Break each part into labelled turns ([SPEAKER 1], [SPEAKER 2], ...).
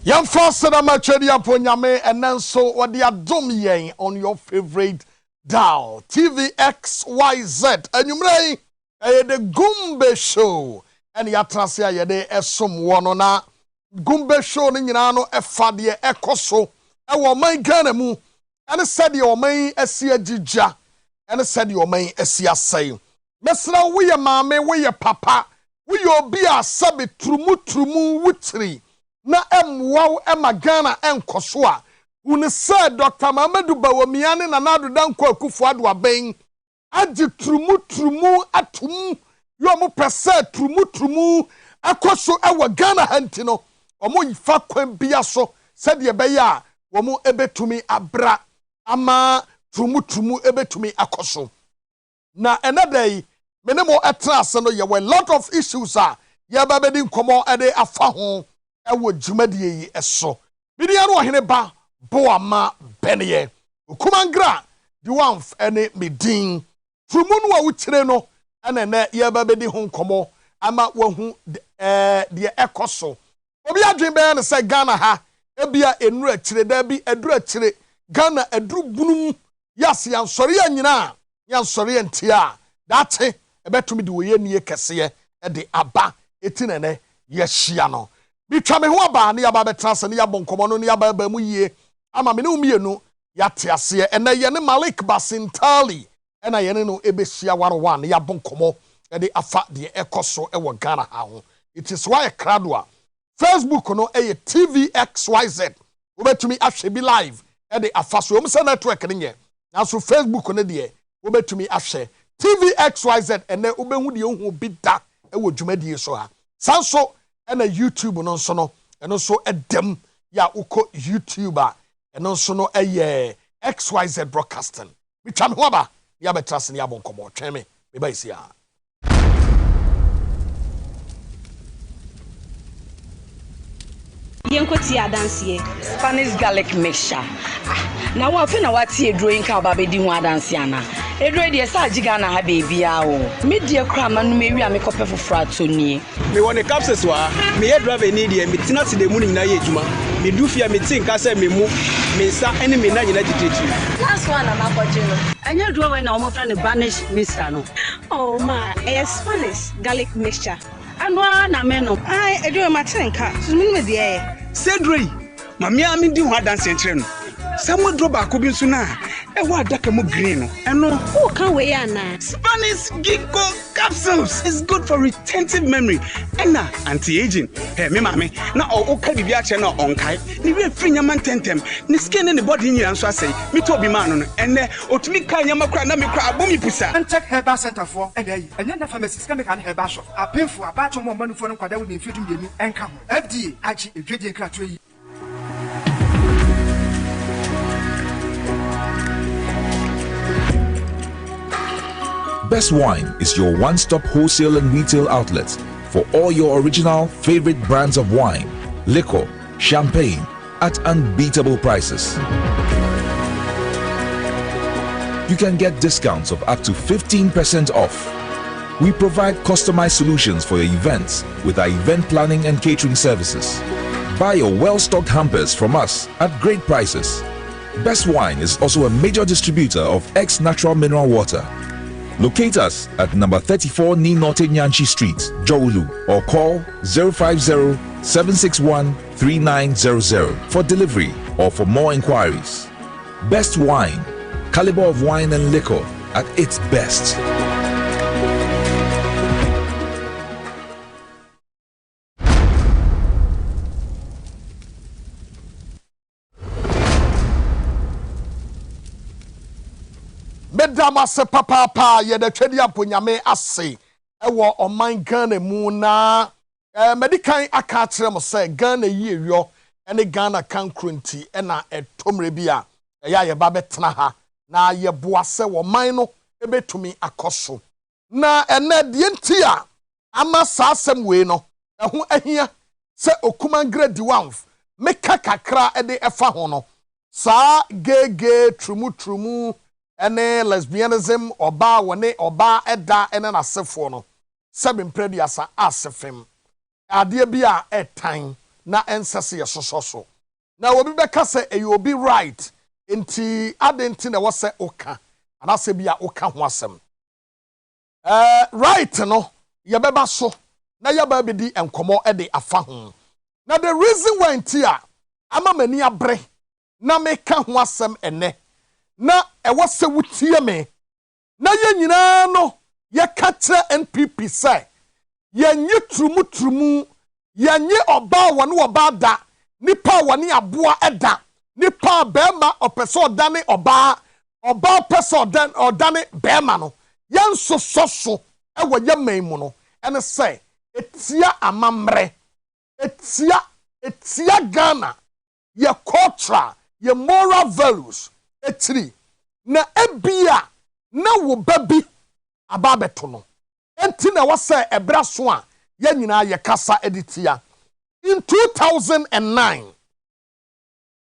[SPEAKER 1] Yam faster than my chedi aponyame and then so what they are doing on your favorite dial TVXYZ and you may the Gumbe show and yatrasia yede esom wono na Gumbe show ni nyina no efa de ekoso e wo man Ghana mu and said your man esia jija and said your man esia say mesra we ye mame we ye papa we obi a sabe trumu wutri na emwaw emagana enkoso a uni said Dr. Mamadou Bawumia na nadu danko akufo ado aben agi trumu atum yo mo pese trumu akoso ewa Ghana hanti no omo yifa kwan bia so said ye be ya wo mo ebetumi abra ama trumu ebetumi akoso na enadai menemo etrase no ye were lot of issues are ye babedi nkomo ede afa ho ewo dwumadie yi eso bidia no Oheneba Boamah Bennie ukumangra the one ene medin trumunu a wuchire no ene na ye babedi ho nkomo ama wahu de ekoso obi adwen be na say Ghana ha ebia enuru akire da bi eduru akire Ghana eduru bunum yas yansori anyina yansori entia date ebetumi de woye nie kese de aba etinene ye hia no bitwa me ho aba ne yaba betrase ne yabonkomo no ne yaba ba mu yie ama me ne umienu yate ase ena ye ne Malik Basintali ena ye ne no ebehia warwa ne yabonkomo de afa de ekoso ewo Ghana ha ho. It is why kradwa Facebook no TVXYZ obetumi ahwe bi live de afa so omse network ne nye na so Facebook no de obetumi ahwe TVXYZ ene obehu de ohu bi da ewo dwumadie so ha sanso ena YouTube no nso no eno so edem ya uko YouTuber eno nso no XYZ broadcasting bitwa me ho aba ya betrase ne abonkomo tweme me ba isia
[SPEAKER 2] Yenkoti adansie
[SPEAKER 3] Spanish garlic mixture. Na wa fe na wati edro yinka ba bedi ho adansie ana. Edro de sa agiga na ha baby a o. Me de kra ma no me wi a me kope foforo atoni.
[SPEAKER 4] Me won capsules wa. Me ye driver ni de me tina se de mu nyina ye adwuma. Me du fia me tin ka se me mu me nsa ene me na nyina tititi.
[SPEAKER 2] Last one na makoje no.
[SPEAKER 3] Anya dro we na omo fra ne Spanish mixture no.
[SPEAKER 2] Oh ma, Spanish garlic mixture. Anwa na me no. Ai edro ma tenka. So me no de e.
[SPEAKER 4] Cedri, mami ami di ho adanse enkyere no. Samo dro ba ko bi nso na e wa adaka mo green no. Eno
[SPEAKER 2] Who can we ana?
[SPEAKER 4] Spanish ginkgo capsules is good for retentive memory and anti-aging. Hey, me mami, na o ka bibia che na onkai. Ni we free nyama tentem. Ni skin ne body nyira nso asai. Mi to bi ma no ene otumi ka nyama kra na me kra abomi pusa.
[SPEAKER 5] And check herbal center for and then the pharmacist can make an herbal shop. A painful about more money for no kwada with feeding you and come. FDA actually a gradient cratry.
[SPEAKER 6] Best Wine is your one-stop wholesale and retail outlet for all your original favorite brands of wine, liquor, champagne at unbeatable prices. You can get discounts of up to 15% off. We provide customized solutions for your events with our event planning and catering services. Buy your well-stocked hampers from us at great prices. Best Wine is also a major distributor of ex-natural mineral water. Locate us at number 34 Ninote Nyanchi Street, Jowulu, or call 050-761-3900 for delivery or for more inquiries. Best Wine, caliber of wine and liquor at its best.
[SPEAKER 1] Medama se papa ye de twedi aponyame ase ewo oman Ghana mu na medikan aka kire mo se Ghana yiewyo ene Ghana kankrunti ena etomre bia ya ye ba betena ha na ye boase wo man no ebetumi akoso na ene de ntia ama saasem we no eho ahia se okumangra diwanf meka kakra ede efa ho no sa gege trumu ene lesbianism oba wone oba eda ene nasefo no seven prediasa asefem ade bia etan na ensese yesoso na obi beka se e obi right enti adenti na wose oka anase bia oka ho asem right no ye beba so na ye ba bedi enkomo e de afa ho na the reason why ntia ama mani abre na meka ho asem ene na e wose wutie me na ye nyina no ye ka kire NPP say ye nyi trumu yenye oba woni oba da nipa woni aboa eda nipa bema opeso odane oba opeso odane bema no yenso soso ewo yeman mu no ene say etia amamre etia Ghana ye culture ye moral values etiri na ebia na wo babi ababeto no enti na wase ebra so a ye nyina ye kasa editia in 2009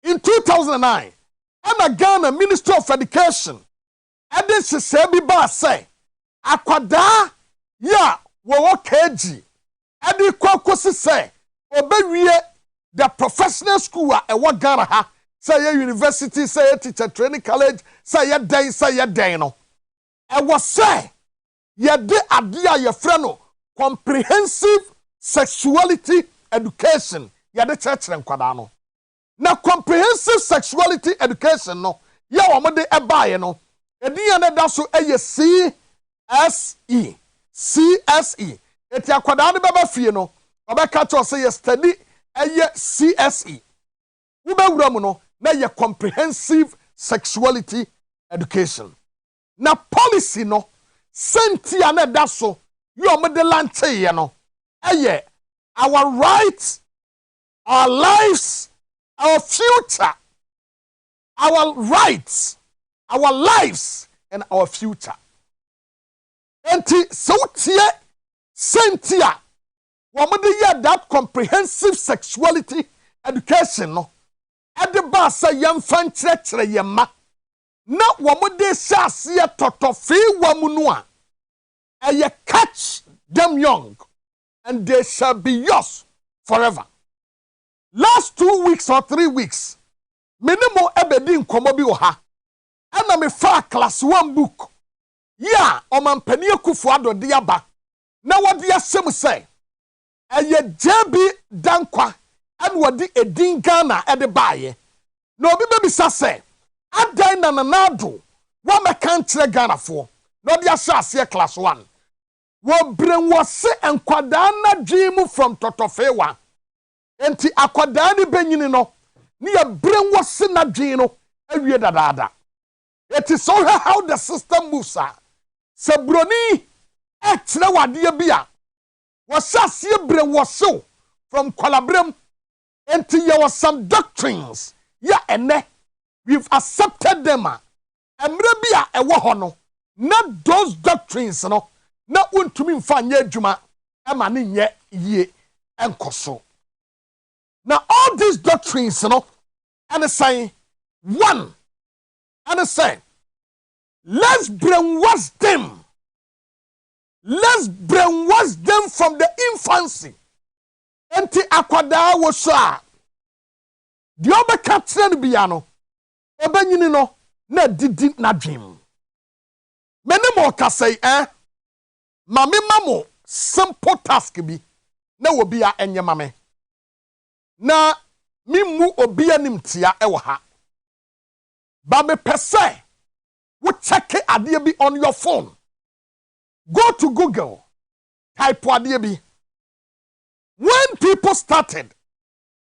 [SPEAKER 1] and Ghana Ministry of Education edi se bi ba say akwada ya wo KG edi kwakosi say obewie the professional school a ewo Ghana ha say ye university say teacher training college say ye den no e was say ye de ade a ye frɛ no comprehensive sexuality education ye de church nkwada no na comprehensive sexuality education no ye wo de ebaye no ediya ne da so eye CSE eti akwada ne baba fie no obeka to say ye study eye CSE wo be wura mu no na ye comprehensive sexuality education na policy no sentia ne da so ye wo de lante ye no eye our rights, our lives, our future, our rights, our lives, and our future. Enti sautie sentia wamade ye that comprehensive sexuality education no ede ba sa yemfa nkyerɛkyerɛ yemma na wamade sase totofe wamu no a eye catch them young and they shall be yours forever. Last 2 weeks or 3 weeks, minimum ebedi nkomo bi oha. Ana me fa class 1 book. Ya, omampani akufu ado de aba. Na wodi asem say, eye jebi dankwa, and wodi edin Ghana ede baye. Na obi bebisa say, adan na nanado, wa meka nkyere Ghana fo. Na odi asase class 1. Wo brainwase enkwada na dream from totofewa enti akwada ni benyini no ni ya brainwase na dream no awie dadada. It is so how the system moves se broni etre wade bia wasase brainwase from kwalabrem enti there was some doctrines ya ene we've accepted them emre bia ewo ho no not those doctrines no na untumi mfa nye adwuma ema ne nye yie enkoso na all these doctrines no and say one and say let's brainwash them from the infancy enti akwada wo so a de obeka tren bia no obanyini no na didi na dream mene mo ka say mame mamo simple task bi na wobia enye mame na mimu obia nimtia ewo ha ba me pese wo check ade bi on your phone go to Google type ade bi when people started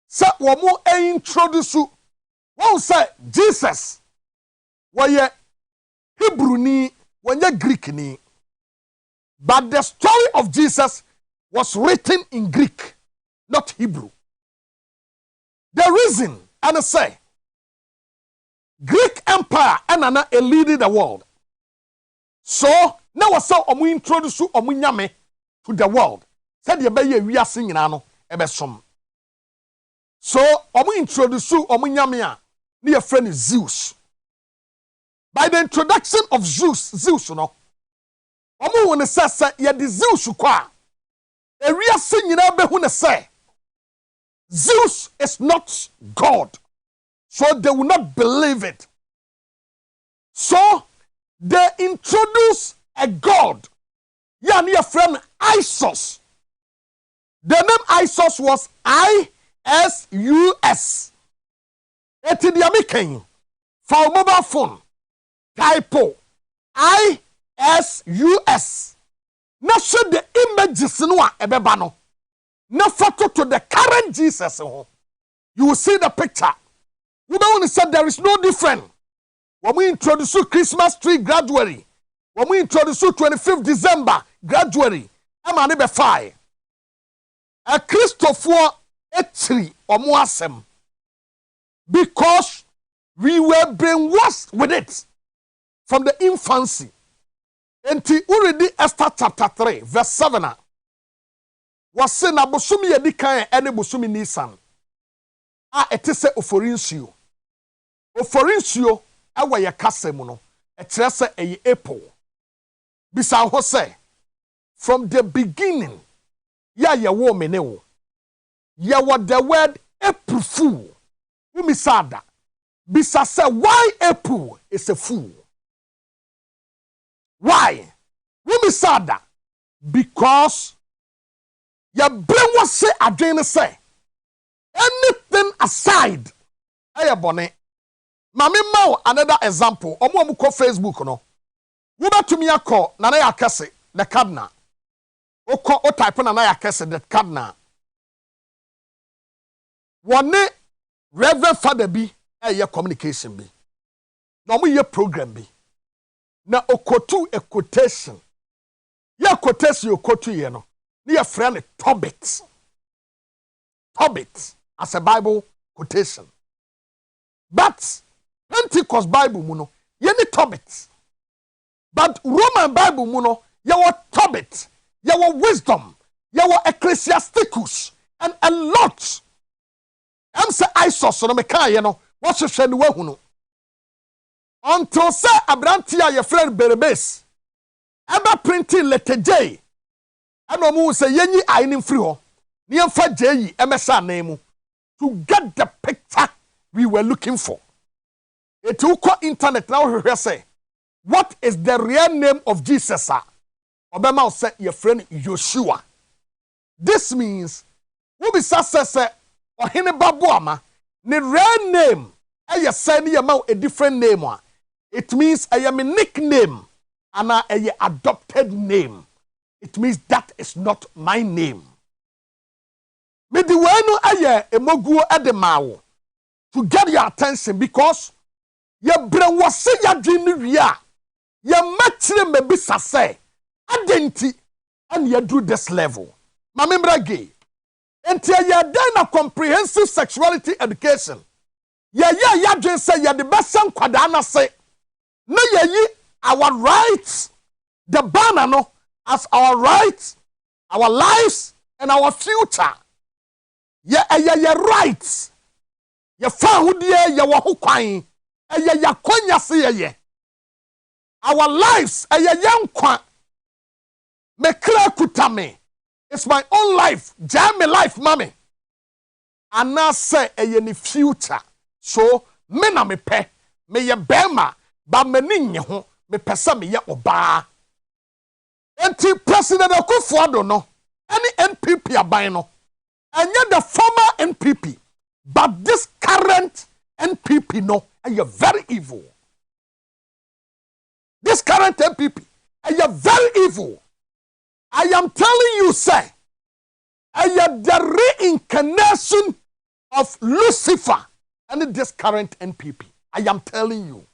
[SPEAKER 1] say womo introduce won say Jesus woye Hebrew ni wonya Greek ni. But the story of Jesus was written in Greek, not Hebrew. The reason, and I say, Greek Empire and leading the world. So, now I saw omu introduce omu nyame to the world. Said ye be we are singing ano ebe som. So, omu introduce omu nyame a ne friend is Zeus. By the introduction of Zeus no. Omo won say ye de Zeus kwa. Ewia se nyina be hu ne say Zeus is not God. So they will not believe it. So they introduce a god. Yeah, near friend Isos. The name Isos was I-S-U-S. Etidiamiken. For mobile phone. Typo. I-S-U-S. Now show the images no ebebano. Now photo to the current Jesus. You will see the picture. You don't want to say there is no difference. When we introduce Christmas tree gradually, when we introduce 25th December gradually, I'm an ebe fire. A Christopher etri omuasem, because we were brainwashed with it from the infancy. Enti already Esther chapter 3 verse 7 was saying na bosumi yedikan ene bosumi Nisan a etese oforinsuo awa ye kasem no ekyere se eye April bisa ho se from the beginning ya ye wo me ne wo ye what the word April fool umi sada bisa se why April is a fool. Why? Umi sada because your brain was say again say anything aside aye bone. Mami mau another example. Omo mu ko Facebook no. Wo betumi akọ na na yakese the cardinal. O type na na yakese the cardinal. Wone Reverend Father bi eye communication bi. Na mo ye program bi. Na okotu a quotation. Ya quotation okotu ye no. Ni your friend Tobit. Tobit as a Bible quotation. But Pentecost Bible muno, ye ni Tobit. But Roman Bible muno, ye were Tobit, ye were wisdom, ye were ecclesiasticus, and a lot. I'm say I saw so no meka ye no, what you share we hunu. Until say Abrantia ye friend Berebes, ever printing letter J. And no mu say yenyi ainin free ho. Ni emfa J MSA name to get the picture we were looking for. It will call internet now here say, what is the real name of Jesus? Obama say your friend Joshua. This means who be say Oheneba Boamah the real name I say ni a different name. It means I am a nickname and a adopted name. It means that is not my name. Me di wenu aye emoguo edemawo to get your attention because ye brain was say ya dream wi a ye matire me bisa say adenti and ye do this level. Mamembra gay. Until ye done a comprehensive sexuality education. Ye dream say ye the best son kwadana say na ye our rights the banner no as our rights, our lives, and our future. Ye rights. Ye fahudie ye wahukwain. Ye konya se ye. Our lives ye yankwa. Me kra kutame. It's my own life. Jam me life, mommy. And now say ye ni future. So me na me pe. Me ye bema. Ba me ninye ho. Me pesa me ye oba. Enti President Akufo-Addo no any NPP aban no and yet the former NPP but this current NPP no are very evil. This current NPP are very evil. I am telling you, sir, I am the reincarnation of Lucifer and this current NPP. I am telling you.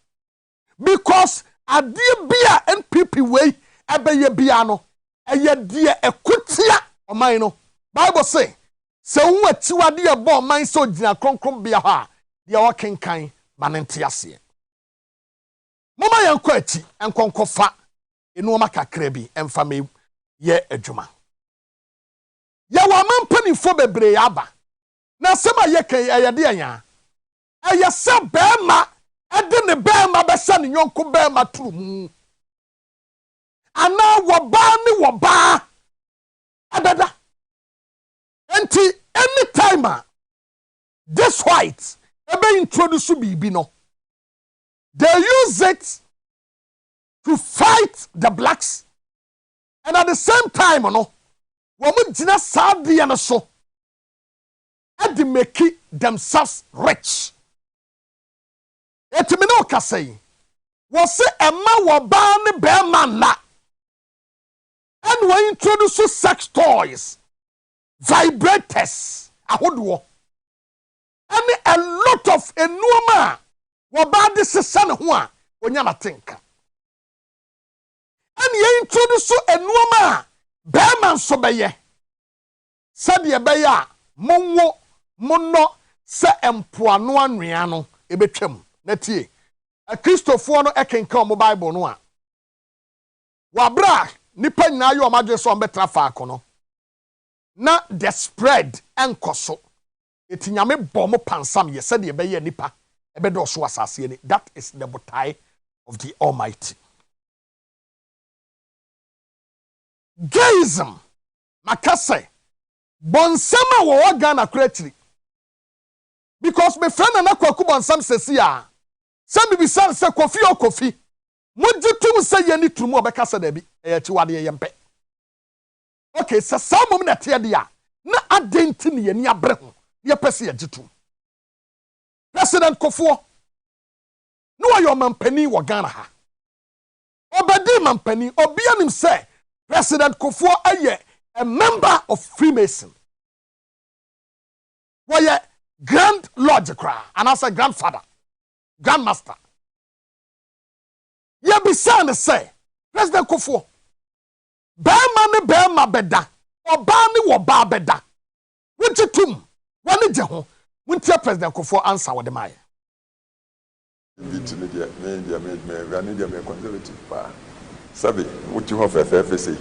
[SPEAKER 1] Because a dear beer NPP way ebeye biano eye die ekutia oman Bible say se won atiwade e bo man so gina kronkron bia ha de o kenkan manente ase mama yanko achi enkonkofa enu makakra bi emfa me ye adwuma ya wa mampani fo bebre aba na sema ye kan eye de anya eye se bema ede ne bema be se ne yonko bema turumu ana woba adada enti anytime this white ebe introduce bibi no. They use it to fight the blacks, and at the same time, no, women did not serve the so, and they make themselves rich. Etimino kasei was say Emma wabani bearman na, and we introduce sex toys, vibrators, ahodwo, and a lot of enuma wabadi se sana huwa onyama tinka. And ye introduce enuma bearman so beye, said ye beya monwo mono se empoano anwiano ebetwam. Netie a Christopher no ekenka mo Bible no a wabra nipa nyina yo madwe so betra fa akono na the spread enkoso etinyame bom pansam ye said ye beye nipa ebedo so asase ni. That is the botai of the Almighty. Gayism makase bonsama wo Ghana kretiri because my friend na kwaku bonsam sesi a some be say kofi o kofi mujitum say ye ni tumu obeka say da bi e chi wade ye mpe. Okay, so some mom na te de a na adenti ne ye ni abre ho ye pese ye jitu President Kofo no ayo mampani wo Ghana ha obedi mampani obi anim say President Kofo aye a member of Freemason. Why Grand Lodge cry and as a grandfather, grandmaster. Ye be say President Kofo Bema beda or bani wo ba beda. Winchitum wani je ho wintia President Kofo answer what the my.
[SPEAKER 7] Media conservative pa. Sabi wuti ho fefe say.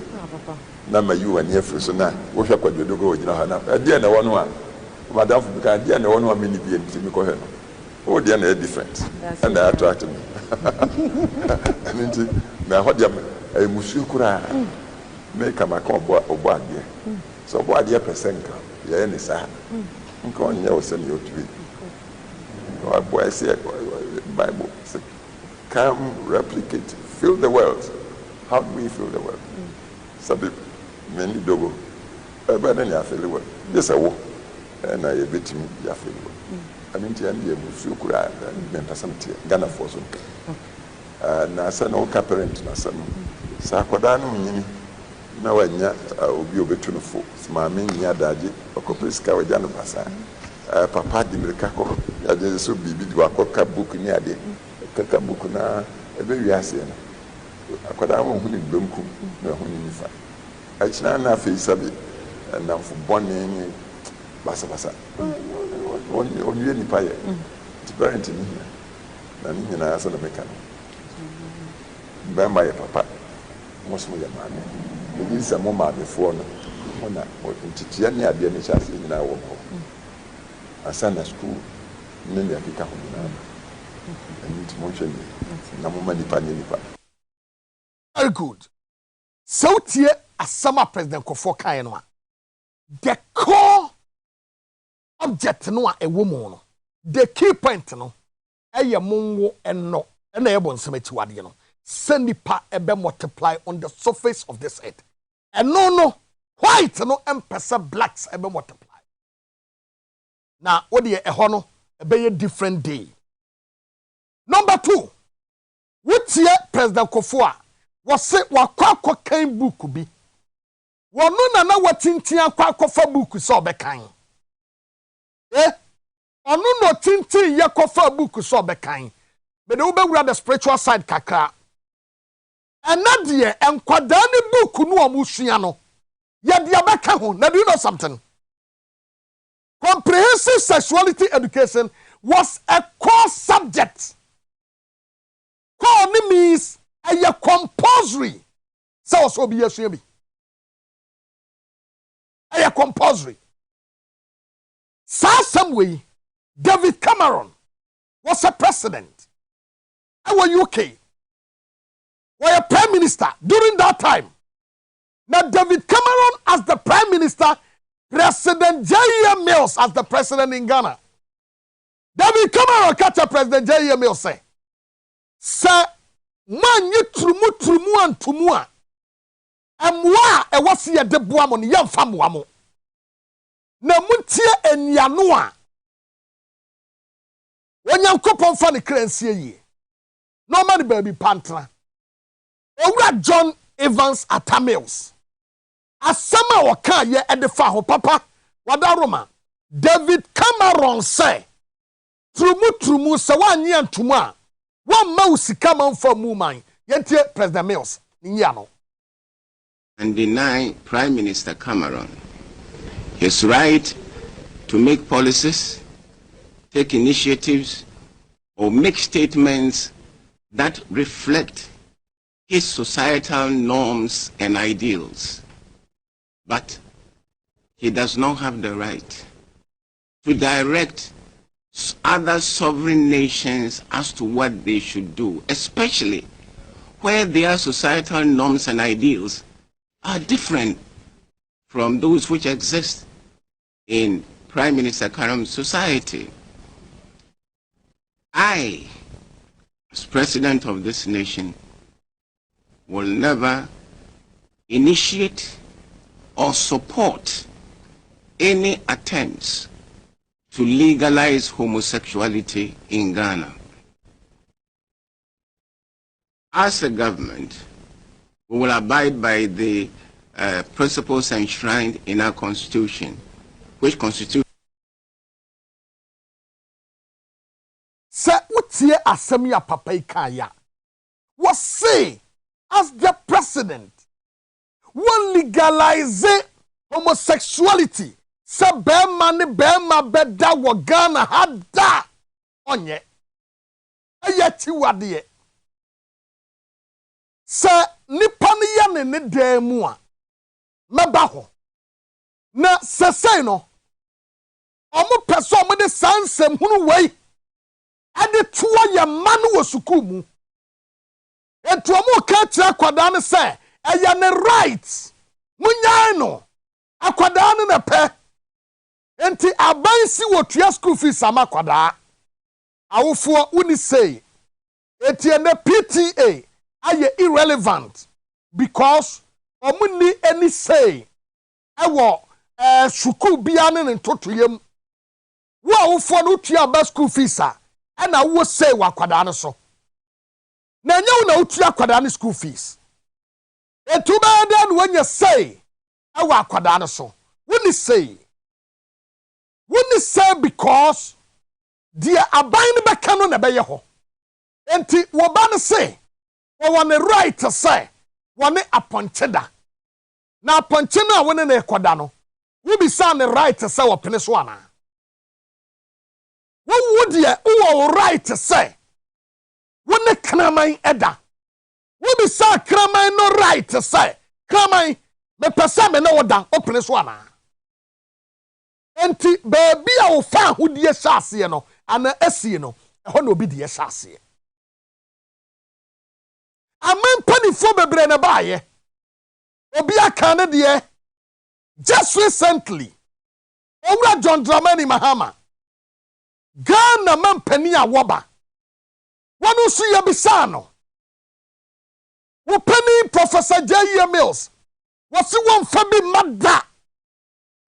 [SPEAKER 7] Na ma you and here so na wo hwa kwadwodo go ogina ha na. E na wono a madam because dia na wono a me ni bi ntimi ko he no. Oh, they are different, and they attract me. And me I heard a mushukura make my combo or so what dear percent come, yeah, any sir. Come here, send you to it. Boy, say Bible, come replicate, fill the world. How do we fill the world? Some many dogo, but then you fill the world. This a war, and I bet me you fill the world. I mean, the end of Sukura and something Ghana for some. Nasa no parent, Nasa Sakwadano, now I will be over 24. Mammy, Yadaji, or Copisca, or Janabasa, Papa di Mercaco, Yadin so be do a coca book in Yadi, Kakabukuna, a very Asian. Aquadamo, who in Blumku, no, who in Nifa. I chana face of it, and now for bonning Basa. Only any pie. It's parenting here. And in a son of mechanic. By my papa, most of your mammy. It is a moment before no. Or into Tiani, I didn't chance in our home. A son at school, many a kick up and it's motion. No money panini.
[SPEAKER 1] Very good. So, dear, a summer President Kofo Kainwa. The core object no a woman. The key point no eye monwo eno na ebo nsemachi wade no send pa ebe multiply on the surface of this earth. And no white no empesa blacks ebe multiply. Na odi eho no ebe ye different day. Number 2. Wutie President Kofo a was say wakwa kan book bi. Wono na watintia akwa fa book so obekan. Onu no tintin ye kofa book so bekan. But they will the spiritual side kakra. And na de enkwada ne book no amusua no. Ye de abeka ho. Now do you know something? Comprehensive sexuality education was a core subject. Core means a compulsory. So be a compulsory. Some way, David Cameron was a president. Our UK was a prime minister during that time. Now David Cameron as the prime minister, President J.M. Mills as the president in Ghana. David Cameron catch President J.M. say, Sir, man, you trumu and tumua. Amwa, a was here de boamon, young famuamo. Namutia and Yanua. When you coupon funny currency ye. No money baby pantra. Owura John Evans Atamils. Asama waka ye at the faho papa. Wadaroma. David Cameron say. Trumu se wan yan tuma. One mouse come on for mumine. Yentie President Mills. Niano.
[SPEAKER 8] And deny Prime Minister Cameron his right to make policies, take initiatives, or make statements that reflect his societal norms and ideals. But he does not have the right to direct other sovereign nations as to what they should do, especially where their societal norms and ideals are different from those which exist in Prime Minister Cameron's society. I, as president of this nation, will never initiate or support any attempts to legalize homosexuality in Ghana. As a government, we will abide by the principles enshrined in our constitution, which constitutes.
[SPEAKER 1] Sir, what's here Asamia Papaikaya? Was say, as the president, will legalize homosexuality. Sir, Bema Beda Wagana had that on ye. Ayati wadie. Sir, Nipani yane ne demua. Mabaho. Na seseno. Omo peso omo de sansem hunu wei. Ade tuwa ya manu wosukumu. Etu omo kati akwada ne se. Eya ne right. Munyai no. Akwada ne pe. Enti abansi wotua school fees ama akwada. Awofo uni say. Eti ene PTA. Aye irrelevant. Because omuni any say. Ewo shuku biane ne ntotuyem. Wo awofo no tua ba school fees a. Na wo say wakwada no so. Na nya wo na utua akwada no school fees. Etu ba da no wanya say ewo akwada no so. Woni say. Woni say because dia aban ne beka no na beye ho. Enti wo ba no say wo want the right to say wone aponcheda. Na aponche no a wone na ekoda no. Wo bi say the right to say wo pene so ana. Wo dia wo right to say wone kraman eda. Wo bi say kraman no right to say kraman me pesa me na wo dan opene so ana. Enti baby a wo fa hodie hyase no ana asie no ho na obi die hyase. Amen panifo bebre na baaye. Obi aka ne de just recently. Owura John Dramani Mahama. Ghana man pani a woba. Wanu su ye bisa no. Wo pani Professor J.E. Mills. Wasi won fa bi mada.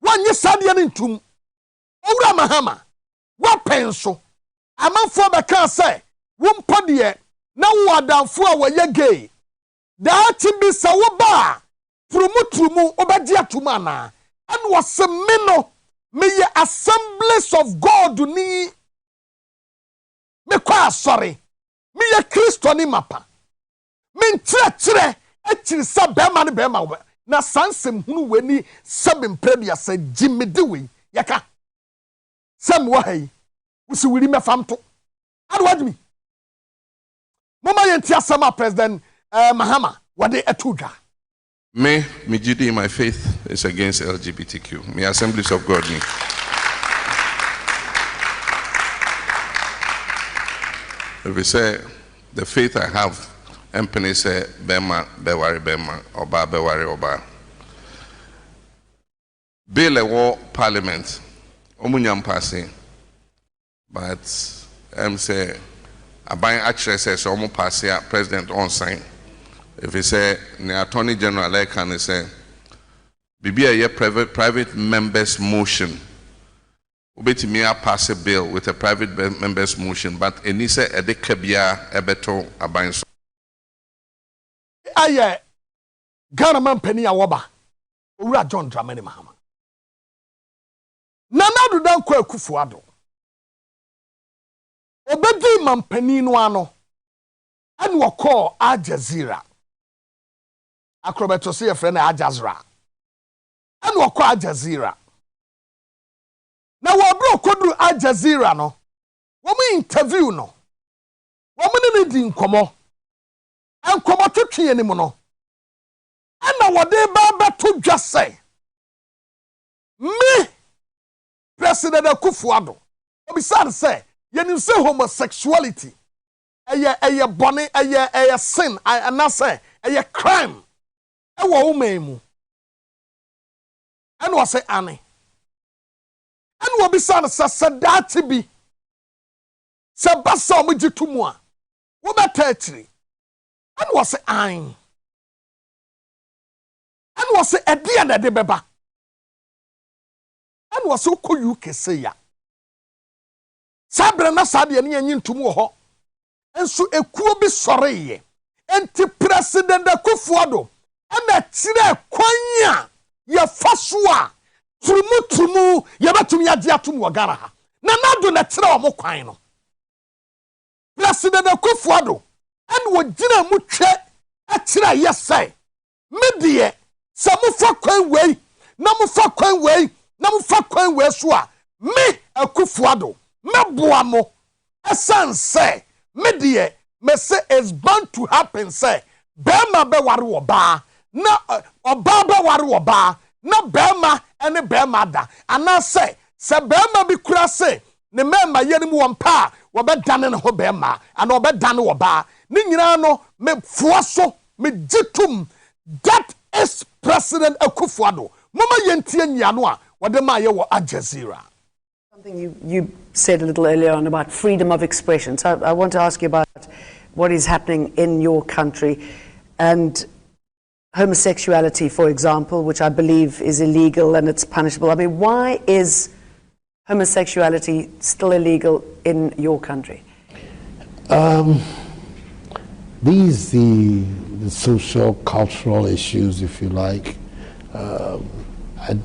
[SPEAKER 1] Wanye sadia ne ntum. Owura Mahama. Wa penso. Amanfo beka say, wo mpo de na wo adamfo a woye gay. Da ti bi sa wo ba. Trumu obedi atuma na. And was a meno. Me ye assemblies of God ni. Me kwa sorry. Me ye Christo ni mapa. Me ntre etiri sa bema ni bema wo. Na sansem hunu weni sabim predia sa jimedi we. Yaka. Sam wa hai. Usi wiri me famto. Adu wadmi. Mama yenti asama President Mahama wade etuda.
[SPEAKER 9] Me duty in my faith is against LGBTQ. Me Assemblies of God. If we say the faith I have, empany say Bema, Bewari Bema, Oba, Bewari Oba. Bill a war parliament, Omunyam passing. but say aban actually says almost pass here president on sign. If he say the attorney general like can say be a private members motion. Ubetimi pass a bill with a private members motion, but enise edekabia ebeto aban so.
[SPEAKER 1] Aye, Ghana man penny awaba. Owura John Dramani Mahama. Nana do dan kwa Kufuado. Obedi man penny no ano. And we call Al Jazeera. Akrobeto say a friend Al Jazeera. And we call Al Jazeera. Now we bro kodu Al Jazeera no. We interview no. We di nkomo. And nkomo twetwe anim no. And now what they ba to just say. Me President Akufo-Addo. Obisad say, you say homosexuality. Eye bone, eye sin, and I say, eye crime. Ewa umemu. And was say Annie. And what beside sadati bi. Sabasa mujitumwa. What about and was say ain. And was say a dear na de beba. And was so cool you can say ya. Sabre na sadia ni anyin tumu ho. And so a kuobi sorry. Enti President Akufo-Addo. And a tire kwanya. Ya faswa. Tumu. Ya batumi ya diatumu wagara ha. Na nado na tire wa mo kwan no. President Akufo-Addo. And wo jina mu twe. A tire yesay. Medie. Sa mu fa kwan wei. Na mu fa kwan wei. Na mu fa kwan wei so a. Me Akufo-Addo. Me boamo. Esan say. Medie, me say it's bound to happen, say, Bema be waru oba, na oba be waru oba, na Bema ene Bema da. And I say Bema bi kura say, ne memma yenimu wampa, wabe dane ne ho Bema, and wabe dane oba. Ni nyina no, me fuaso, me jitum, that is President Akufo-Addo. Mama yentie nyanoa, wadema ye wo Al Jazeera.
[SPEAKER 10] Something you said a little earlier on about freedom of expression. So I want to ask you about what is happening in your country and homosexuality, for example, which I believe is illegal and it's punishable. I mean, why is homosexuality still illegal in your country?
[SPEAKER 11] These the social, cultural issues, if you like. I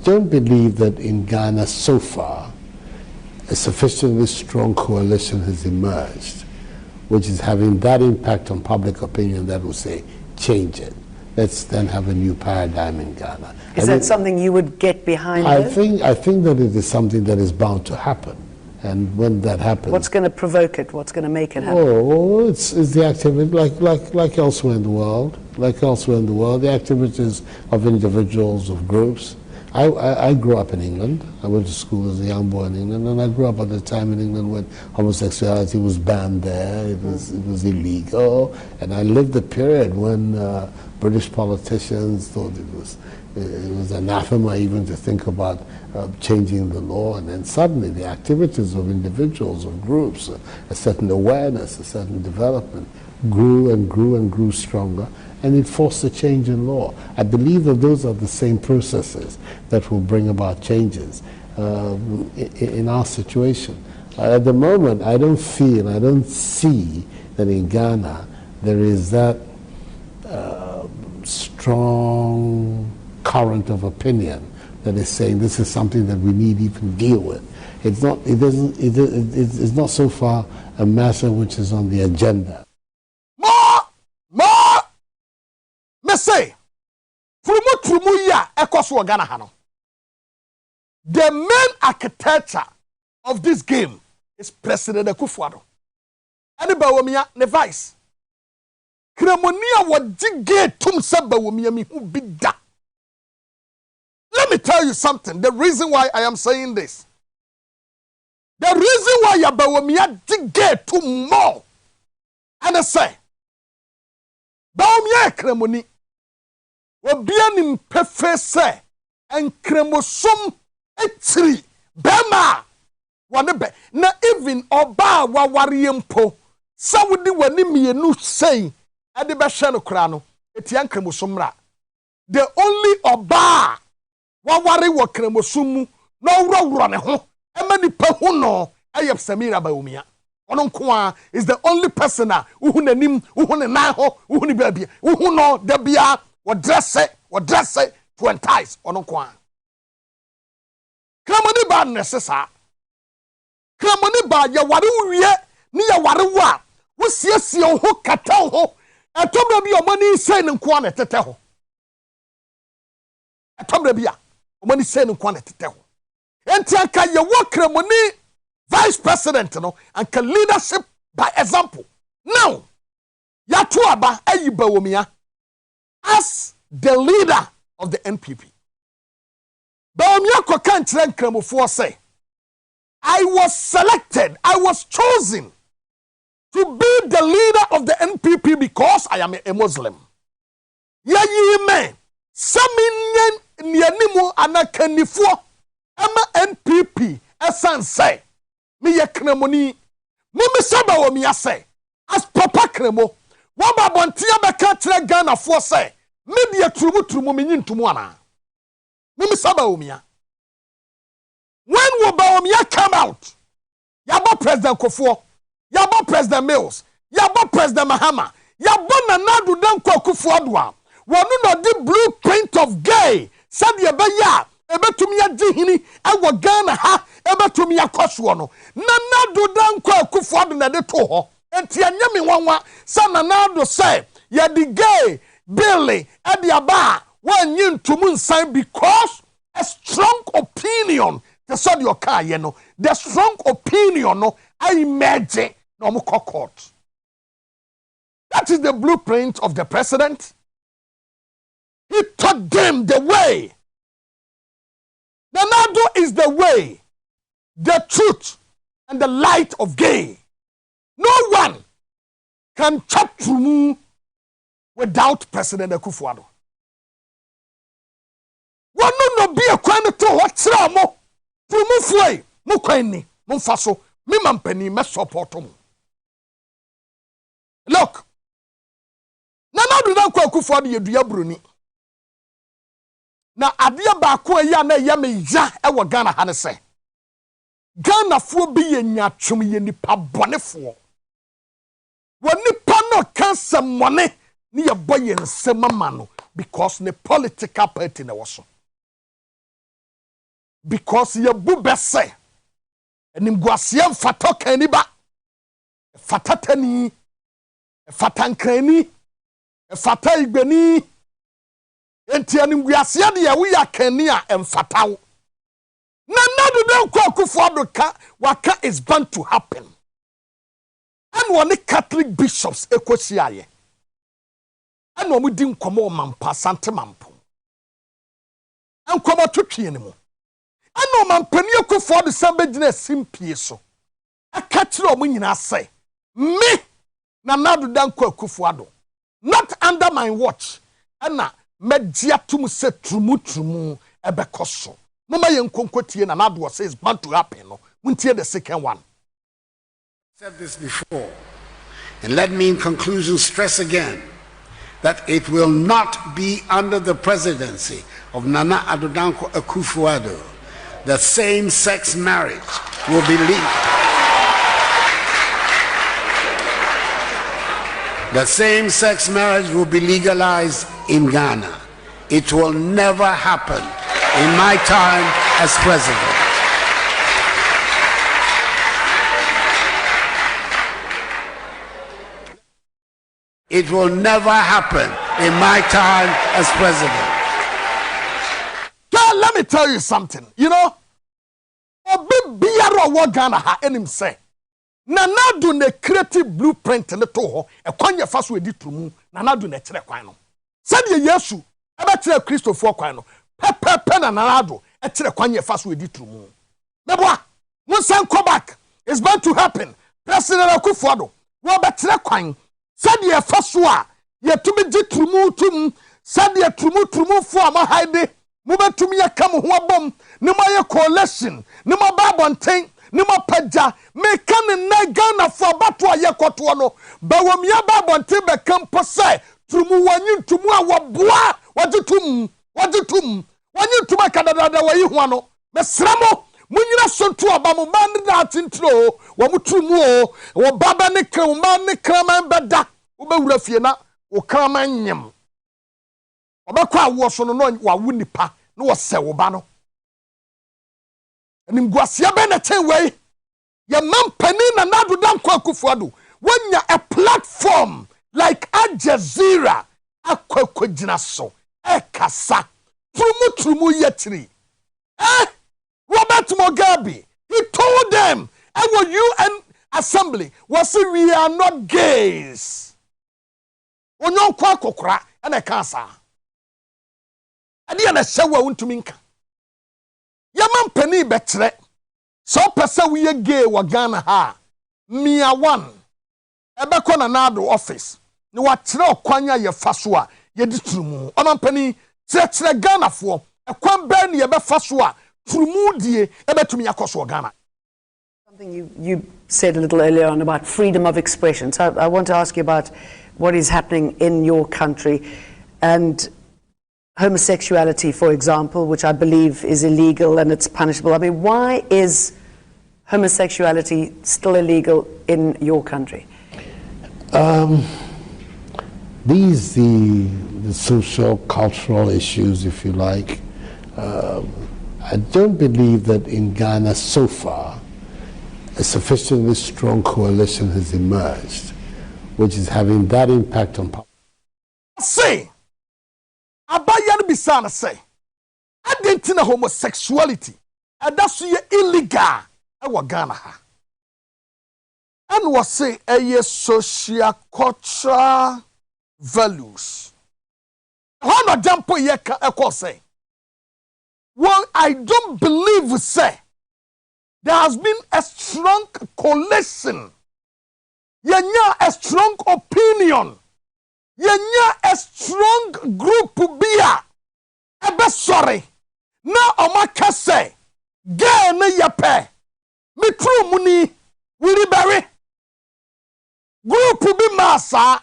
[SPEAKER 11] don't believe that in Ghana so far a sufficiently strong coalition has emerged, which is having that impact on public opinion that will say, change it. Let's then have a new paradigm in Ghana.
[SPEAKER 10] Is that something you would get behind?
[SPEAKER 11] I think that it is something that is bound to happen. And when that happens...
[SPEAKER 10] What's going to provoke it? What's going to make it happen?
[SPEAKER 11] Oh, it's the activity, like elsewhere in the world. Like elsewhere in the world, the activities of individuals, of groups. I grew up in England. I went to school as a young boy in England, and I grew up at the time in England when homosexuality was banned there. It was illegal, and I lived the period when British politicians thought it was anathema even to think about changing the law, and then suddenly the activities of individuals, of groups, a certain awareness, a certain development grew and grew and grew stronger, and it forced a change in law. I believe that those are the same processes that will bring about changes in our situation. At the moment, I don't see that in Ghana there is that strong current of opinion that is saying this is something that we need to even deal with. It's not so far a matter which is on the agenda.
[SPEAKER 1] Say, the main architecture of this game is President Akufo-Addo. Anybody wamia ne vice. Kremonia wa jige tum seba wamia mi hu bida. Let me tell you something. The reason why I am saying this. The reason why Yabawamia jige tum more. And I say, Bawamia kremoni. Obianim pefe se en kremosom etri bema wɔne bɛ na even ɔbaa waware mpo sa wodi wani mienu sei ade bɛhwɛ no kora no etia nkramoso mmra the only ɔbaa waware wɔ kramoso mu na ɔwurawura ne ho ɛma nipa ho no ɛyɛ Samira Baumia ɔno nko is the only person a uhu nanim uhu ne nan ho uhu ne baabi uhu no da bia wɔdresse to entice ɔno nko kramoni ba necessary kramoni ba ya ware wie ni ya ware wo a wo siesie ho kata ho atobra bi omani sei ne nko na tete ho atobra bi a omani sei ne nko na tete ho enti aka ye wo kramoni vice president no and can leadership by example now ya to aba ayi Bawumia as the leader of the NPP Bawumia ko kan kire nkramofo say I was selected, I was chosen to be the leader of the NPP because I am a Muslim. Yayi me, saminyen nianimu anakanifo ama NPP esan say, me ye kremoni, mimi saba wo mi ase, as papa kremo, waba bontia beka kire Ghana fo say, me de trumu me nyintumu ana. Mimi saba wo mi. When will Bawumia come out? Yabo President Kufuor, Yabo President Mills, Yabo President Mahama, Yabo Nanadu Danko Kufuor. Wanu no di blueprint of gay. Said Yabaya, Ebetumia Jihini, Ewa Ghana ha, Ebetumia Koswano. Nanadu Danko Kufuor na de toho. Enti anyami wanwa, sa Nanadu say, ya di gay, Billy, Ediaba, one yin tumun sign because a strong opinion. The said your car, you know, the strong opinion, no, I imagine no more court. That is the blueprint of the president. He taught them the way. Nanado is the way, the truth, and the light of gay. No one can chat through without President Akufo-Addo. One no be a kind of what's wrong. Mufwe, mukweni, mumfaso, mimampeni, me support mu. Look, Nanadu Danko Akufo-Addo yedua bruni. Na adia baako ya na ya me ya ewo Ghana ha ne se. Ghana fo bi ye nyatwom ye nipa bonefo. Wo nipa no kansa mone ni ye boye nsemama no because ne political party na wo so. Because ye bubese enimguasiem fato kaniba fatatani fatankrani fata igbeni enti enimguasia de ye ya kani a emfatawo Nanadu Danko Akufo-Addo ka waka is bound to happen and one Catholic bishops ekosiaye and one di nkomo mampa sante mampo nkomo twetwe ne mo ano mampani Akufo-Addo sambe gina simpie so aka kire omo nyina say me Nanadu Danko Akufo-Addo not under my watch ana media tum se trumu ebekoso mama yenkonkotie Nanadu says bound to happen no muntie the second one.
[SPEAKER 12] Said this before, and let me in conclusion stress again that it will not be under the presidency of Nana Addo Danko Akufo-Addo that same-sex marriage will be legal. That same-sex marriage will be legalized in Ghana. It will never happen in my time as president. It will never happen in my time as president.
[SPEAKER 1] God, let me tell you something. You know, obi biara wo Ghana ha enim say Nanadu ne creative blueprint ne to ho e kwan ye fa so edi tumu Nanadu ne kire kwan no. Said Yesu ebe kire Christopher kwan no. Pepe na Nanadu e kire kwan ye fa so edi tumu. Meboa, mun san come back. It's bound to happen. President Akufo-Addo wo be kire kwan said ye fa so a ye tumi gi tumu tum said ye tumu fo ama haide. Mubetumi yakam ho abom ne moye coalition ne mo babonten ni mapaja me kan na Ghana for bato aye koto no ba wamia ba bonte be kampo se tumu wanyi tumu a woboa wajetum wanyi tuma kadadada wayi ho no mesramo munyina sonto aba mo man na atintro wo mutumu o wo baba ne kan ma ne kraman beda wo bewura fie na wo kraman nyem obekwa awo so no wa wu nipa no wo se wo ba no nimguasia be na tenwei ya mampani na nadu danko akufuado wanya a platform like Al Jazeera akwakogina so ekasa trumu yetri Robert Mugabe, he told them our UN assembly was we are not gays onyon kwa kokora na kansa ade na hyewa wontumi nka yaman pani betre so pesa we gay wa Ghana ha mia one ebekọ na nado office ni wa kire okwanya ye faso a ye ditrumu oman pani kire Ghana fo ekwan ba ni ye be faso a trumudie ebetumi yakoso Ghana.
[SPEAKER 10] Something you said a little earlier on about freedom of expression. So I want to ask you about what is happening in your country and homosexuality, for example, which I believe is illegal and it's punishable. I mean, why is homosexuality still illegal in your country?
[SPEAKER 11] These the social, cultural issues, if you like. I don't believe that in Ghana so far a sufficiently strong coalition has emerged, which is having that impact on public.
[SPEAKER 1] Say, Abayan Bisana say, Argentina homosexuality, and that's illegal. Our Ghana. And was say a social cultural values. How no jampo ye can say? Well, I don't believe, say, there has been a strong coalition. Yenya a strong opinion. Yenya a strong group beer. Ebe sorry. Na omaka say, gay na yape. Me true muni, wiri berry. Group be massa.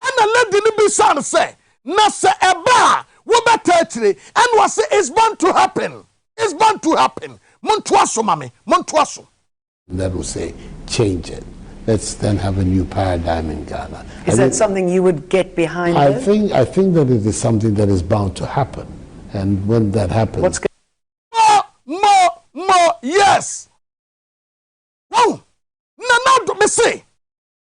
[SPEAKER 1] And a lady ni be san say, na se eba. And was say it's bound to happen. It's bound to happen. Montuaso, mami, Montuaso.
[SPEAKER 11] That will say, change it. Let's then have a new paradigm in Ghana.
[SPEAKER 10] Is that something you would get behind?
[SPEAKER 11] I think that it is something that is bound to happen. And when that happens,
[SPEAKER 10] what's
[SPEAKER 1] more, yes. Oh, no, me say.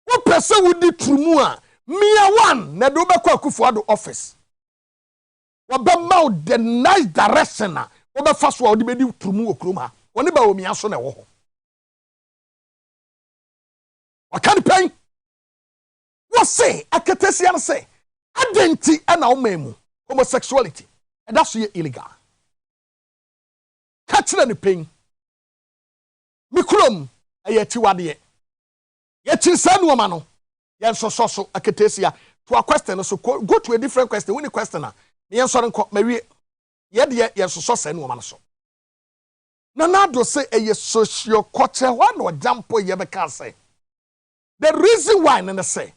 [SPEAKER 1] What person would do trumua? Mia one, na do be kwa kufuado office. Wabama the nice direction na oba faso odi be di trumu okrom ha woni ba omi aso na wo ho wakani pen wo say akatesian say adenti na omemu homosexuality and that's illegal kachira ni pen mikrom ayeti wade ye chinsanu oma no yen so akatesia to a question so go to a different question when the question yen so nko mawie ye de ye so se no man so na nado say a social culture one or jampo ye be can say the reason why na say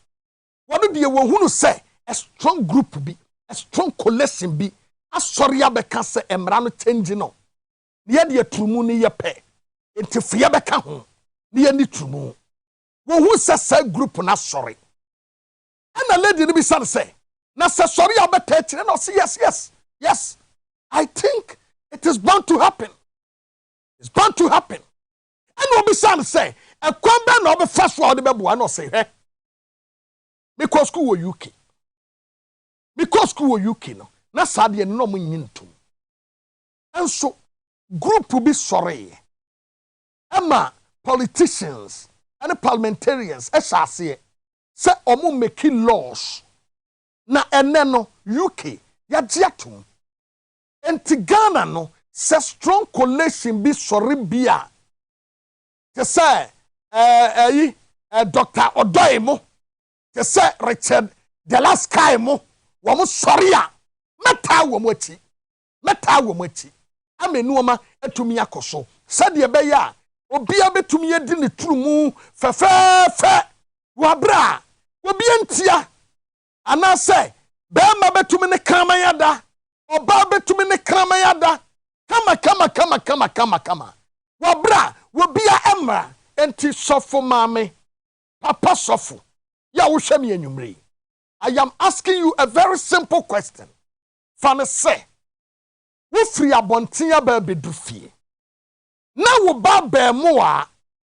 [SPEAKER 1] what do ye won say a strong group be a strong coalition be asori ya be can say emra no change no ye de trumu ni ye pe enti ye be ka ho ni ye ni trumu won say group na sorry and a lady ni be say na say sorry abeta chire no say yes I think it is bound to happen. It's bound to happen. And we be say e kwamba na obe fast for the bebo no say because school UK no na sade no mo nyinto and so group will be sorry ama politicians and parliamentarians say omo making laws na ene no UK ya jiatum enti Ghana no se strong coalition be sorry bia te say Dr. Odoimo te say Richard the last guy mo wo mo sorry a meta wo mo achi amenu ma atumi akoso sade be ya obia betumi edi ne turumu fe wabra obi entia anase bema betumi ne kraman yada oba betumi ne kraman yada kama wabra wobia emra enti sofo mame papa sofo ya wo hwem enwumre. I am asking you a very simple question. Fane say wo free abonten ya ba bedufie na wo ba ba mu a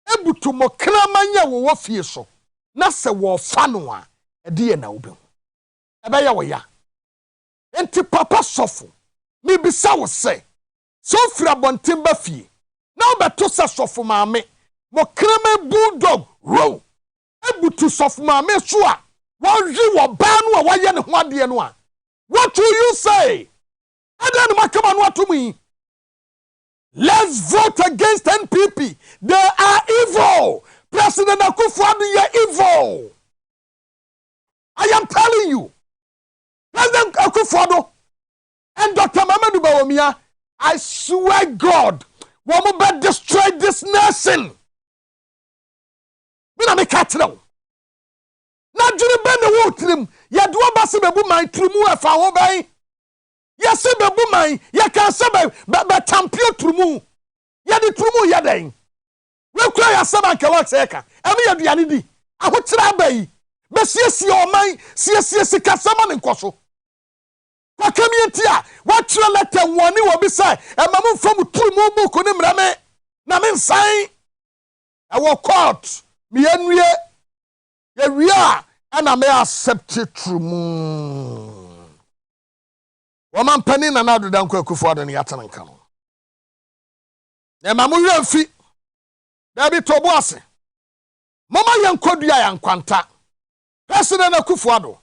[SPEAKER 1] ebutu mo kraman ya wo fie so na se wo fa no a ede ye na wo be ebe ya wo ya enti papa sofo mi bisa wo say so free abonten ba fie na wo beto se sofo maame mo kraman bulldog row ebutu sofo maame so a won ji wo ba no a waye ne ho ade no a what will you say? Adan makama no atumi. Let's vote against NPP. They are evil. President Akufo-Addo, you're evil. I am telling you. President Akufo-Addo and Dr. Mamadou Bawumia, I swear God, we will destroy this nation. We don't make it now. Na juri ben the wotrim ya do abase bebu man trumu afa ho ban ya se bebu man ya kan se be tampio trumu ya di trumu ya den we kura ya se ban ke wa se ka emi ya duane di ahotira bai be siesie o man siesie sika sama ne nkoso kwa kamienti a wa tire letter woni wo bi sai e ma mo fam trumu bu ko ne mrame na me nsan e wo court mi anwie ya wia ana me accept trumu woman pani na na do dan kwa Akufo-Addo ne yatana nka no na ma mo yamfi da bi tobo ase mama yankodua yankwanta president Akufo-Addo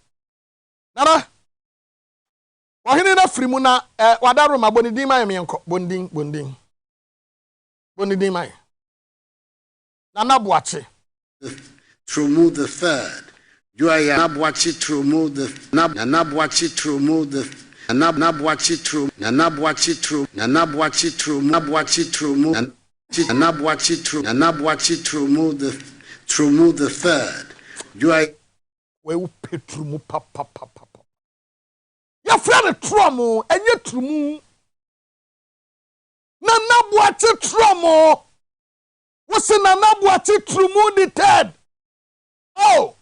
[SPEAKER 1] nara wahini na frimu na wadaro ma bonidin ma yemyenko bondin mai na nabuache
[SPEAKER 12] Trumu the third. Joya Nabwachi Trumu the Nabwachi Trumu the Nabwachi Trumu Nabwachi Trumu Nabwachi Trumu Nabwachi Trumu Nabwachi Trumu Nabwachi Trumu the third. Joya
[SPEAKER 1] we petrumu papa ya friend trumu enye trumu na Nabwachi Trumu wose na Nabwachi Trumu the third. Oh,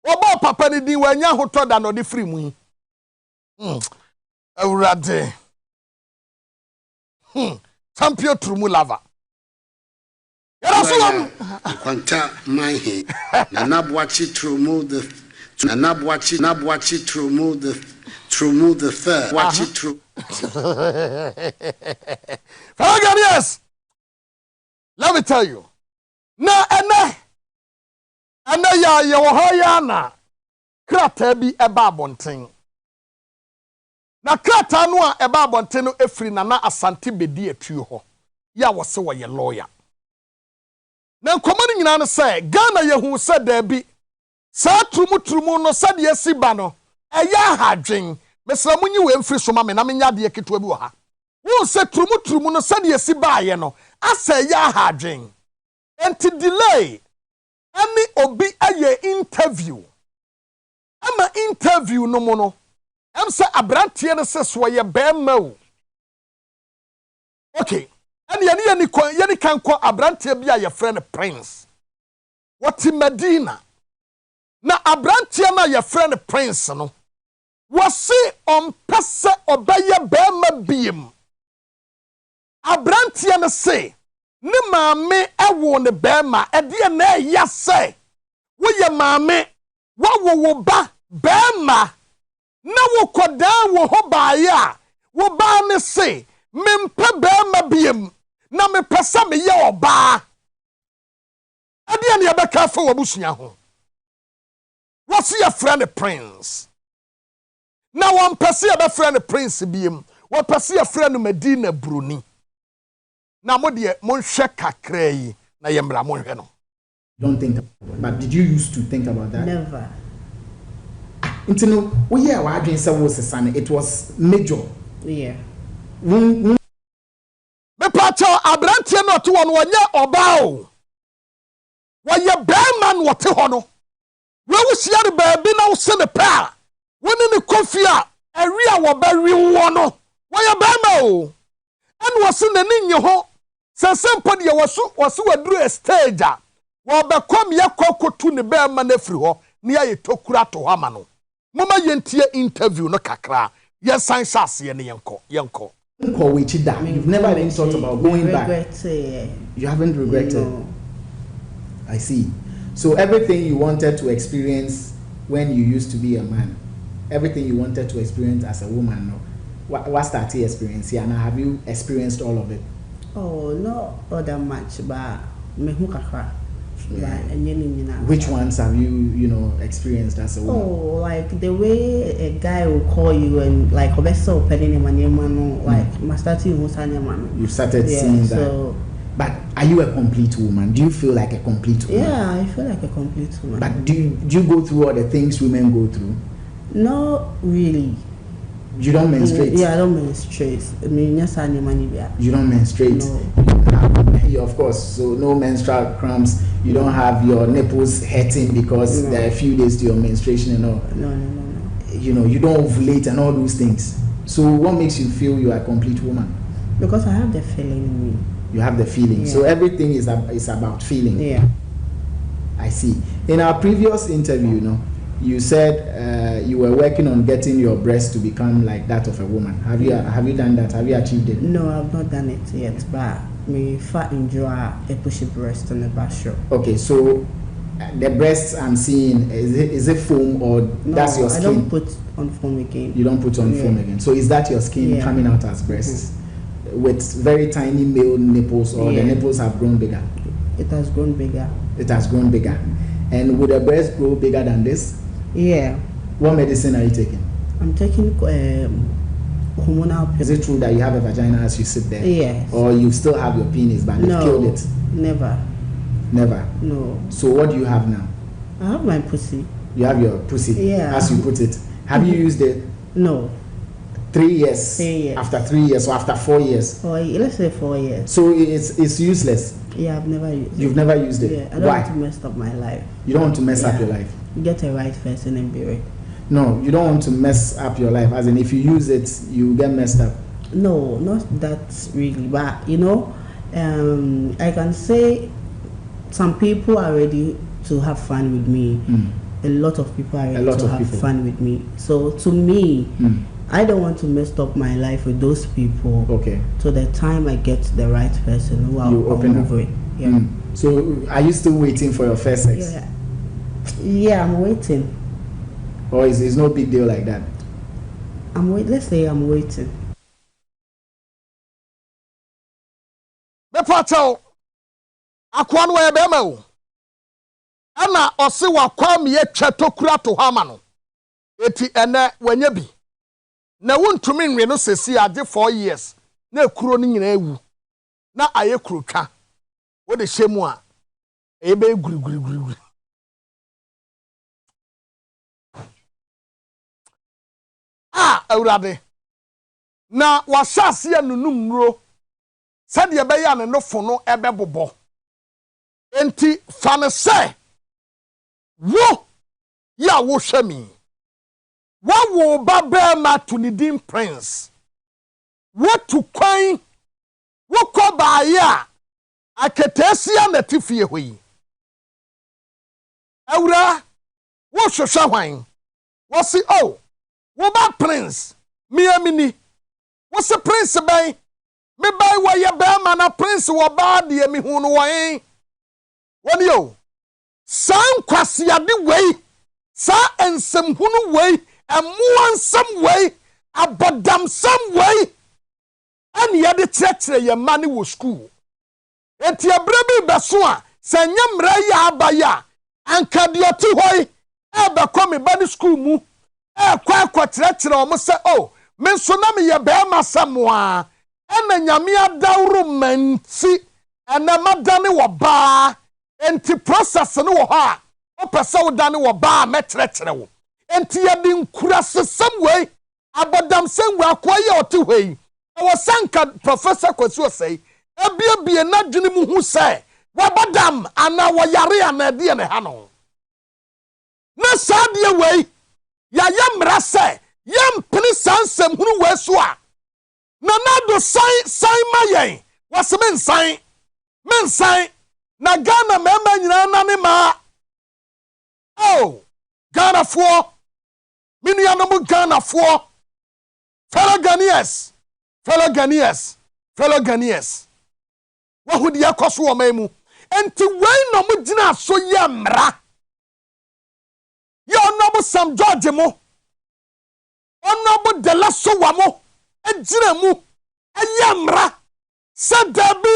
[SPEAKER 1] oba papa ni di wanya hoto da no di free mu. Awurade. Champion Trumu lava. Yara so
[SPEAKER 12] kwanta mai na Nabwachi Trumu the Nabwachi Trumu the third. Wachi Trumu.
[SPEAKER 1] Yes. Let me tell you. Na ana ya wo hoya na krata bi eba abonten na krata no a eba abonten no efiri na asante bedi atuo ho ya wo se wo ye lawyer na nkomani nyina no se Ghana yehu se da bi sa trumu no se de asiba no eya hadwen mesra munyi we mfiri so ma me na menya de ketewa bi wo ha wo se trumu no se de asiba ye no asa eya hadwen enti delay ani obi aye interview ama interview no mo no am say abrantie no se so ye bema o okay ani yani kan ko abrantie bi aye friend Prince wati Medina na abrantie na ye friend Prince no wasi on pese obaye bema biem abrantie no se ni maame ewo ne bema ede na ya se wo ye maame wo ba bema na wo kodan wo ho baaye a wo ba ne se mempe bema biem na me pesa me ye oba ade ne be ka fa wo busua ho what's your friend Prince na one pese be friend Prince biem wo pese your friend Medina Bruni na mo de mo hwe kakra yi na ye mra mo hwe no.
[SPEAKER 13] Don't think about it. But did you used to think about that?
[SPEAKER 2] Never.
[SPEAKER 13] Until no, we hear what Adrian said was a son. It was major.
[SPEAKER 2] Yeah.
[SPEAKER 1] Me pa pacho abrantie no to won wonye oba o woye beman wote ho no we wo sia de baabi na wo se ne pa woni ne kofi a awi a wo ba wi wo no woye bema o en wo se ne nye ho se sempo de wo waduru a stage a wo be kom ye kokotu ne bema na firi ho ne ya yetokura to ho ama no mama yentie interview no kakra yes science ase ne yenko
[SPEAKER 13] You've never even thought about going back. You haven't regretted.
[SPEAKER 14] No.
[SPEAKER 13] I see. So everything you wanted to experience when you used to be a man, everything you wanted to experience as a woman, no? What's that experience here? Now, have you experienced all of it?
[SPEAKER 14] Oh, not all that much, but me hukakra.
[SPEAKER 13] Which ones have you experienced as a woman?
[SPEAKER 14] Oh, like the way a guy will call you and like like
[SPEAKER 13] You've started seeing that. So, but are you a complete woman? Do you feel like a complete woman?
[SPEAKER 14] Yeah, I feel like a complete woman.
[SPEAKER 13] But do you go through all the things women go through?
[SPEAKER 14] No, really.
[SPEAKER 13] You don't menstruate?
[SPEAKER 14] Yeah, I don't menstruate. I mean, yes,
[SPEAKER 13] you don't menstruate?
[SPEAKER 14] No.
[SPEAKER 13] Yeah, of course. So no menstrual cramps. You don't have your nipples hurting because there are a few days to your menstruation and all.
[SPEAKER 14] No.
[SPEAKER 13] You don't ovulate and all those things. So what makes you feel you are a complete woman?
[SPEAKER 14] Because I have the feeling in me.
[SPEAKER 13] You have the feeling.
[SPEAKER 14] Yeah.
[SPEAKER 13] So everything is about feeling.
[SPEAKER 14] Yeah.
[SPEAKER 13] I see. In our previous interview, you said you were working on getting your breast to become like that of a woman. Have you done that? Have you achieved it?
[SPEAKER 14] No, I've not done it yet, but me fat enjoy a pushy breast on the back shop.
[SPEAKER 13] Okay, so the breasts I'm seeing, is it foam or that's your skin?
[SPEAKER 14] I don't put on foam again.
[SPEAKER 13] You don't put on foam again. So is that your skin coming out as breasts? With very tiny male nipples, or the nipples have grown bigger?
[SPEAKER 14] It has grown bigger.
[SPEAKER 13] It has grown bigger. And would a breast grow bigger than this?
[SPEAKER 14] Yeah.
[SPEAKER 13] What medicine are you taking?
[SPEAKER 14] I'm taking hormonal pills.
[SPEAKER 13] Is it true that you have a vagina as you sit there?
[SPEAKER 14] Yes.
[SPEAKER 13] Or you still have your penis but they've killed it?
[SPEAKER 14] Never.
[SPEAKER 13] Never?
[SPEAKER 14] No.
[SPEAKER 13] So what do you have now?
[SPEAKER 14] I have my pussy.
[SPEAKER 13] You have your pussy?
[SPEAKER 14] Yeah.
[SPEAKER 13] As you put it. Have you used it?
[SPEAKER 14] No.
[SPEAKER 13] 3 years?
[SPEAKER 14] 3 years.
[SPEAKER 13] After 3 years or after 4 years?
[SPEAKER 14] Let's say 4 years.
[SPEAKER 13] So it's useless?
[SPEAKER 14] Yeah, I've never used it.
[SPEAKER 13] You've never used it?
[SPEAKER 14] Yeah, I don't want to mess up my life.
[SPEAKER 13] You don't want to mess up your life?
[SPEAKER 14] Get a right person and be right.
[SPEAKER 13] No, you don't want to mess up your life. As in, if you use it, you get messed up.
[SPEAKER 14] No, not that really. But I can say some people are ready to have fun with me. A lot of people are ready to have fun with me. So to me, I don't want to mess up my life with those people.
[SPEAKER 13] Okay.
[SPEAKER 14] So the time I get the right person, who I'll over it. Yeah.
[SPEAKER 13] So are you still waiting for your first sex?
[SPEAKER 14] Yeah, I'm waiting.
[SPEAKER 13] Or is no big deal like that?
[SPEAKER 14] Let's say I'm waiting.
[SPEAKER 1] Me pacho akwan we be ma o ana ose wakwa me yetwa tokura to hama no eti ene wanya bi na wontumi nwe no sesi age 4 years na ekuro no nyina ewu na aye kuro twa wo de hyemu a ebe guruguruguru awurade na wasase ya nunumro sade ye be ya ne nofo no ebe bobo enti fane se wo ya wo hwemi wo baba ma to ni dim prince wo to kwan wo ko ba ya aketesia na tifie hoyi awura wo hwehwa hwan wo si wo ba prince miamini wo se prince bay me bay wo ye ba ma na prince wo ba de mi hu no wan woni yo san kwase ade wei sa ensem hunu wei amuan sam wei abodam sam wei an ye de tretre ye mane wo school enti abre bi beso a sanyamra ya abaya anka de oti hoi e be komi ba ni school mu kwa tretre o mo se me so na me ye be ma samoa ena nyame adawro manti ena madane wo ba enti process no wo ha o pese wo dane wo ba metretre wo enti ye din kura sesam we abodam sem we akoye oti hoi wo sanka professor Kwesi say ebie na dwene mu hu se wabadam ana wayare ana de ne ha no na sadie wei ya yamra se yampene sansem hunu weso a na nado sai mayen waseme mensan na Ghana mema nyina na ne ma oh Ghana fo minu ya no mu Ghana fo fellow Ghanaians wahu de yakoso wo maimu enti wei no mu gina so yamra ya no mu Sam George mo Onobu de la so wamo ejire mu ayamra sadabi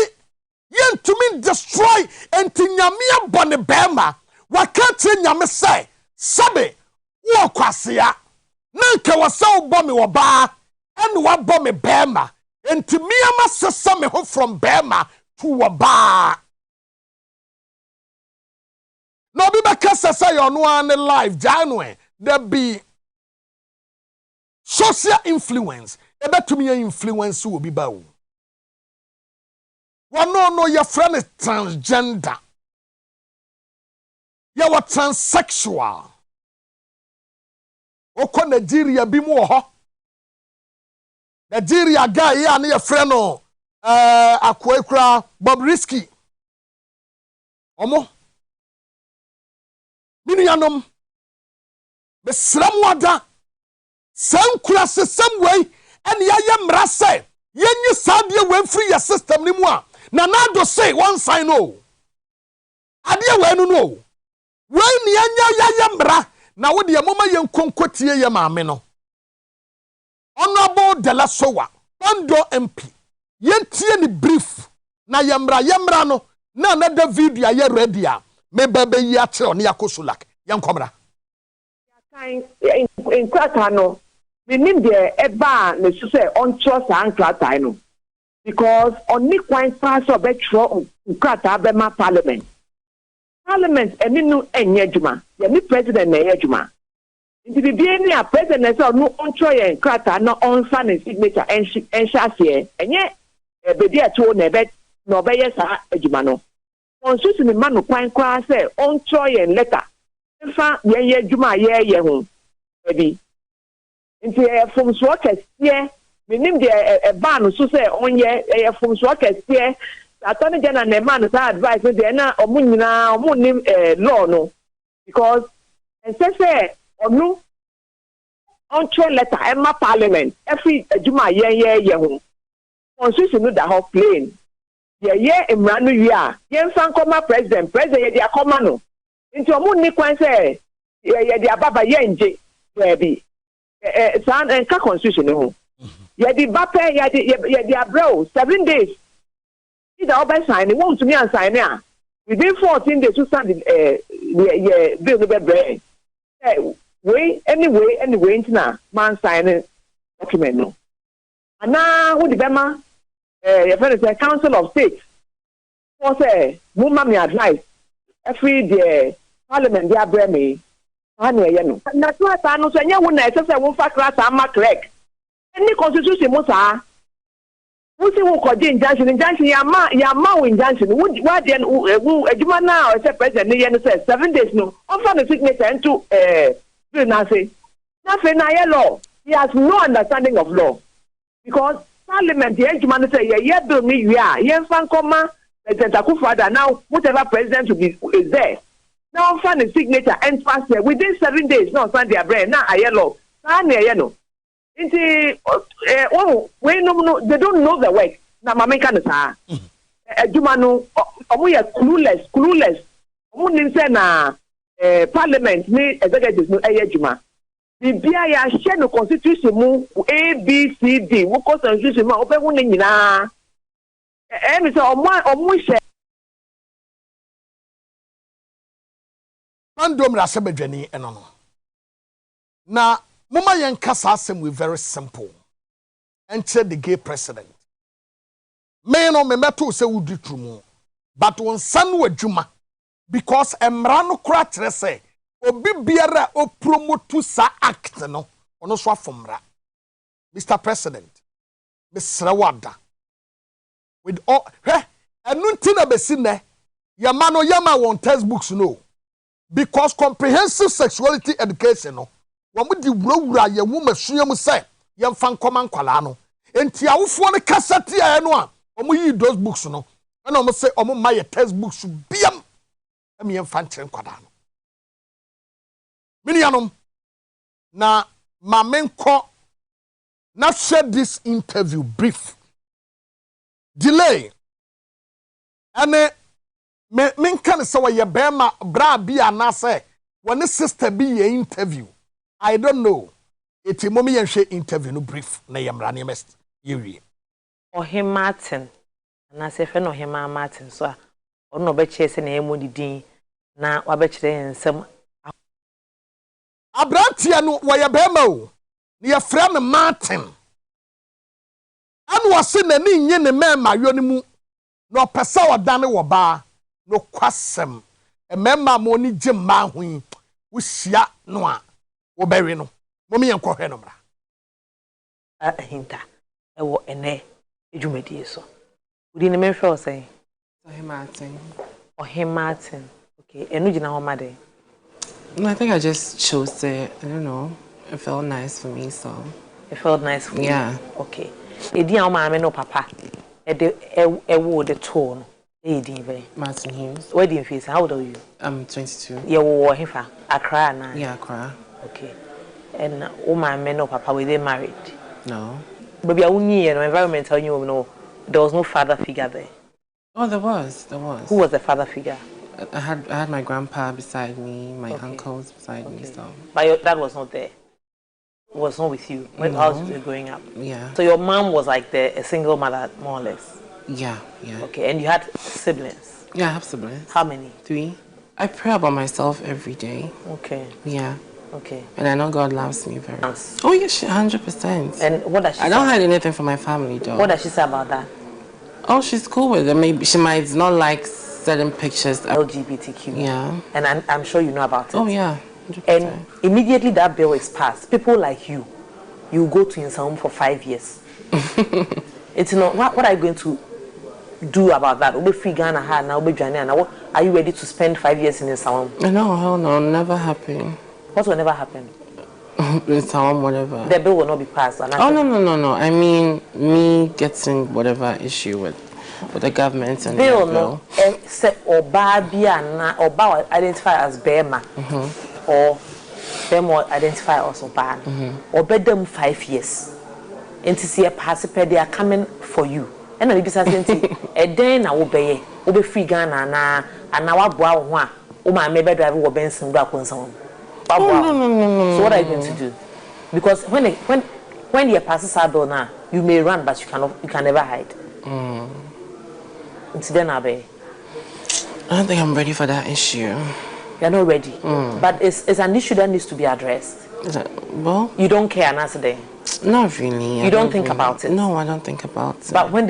[SPEAKER 1] yentumi destroy enti nyame abone bema wakati nyame say sabe wo kwasea nanka wasa obo me wo ba ene wabo me bema enti miama sesa me ho from bema to wo ba no bi bekasa say ono an live janwe there be social influence ebetumi influence will be bawo no your friend is transgender you are transsexual oko Nigeria bi mu ho Nigeria guy ya na your friend no akwekura Bobrisky omo minu yanom besram wada sankura sesam wey ene ya mrase yenyi sadie we free your system ni mu a na nado say one sign no ade we no no we ni anya ya mra na wo de mama yen konkotie ye maame no honorable de la sowa Ondo MP yentie ni brief na yemra no na da video ya ready a me baba yi a kire ne yakosulak yenkomra
[SPEAKER 15] in Kratano, we need the eba necessary on trust and Kratano because only quite pass of betro Krata Bema Parliament. Parliament and new engagement, the new president engagement. Into the DNA president or no on Troy and Krata, no on fan and signature and chassis, and yet a bedia to nebet no bayas ejumano. On such a man who quite class on Troy and letter. Fa ye juma ye hu ebi nti from so kese menim de e ban so say onye from so kese attorney general na man say advice de na omunyina omunim law no because say onu on train letter emma parliament every juma ye hu constitution no da ho plain ye emra no wi a ye fan koma president ye dia koma no into omu ni kwan say ye di ababa ye nje baby san enka constitution ho ye di bape ye di abro 7 days either oba sign it won't me and sign it within 14 days to stand ye bill no be bread way anyway ntina man sign document no ana who di bema ye friend say council of state for say mo ma me advice every day Parliament dia breme anu ye no na so ata no so nya wo na ese se wo fa class ama correct any constitution mo sa wo si wo ko injunction ya ma wo injunction wo de wo aduma na o se president ne ye no say 7 days no on fa the signature into bill na say na fe na ye law he has no understanding of law because Parliament the aduma no say ye bill ni wi a ye fa nkoma President Akufo-Addo now whatever president to be is there. Now find a signature and pass there within 7 days. No, Sunday brain now a yellow. No. They don't know the work. Now my can sa. Jumano we are clueless. Say na parliament ni executives no juma. The BIA share no constitution mu ABCD. Wo constitution mu open one nyina. So omu share
[SPEAKER 1] Mandom rasebedwani enono. Na mama yen kasa asem we very simple. Enter the gay president. Me no me meto se wudi trumu. But won san wadwuma because emra no kra kire se obi biara o promote sa act no ono so afomra. Mr. President, Mr. Wada. with all and nothing about sin Yamano Yama won textbooks no. Because comprehensive sexuality education no. Wamu di wura ye woman suyamu say yam fan common kwala enti awofo ne kasati a no a omo yi those books no na omo say omo my textbooks biam am yam fan chen kwada no minianom na mamenko na share this interview brief delay ane men kan say we bema bra bia na say one sister be ye interview I don't know eti momi yen share interview no brief na yamra ne mest yewie
[SPEAKER 16] Oheneba Martin na se fe no Oheneba Martin so a ono be che se na emodi din na wa be kire ensem
[SPEAKER 1] Abrantia no woye bema o ne ye fra me Martin anu wase na ni nye ne mema yo ne mu no pesa odane wo ba no kwasem emema mo ni gimma hu wo hia no a wo bewe no momi yen kohwe no mra
[SPEAKER 16] hinta ewo ene ejumedi so udi ne menhwe o say Oheneba Martin okay enu gina ho made
[SPEAKER 17] No, I think I just chose it. I don't know. It felt nice for me, so.
[SPEAKER 16] It felt nice for you?
[SPEAKER 17] Yeah.
[SPEAKER 16] Okay. Edi a mama no papa. Ewo the tone. Edi
[SPEAKER 17] Martin Hughes.
[SPEAKER 16] Where do you feel? How old are you?
[SPEAKER 17] I'm 22.
[SPEAKER 16] Yeah, wo hefa. Accra na.
[SPEAKER 17] Yeah, Accra.
[SPEAKER 16] Okay. And mama no papa were they married?
[SPEAKER 17] No.
[SPEAKER 16] Baby, I wouldn't environmental you know. There was no father figure there.
[SPEAKER 17] Oh, there was.
[SPEAKER 16] Who was the father figure?
[SPEAKER 17] I had my grandpa beside me, my uncles beside me, so.
[SPEAKER 16] But your dad was not there. Was not with you when I was growing up.
[SPEAKER 17] Yeah.
[SPEAKER 16] So your mom was like a single mother, more or less.
[SPEAKER 17] Yeah.
[SPEAKER 16] Okay, and you had siblings.
[SPEAKER 17] Yeah, I have siblings.
[SPEAKER 16] How many?
[SPEAKER 17] 3. I pray about myself every day.
[SPEAKER 16] Okay.
[SPEAKER 17] Yeah.
[SPEAKER 16] Okay.
[SPEAKER 17] And I know God loves me very much. Oh yes, 100%.
[SPEAKER 16] And what does she say?
[SPEAKER 17] I don't hide anything from my family, though.
[SPEAKER 16] What does she say about that?
[SPEAKER 17] Oh, she's cool with it. Maybe she might not like certain pictures.
[SPEAKER 16] LGBTQ.
[SPEAKER 17] Yeah.
[SPEAKER 16] And I'm sure you know about it.
[SPEAKER 17] Oh, yeah.
[SPEAKER 16] 100%. And immediately that bill is passed, people like you go to his home for 5 years. It's what are you going to do about that? Are you ready to spend 5 years in his home?
[SPEAKER 17] No, hell no, never happen.
[SPEAKER 16] What will never happen?
[SPEAKER 17] His home, whatever.
[SPEAKER 16] The bill will not be passed.
[SPEAKER 17] Oh, no. I mean, me getting whatever issue with the government and
[SPEAKER 16] bill.
[SPEAKER 17] No,
[SPEAKER 16] say Oba identify as Bema, or Bema identify as Oba, or bed them 5 years. And to see a participant, they are coming for you. And I be saying, a day now obey free Ghana and now I bow one. Oh, my maybe driver will Benson back on some.
[SPEAKER 17] No.
[SPEAKER 16] So what are you going to do? Because when your passes are done now, you may run, but you can never hide. Then I
[SPEAKER 17] don't think I'm ready for that issue.
[SPEAKER 16] You're not ready. But it's an issue that needs to be addressed.
[SPEAKER 17] Well,
[SPEAKER 16] you don't care another day.
[SPEAKER 17] Not really.
[SPEAKER 16] You don't think about it.
[SPEAKER 17] No, I don't think about it.
[SPEAKER 16] But when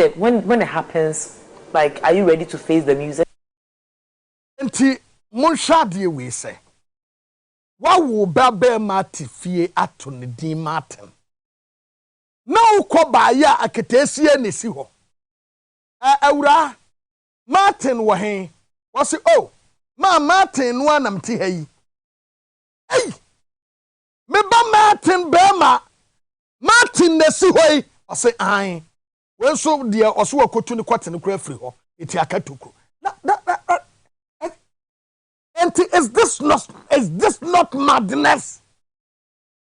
[SPEAKER 16] it happens, like, are you ready to face the music?
[SPEAKER 1] Enti monshade we say. Wa wo babe mati fie ato ne din Martin. Na ukọ ba ya aketesie ne si ho. Awura Martin wo hen. Wo se oh, Martin no anam ti ha yi. Hey! Me ba Martin bema. Martin ne si ho yi. Wo se an. When so de oso akotu ne kwate ne kura free ho. Eti akatoko. And is this not madness?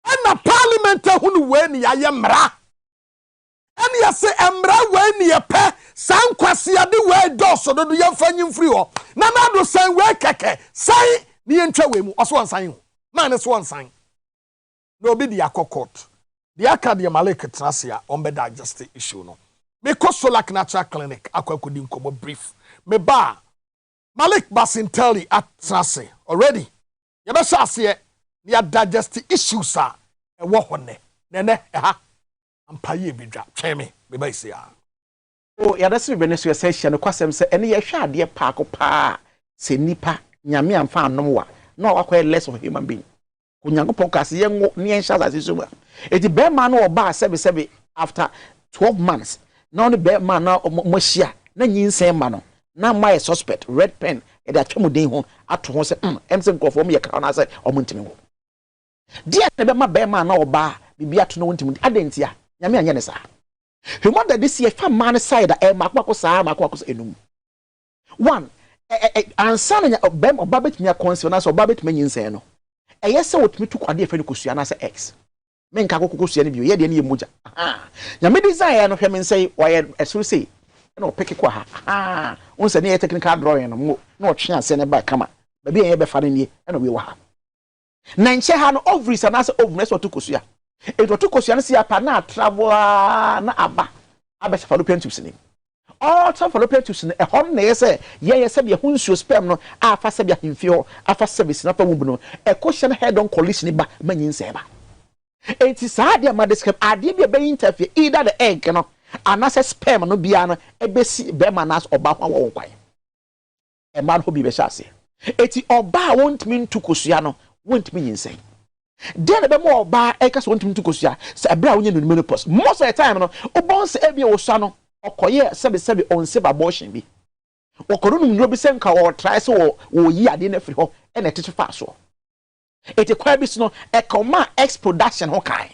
[SPEAKER 1] And the parliament who when ya mra. And ya say emra when ya pe san kwasi ade we do so do ya fanyim free ho. Na na do san we keke. San ni entwa we mu oso ansan ho. Man is one sign. No be the court. The academy Malik Trasia on be digest the issue no. Because so like natural clinic akwakudi nkomo brief. Me ba Malik Basinteli at Trase already. Yabasha say ya digest issues are a wahone. Nene ampaye bidra. Cheme me ba isi ya.
[SPEAKER 18] Oh yadasi benesu session no kwasem se ene ye hwa ade paako pa se nipa nyame amfa anomwa na wakwa less of human being. Kunyankopon kase ye ne en sha asase so ba. Eti be ma no oba sebe after 12 months na on be man na mo hia na nyinsen ma no na my suspect red pen e da twemu den ho ato ho se emse nkofo mo ye ka na se omuntimi ho dia na be ma be man na oba bibia to no wontimi adentia nyame anye ne sa human that this year fa man side e makwa sa enum one ansa na bem oba betimi akonsi na so oba betimi nyinsen no eye se wotimi tu kwade efe ne kosua na se x men ka kokosua ne bio ye de ne ye moja nyame design no hwe men say why esuru say no pick kwa ha unse ne technical drawing no mo na otwe ase ne ba kama ba bi ye be fa ne nie na we wa ha na nche ha no ovaries na se ovaries to kosua to kosua na se apa na travel na aba se fallopian tubes ni all time fallopian tubes ni e hon na ye se be hunsuo sperm no afa se be ahemfio afa service na pa mu no e kosua na head on collision ba manyin se ba enti sa de ma describe ade be interfere either the egg no anase sperm no bia no ebesi be manas oba hwa wo kwan e man ho bi be hyase eti oba wontimi ntu kosua no wontimi nyinsen den be mo oba e ka so wontimi ntu kosua se ebra wonye no menopause most of the time no obonse ebia wo sua no okoye sebe onse abortion bi okoro no nro bi se nka wo try so wo yi ade na firi ho e na tete fa so eti kwa bi so no e koma X production ho kai.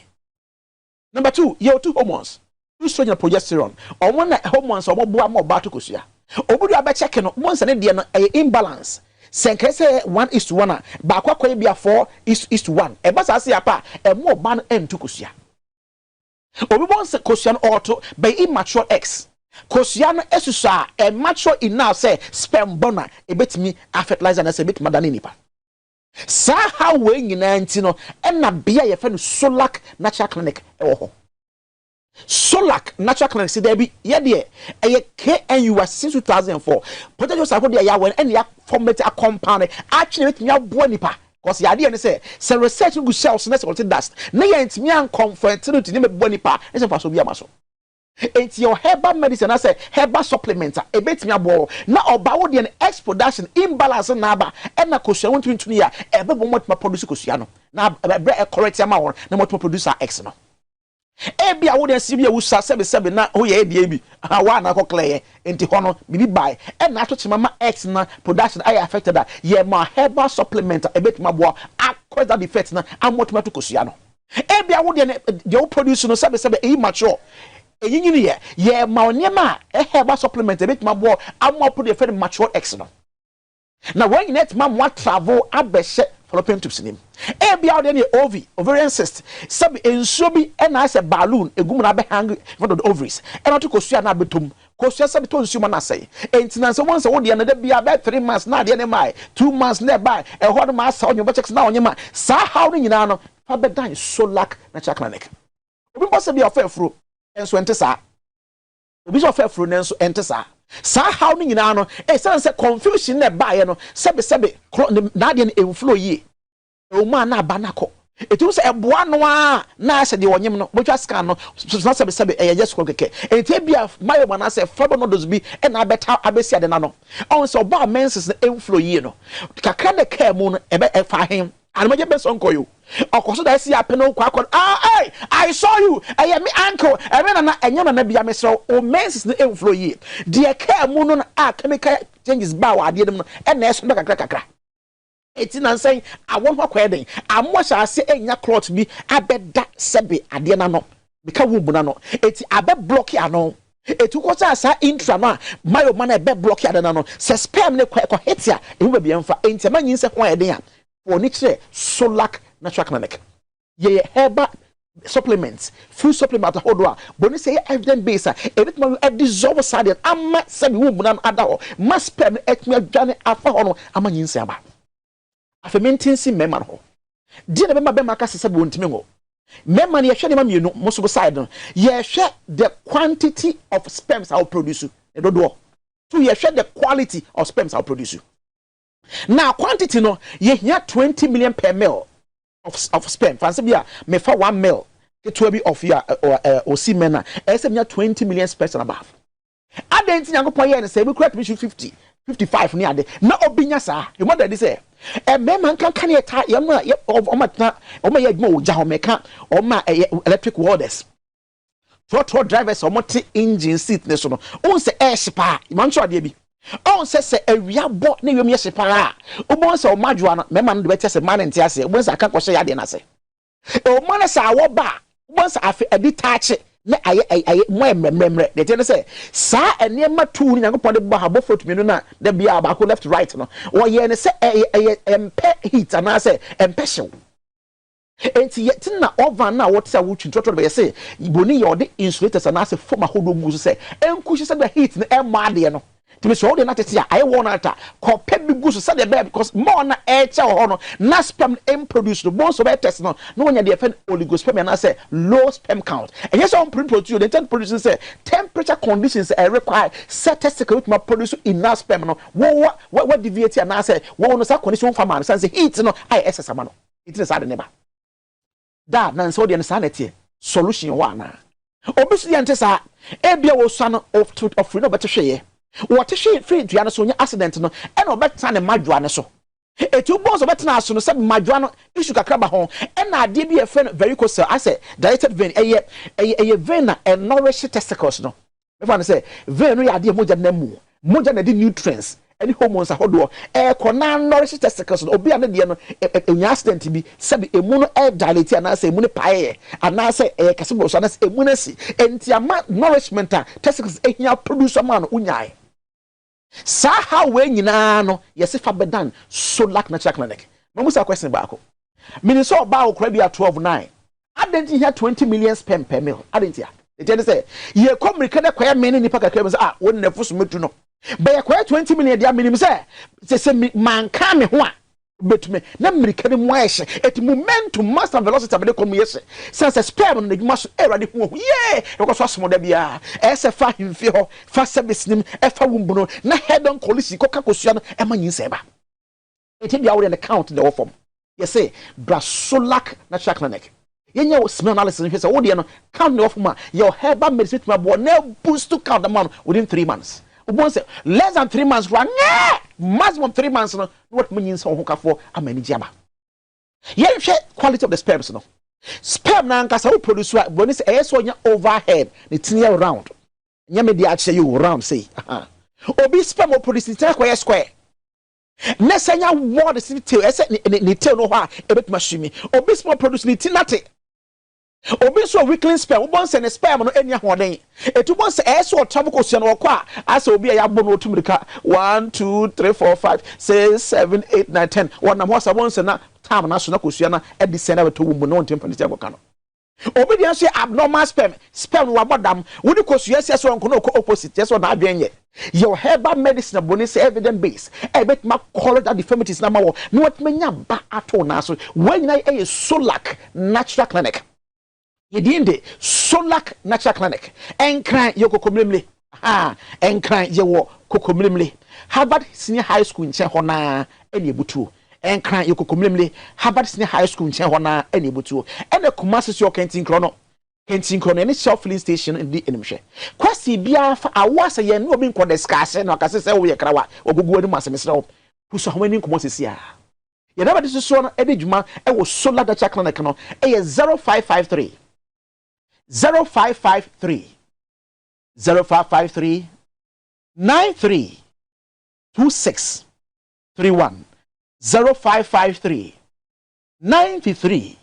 [SPEAKER 18] Number 2 you two hormones estrogen progesterone omo na hormones omo boa ma oba to kosua obudu abe check no monse ne de no imbalance senke say 1:1 ba kwa kwa bia 4:1 e ba sa se apa e mo oba no entu kosua obi bonse kosua no auto by immature X kosua no esusa e mature enough say sperm bona e betimi a fertilizer na say betimi da nipa sa how we nyina nti no e na bia ye fa no Solac natural clinic e wo ho Solac natural clinic say there be ye de e KNU since 2004 potential sa ko de ya when and ya format a compound actually with me abo nipa cause ya de ne say research go cells na say dust na ya ntimi an comfort to ni me bo nipa e say fa so bia maso enti your herbal medicine na say herbal supplement e betimi abo na oba wo de X production imbalance na aba e na kosua won twintuni ya e be bo motuma produce kosua no na e correct am awon na motuma producer X no ebi a wo de sibi a wusa sebe na ho ye de bi wa na ko clear enti hono bibi buy e na to chima X na production I affected that ye ma herbal supplement e betuma bo acquire that effect na amotuma to kosua no ebi a wo de wo produce no sebe e mature eyinyini ye ma oniema e herbal supplement e betuma bo amopo de effect mature X no na when you net ma mo travel abehye fallopian tubes nim e bia o de ne ovarian cyst sab ensuo bi e na ase balloon egum na be hang for the ovaries e na to kosua na betom kosua sab to nsuo na say entina se won se wo de na da bia be 3 months na de ne mai 2 months na by e ho do ma asa onyo be checks na onyema sa how ni nyina no fa be dan Solac natural clinic obi bo se bia ofafuro enso ente sa obi so ofafuro nenso ente sa how ni nyina no e say confusion na bae no sebe na de enflow yi o ma na aba na ko etu se eboa no a na ase de wonyem no botwa scan no na sebe e just ko keke enti bia mayo ma na se fabo no dos bi e na beta abesi ade na no on so ba menses na enflow yi no kakra de care mu no e be e fa hen anamaje be so nkoyo okoso da si apeno kwa akọ I saw you I am uncle I mean na enyama na bia mesro o menses na enflow yi de care mu no a chemical changes ba wa ade dem no e na eso kakra eti na nsen awon hwa kweden ammo sha ase enya cloth bi abeda sebe ade na no beka wumbu na no eti abe block ya no etu ko sa intra no mayo mana ebe block ya na no se sperm ne ko hitia e hu ba bia mfa enti ma nyin se ho eden a oni kire Solac natural clinic ye herbal supplements food supplement hodo a boni say evidence base a ebitma e dissolve sadian amma sebe wumbu na ada ho ma sperm etmi adwane afa ho no ama nyin se aba afementinsi mema no di na bema bema ka sese bo ntimi ngo mema ne yehwe ne ma mienu moso side no yehwe the quantity of sperms I produce e dodo so yehwe the quality of sperms I produce now quantity no yehia 20 million per ml of sperm fancy bia me fa 1 ml keto bi of ya or semen na esem 20 million sperms and above adenti nyankopon ye ne say we create 55 ni ade na obinya sa you mother dey say e mema kan ye ta ye ma o matna o ma ye adwuma o ja ho meka o ma electric warders Trotro drivers omote engine seat ne so no. On se air shipa, man sure dey bi. On se awia bo na yom ye shipa a. Obon se o madwoa no, me man de beti se man ntia se. Obon se aka kwhye ya de na se. O man se awo ba, obon se afi edi tache na aye mo emremremre. De tell say sa enema tu ni Nyankopon de bo ha bo foto menu na de bia ba ko left right no. Wo ye ne se empe heat ana se empe hyew. Enti yetina ovan na what say wuchu trotro be say iboni ye ode insulators na say form ahodo gu so say enkushi say the heat na e ma de no timi so ode na tete a aye won ata ko pe bi gu so say the baby because more na e che ho no na sperm em produce no bon so be test no no wonya de fen oligospermia na say low sperm count and yes on produce the intent produce say temperature conditions require set testicle with ma produce enough sperm no what deviate na say wo no say condition fa man say heat no I excess ama no it is sad never da na nso de ne sanete solution wa na obisu yente sa ebia wo swa no of free no betehweye wo tehwe free dua no so nya accident no e na obeta ne madwa ne so etu bonzo betena aso no se madwa no issue kakra ba ho e na ade bi e fe very cosel I say dilated vein eye vein na nourish testicles no me fa no say vein no ya ade moja na mu moja na di nutrients any hormones ahodo kona nourish testicles obi ane de no enya accident bi sabi emu no dilate ana say emu ne pae ana say kasebo so ana say emu na si enti ama nourishment testicles ehia produce man unyai sa how we nyina no yesi fa bedan so lack natural clinic mamusa question baako mini so ba okra bi 12/9 adenti here 20 million sperm per mil adenti it tell say ye communicate na kwaya meni nipa kakra be say won na fuso metu no be ye kwaya 20 million dia minim say man ka me ho a betume na mirika ne mo ahye et momentum mass and velocity abede kom yese sense sperm no dwuma so erade ho ye ekoso asomo da bia ese fa himfi ho fa service nim e fa wumbuno na head on collision koka kosua no e manyin se ba et bia wo the count the form yese brasolak natural clinic yenye smell analysis no say wo de no count the form your herbal medicine to bo na boost to count the man within 3 months. Say less than 3 months run maximum 3 months no what means so hoka for amani jaba ye quality of the sperms no sperm na nkasa wo produce boni say e so nya overhead ne tinia round nya me dia ache you round say obi sperm wo produce tinia kwa square na sanya word si tail ese ni tail no ho a ebetuma shimi obi sperm produce ni tinate obi so weakling sperm won se ne sperm no enya hoden etu bon se eso travel ko no kwa asa obi ya bo no otumrika 1 2 3 4 5 6 7 8 9 10 wona mo sa bon se na time na so na ko na e de se na beto wumbu no ntem paniti akoka no obi dey say abnormal sperm wa bodam woni ko so yes so nko no ko opposite yes so na adwenye your herbal medicine bonus evidence base e bet ma college that deformities na ma wo no what menya ba ato na so when na e solak natural clinic Yedinde Solak Natural Clinic. Enkran yoko komlemle. Enkran yewo kokomlemle. Harvard Senior High School in Hona eni butu. Enkran yoko komlemle. Harvard Senior High School in Hona eni butu. Ene Kumasi yo Kentin Chrono. Kentin Chrono any self-filling station in the enimshe. Kwasi bia fa awasa ye no bi nko discuss na kase se wo ye krawa. Ogugu anu masemesra wo. Puso hwani nko mosisia. Ye never this so no edi djuma e wo Solak Natural Clinic no. E 0553 0553 0553 93 26 31 0553 93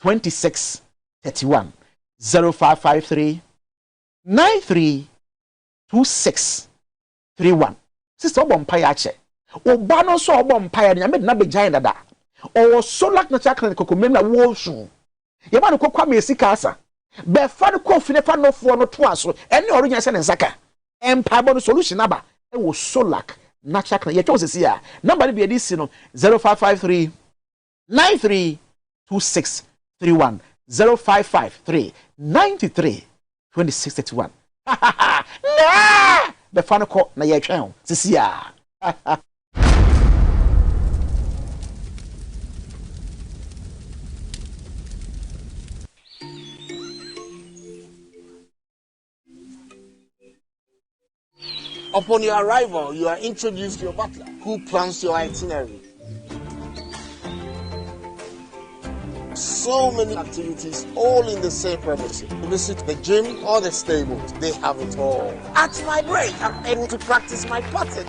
[SPEAKER 18] 26 31 0553 93 26 31 sister obompaya ache oba no so obompaya nya me na bejan dada o Solak Natural Clinic kokomem na wo su ye ba no kokwa me sika asa be fan kofi ne fa no fo no to aso ene orunya se ne nsaka empire solution aba e wo Solak Natural Clinic ye twa sesi a number be edi si no 0553 93 26 31 0553 93 26 31 na be fan ko na ye twa sesi a
[SPEAKER 19] Upon your arrival, you are introduced to your butler, who plans your itinerary. so many activities, all in the same premises. Visit the gym or the stables, they have it all. At my break, I'm able to practice my potting.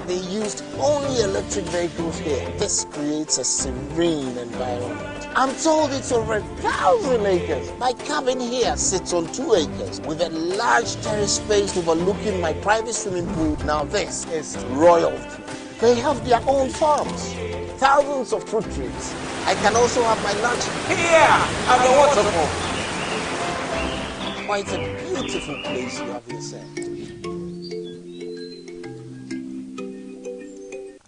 [SPEAKER 19] They used only electric vehicles here. This creates a serene environment. I'm told it's over 1,000 acres. My cabin here sits on 2 acres with a large terrace space overlooking my private swimming pool. Now this is royalty. They have their own farms, thousands of fruit trees. I can also have my lunch here at the waterfall. Quite a beautiful place you have yourself.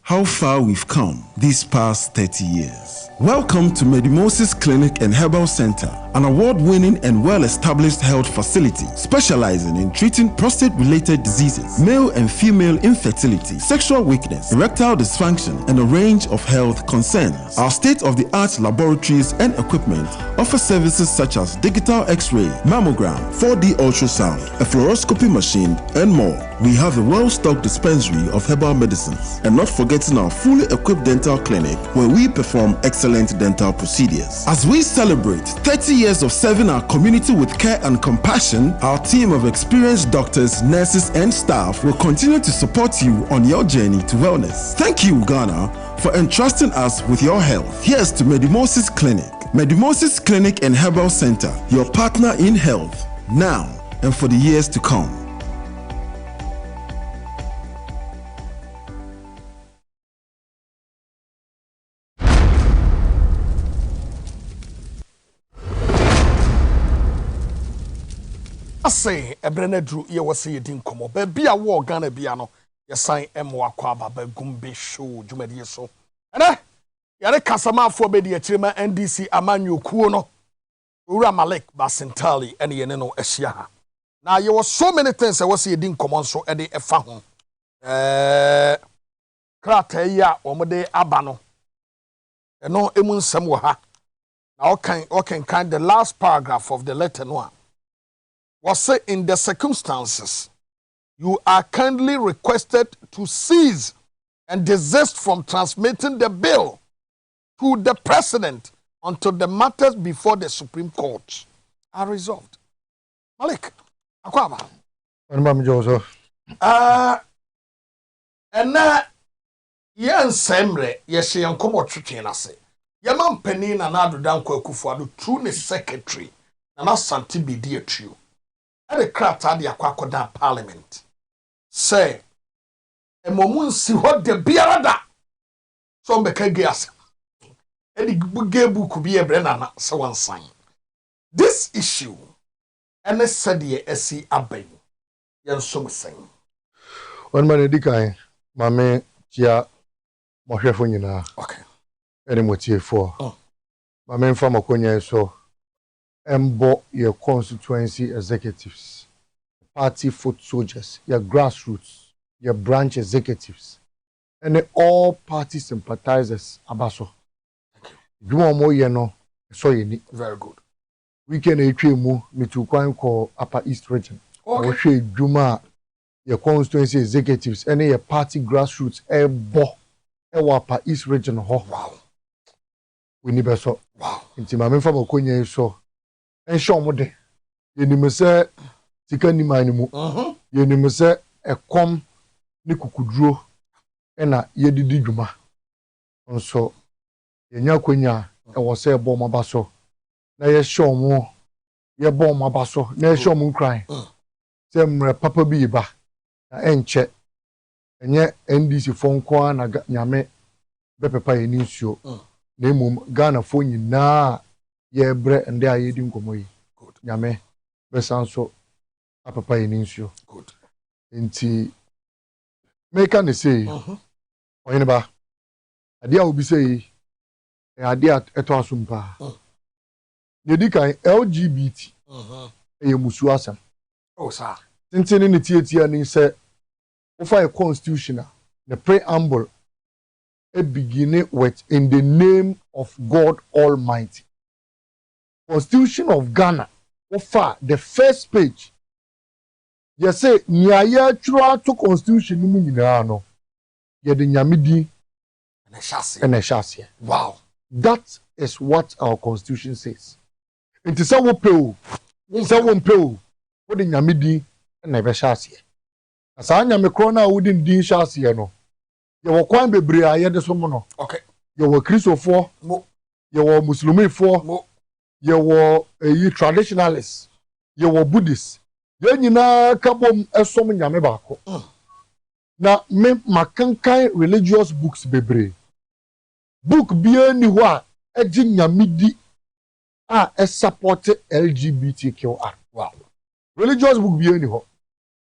[SPEAKER 20] How far we've come these past 30 years. Welcome to Medimosis Clinic and Herbal Center, an award-winning and well-established health facility specializing in treating prostate-related diseases, male and female infertility, sexual weakness, erectile dysfunction, and a range of health concerns. Our state-of-the-art laboratories and equipment offer services such as digital X-ray, mammogram, 4D ultrasound, a fluoroscopy machine, and more. We have a well-stocked dispensary of herbal medicines, and not forgetting our fully equipped dental clinic where we perform excellent dental procedures. As we celebrate 30 years of serving our community with care and compassion, our team of experienced doctors, nurses, and staff will continue to support you on your journey to wellness. Thank you, Ghana, for entrusting us with your health. Here's to Medimosis Clinic. Medimosis Clinic and Herbal Center, your partner in health, now and for the years to come.
[SPEAKER 1] I say ebrene dru ye wose ye din komo ba bia wo Ghana bia no ye san emwa kwa baba Gumbe show jumadi so ene yare kasama afo be de akirema NDC amanyo kuo no Ura Malik Basintali ene ye no ehia ha na ye was so many things I wose ye din komo nso e de efa ho krata ya omode aba no eno emu nsem wo ha na okan kind the last paragraph of the letter no was say in the circumstances, you are kindly requested to cease and desist from transmitting the bill to the president until the matters before the Supreme Court are resolved. Malik, akwaba. And now, yen semre yeshe yankomo twetwe na se. Yaman peni na nadu danko Akufo-Addo through the secretary na na santi bi di atrio. The crata de akwakoda parliament say emomun si ho de biarada so mbeka gas e di bugebu bi ebre na se wansan this issue and said ye esi aben yen so msen
[SPEAKER 21] on man edikan mame tia mohwefo nyina
[SPEAKER 1] okay
[SPEAKER 21] ene motiefo mame mfa makonya so embo your constituency executives, party foot soldiers, your grassroots, your branch executives, and all party sympathizers. Abaso. You want more, you know, so you need.
[SPEAKER 1] Very good.
[SPEAKER 21] We can mu me to call Upper East Region. Okay. Juma, your constituency executives, and your party grassroots, embo, Upper East Region. Wow. We need better.
[SPEAKER 1] Wow.
[SPEAKER 21] Inti mame fa makonya so. En shomode yenimese tika ni manimu yenimese ekom ni kukuduro ena yedidi dwuma nso yenya kwanya e wo se ebo mabaso na ye shomo ye bo mabaso na ye shomo nkran se mre papa bi ba na enche enye NDC fonko na nyame bepepa ye ni nsuo na emum Ghana fo nyina ye bre ende ayedi nkomo yi good nyame besanso apapa yi ninsio
[SPEAKER 1] good
[SPEAKER 21] enti make an say Oheneba ade a obi say ade a eto asumpa yedi kan LGBT e musu asam
[SPEAKER 1] oh sir
[SPEAKER 21] tintini ne tietia ni say we find a constitutional the preamble it begin with in the name of God Almighty. Constitution of Ghana offer the first page You say nya try to constitution no nyina no. Ye de nyamedi and a chassis. Wow. That is what our constitution says. It is our peo. It's our peo. What the nyamedi and a chassis. As I am a corner wouldn't be chassis no. You were quite be bria de somono. Okay. You were Christo for you were Muslim for you were a traditionalist. You were Buddhist. Then you know kabom esom nyame bako. Na me makankan religious books bebre. Book bia ni ho a egi nyamedi a support LGBTQ. Wow. Religious book bia ni ho.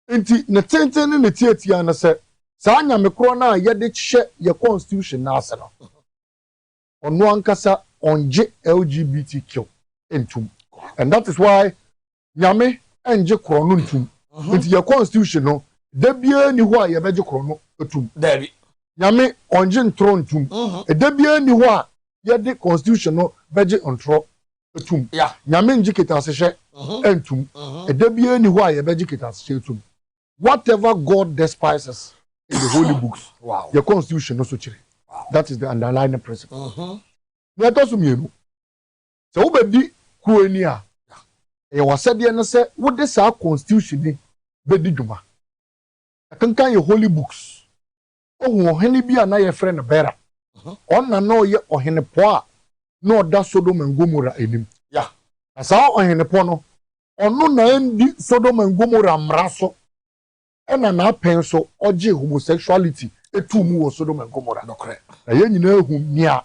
[SPEAKER 21] Enti na tenten ne tietia na se sa nyame kro na ye de hye ye constitution na ase no. Ono ankasa onje LGBTQ entum. And that is why nyame enje kro no ntum. Enti ye constitution no debia ni ho a ye beje kro no etum. Dabi. Nyame onje ntro ntum. Debia ni ho a ye de constitution no beje ntro etum. Nyame nje kitase hye entum. Debia ni ho a ye beje kitase hye etum. Whatever God despises in the holy books, wow. Your constitution also chiri. Wow. That is the underlying principle. Let us mean. So be kuenia. E was said the say what this our constitution be di duma. I can your holy books. Oh, Oheneba bi na your friend better. On na no ye Oheneba no da Sodom and Gomorrah enim. Yeah. As our Oheneba no. Ono na endi Sodom and Gomorrah mraso. Ena na penso oje homosexuality etu mu wo Sodom and Gomorrah. Dokre. Na ye nyina ehu nia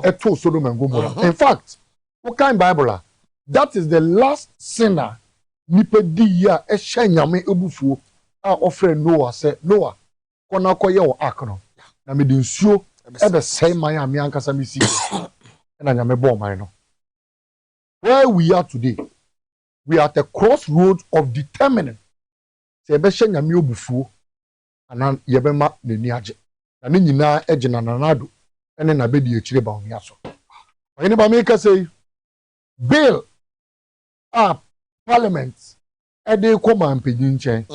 [SPEAKER 21] etu Sodom and Gomorrah. In fact, what kind Bible? That is the last sinner nipa di ya ehye nyame ebufuo a ofre Noah say Noah kona koye wo ark no. Na me di nsuo e be say man a me ankasa me si. Na nyame bo man no. Where we are today, we are at the crossroads of determining se be hye nyame obufuo ana ye be ma nani age na ne nyina ege na nanado ene na be di akire ba onua so Oheneba me ka say bill parliament e de ko mampanyin nchen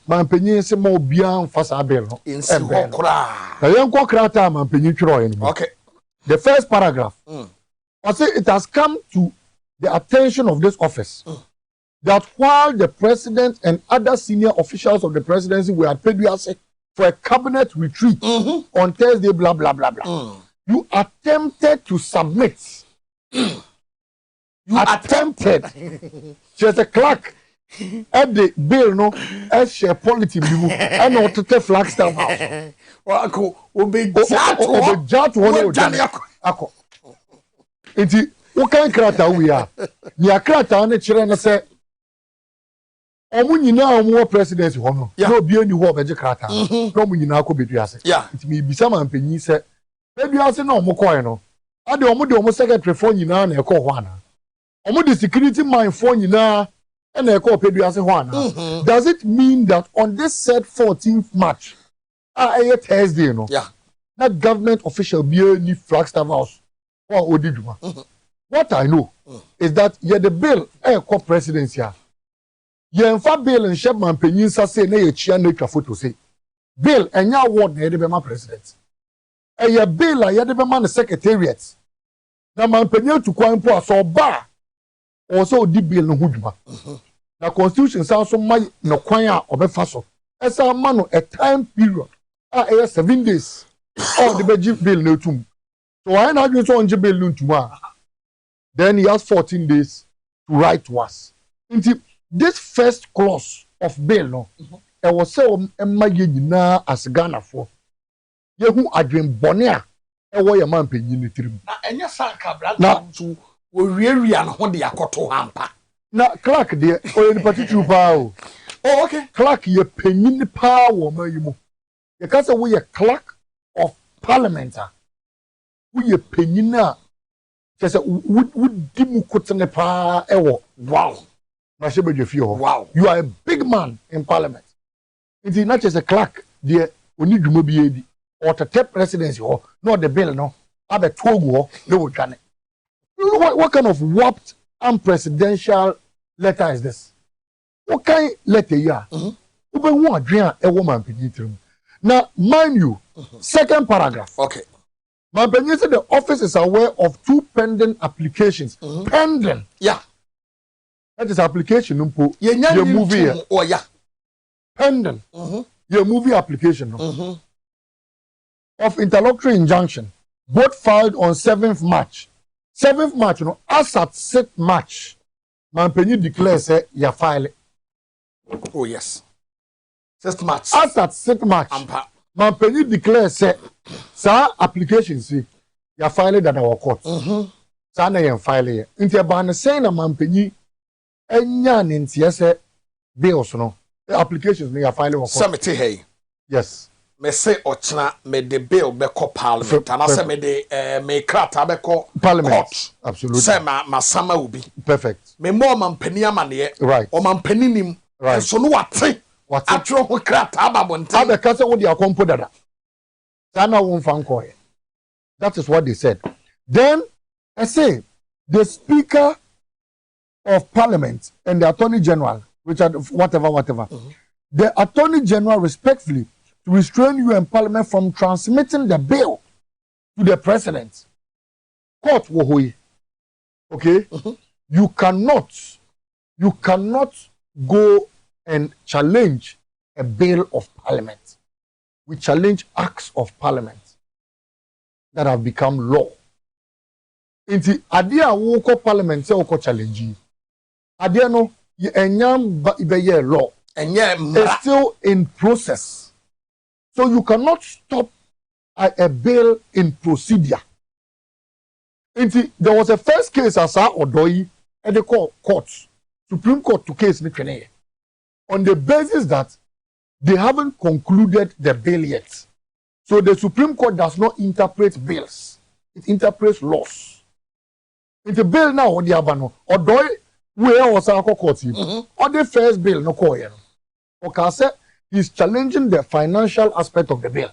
[SPEAKER 21] mampanyin se ma obia mfasa bill no ensi okra na yen ko krata mampanyin twiro yen okay the first paragraph I say it has come to the attention of this office that while the president and other senior officials of the presidency were at Peduase for a cabinet retreat on Thursday, blah, blah, blah, blah, you attempted to submit. You attempted. She's a clerk at the bill, no, as she polity, and not to take Flagstaff House. Enti ukan krata we are. Ni akrata on the children say omu nyina omu presidency ho no no bia ni ho obeje krata no mu nyina ko beduase it me bisa man panyin se beduase na omu koy no ade omu de omu secretary for nyina na ekọ ho ana omu de security man for nyina na ekọ beduase ho ana does it mean that on this said 14th March Thursday no that government official bia ni Flagstaff House or odiduma what I know is that the bill ekọ presidency Yenfa bill and Shepman Penyin say na ye chia na twa photo say bill enya award na ye de be ma president ye bill a ye de be ma na secretariat na man penyin to kwan po aso ba o so di bill no huduma na constitution say so ma no kwan a obefa so esa ma no a time period 7 days or the bill no tum so why not you so onje bill no tum then he has 14 days to write to us this first clause of bill no e was say emma ye nyina as Ghana for ye hu adwen bone a e wo ye man panyin ni tirim na enya sanka bra na so wo wiewia no ho de yakoto hampa na clerk de o ye partitu pa o oh okay clerk ye panyin pa wo ma yimu ye ka say wo ye clerk of parliament wo ye panyin a say wo di mu kotene pa e wo wow. Wow. You are a big man in parliament. It is not just a clerk, dear, we need to be or to take presidency or not the bill, no. Have a togo, no one. What kind of warped unpresidential letter is this? What kind letter ya? Ube hu adwen a ewo mampanyin tirim. Now, mind you, second paragraph.
[SPEAKER 1] Okay.
[SPEAKER 21] Mampanyin said the office is aware of 2 pending applications. Pending.
[SPEAKER 1] Yeah.
[SPEAKER 21] That is application numpo. Your movie.
[SPEAKER 1] Oh yeah.
[SPEAKER 21] Pending. Your movie application. Of interlocutory injunction. Both filed on 7th March. 7th March, as at 6th March, Mampanyin declares you file it.
[SPEAKER 1] Oh yes. 6th March.
[SPEAKER 21] As at 6th March, Mampanyin declares sir application see you file it at our court. Sa na you file it. Inti abana say na Mampanyin enya ninti say bills no. The applications me you file our court.
[SPEAKER 1] Samete hey.
[SPEAKER 21] Yes.
[SPEAKER 1] Me say ochna me the bill be ko parliament and I say me the me krata be ko
[SPEAKER 21] parliament. Absolutely.
[SPEAKER 1] Say ma sama ubi.
[SPEAKER 21] Perfect.
[SPEAKER 1] Me more mampani amane.
[SPEAKER 21] Right.
[SPEAKER 1] O mampani nim.
[SPEAKER 21] Right.
[SPEAKER 1] So no wate.
[SPEAKER 21] What?
[SPEAKER 1] Atro ho krata ababonte.
[SPEAKER 21] Abe kase wo dia kompo dada. Sana won fan koye. That is what they said. Then I say the Speaker of Parliament and the Attorney General, Richard whatever. The Attorney General respectfully to restrain you and Parliament from transmitting the bill to the President. Court wohoyi. Okay? You cannot go and challenge a bill of Parliament. We challenge acts of Parliament that have become law. Inti adia woko Parliament se woko challenge. Adia no ye enyam ibeye law. It's still in process. So you cannot stop a bill in procedure. Inti there was a first case as Odoi at the court, Supreme Court to case Nikeneye. On the basis that they haven't concluded the bill yet. So the Supreme Court does not interpret bills. It interprets laws. In the bill now, the Abano, Odoi, where was our court? Or the first bill, no call. Okay, he's challenging the financial aspect of the bill.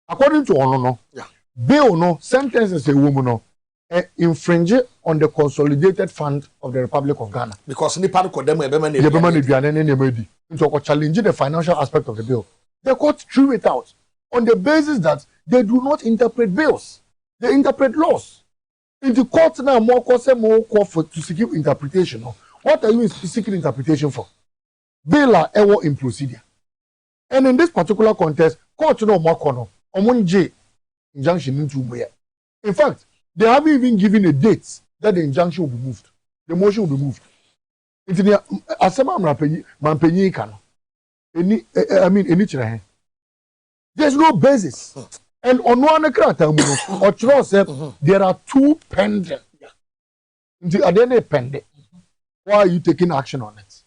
[SPEAKER 21] According to Ono, bill no sentences a woman no infringe on the consolidated fund of the Republic of Ghana.
[SPEAKER 1] Because nipa ko dem
[SPEAKER 21] challenging the financial aspect of the bill. The court threw it out on the basis that they do not interpret bills. They interpret laws. In the court now, more call for to seek interpretation. What are you seeking interpretation for? Bill are ever in procedure. And in this particular context, court no more corner. Injunction into where. In fact, they haven't even given a date that the injunction will be moved. The motion will be moved. It's in Asema Mampenyi Kano. There's no basis. And on one krata or trust there are 2 pending. Pending. Why are you taking action on it?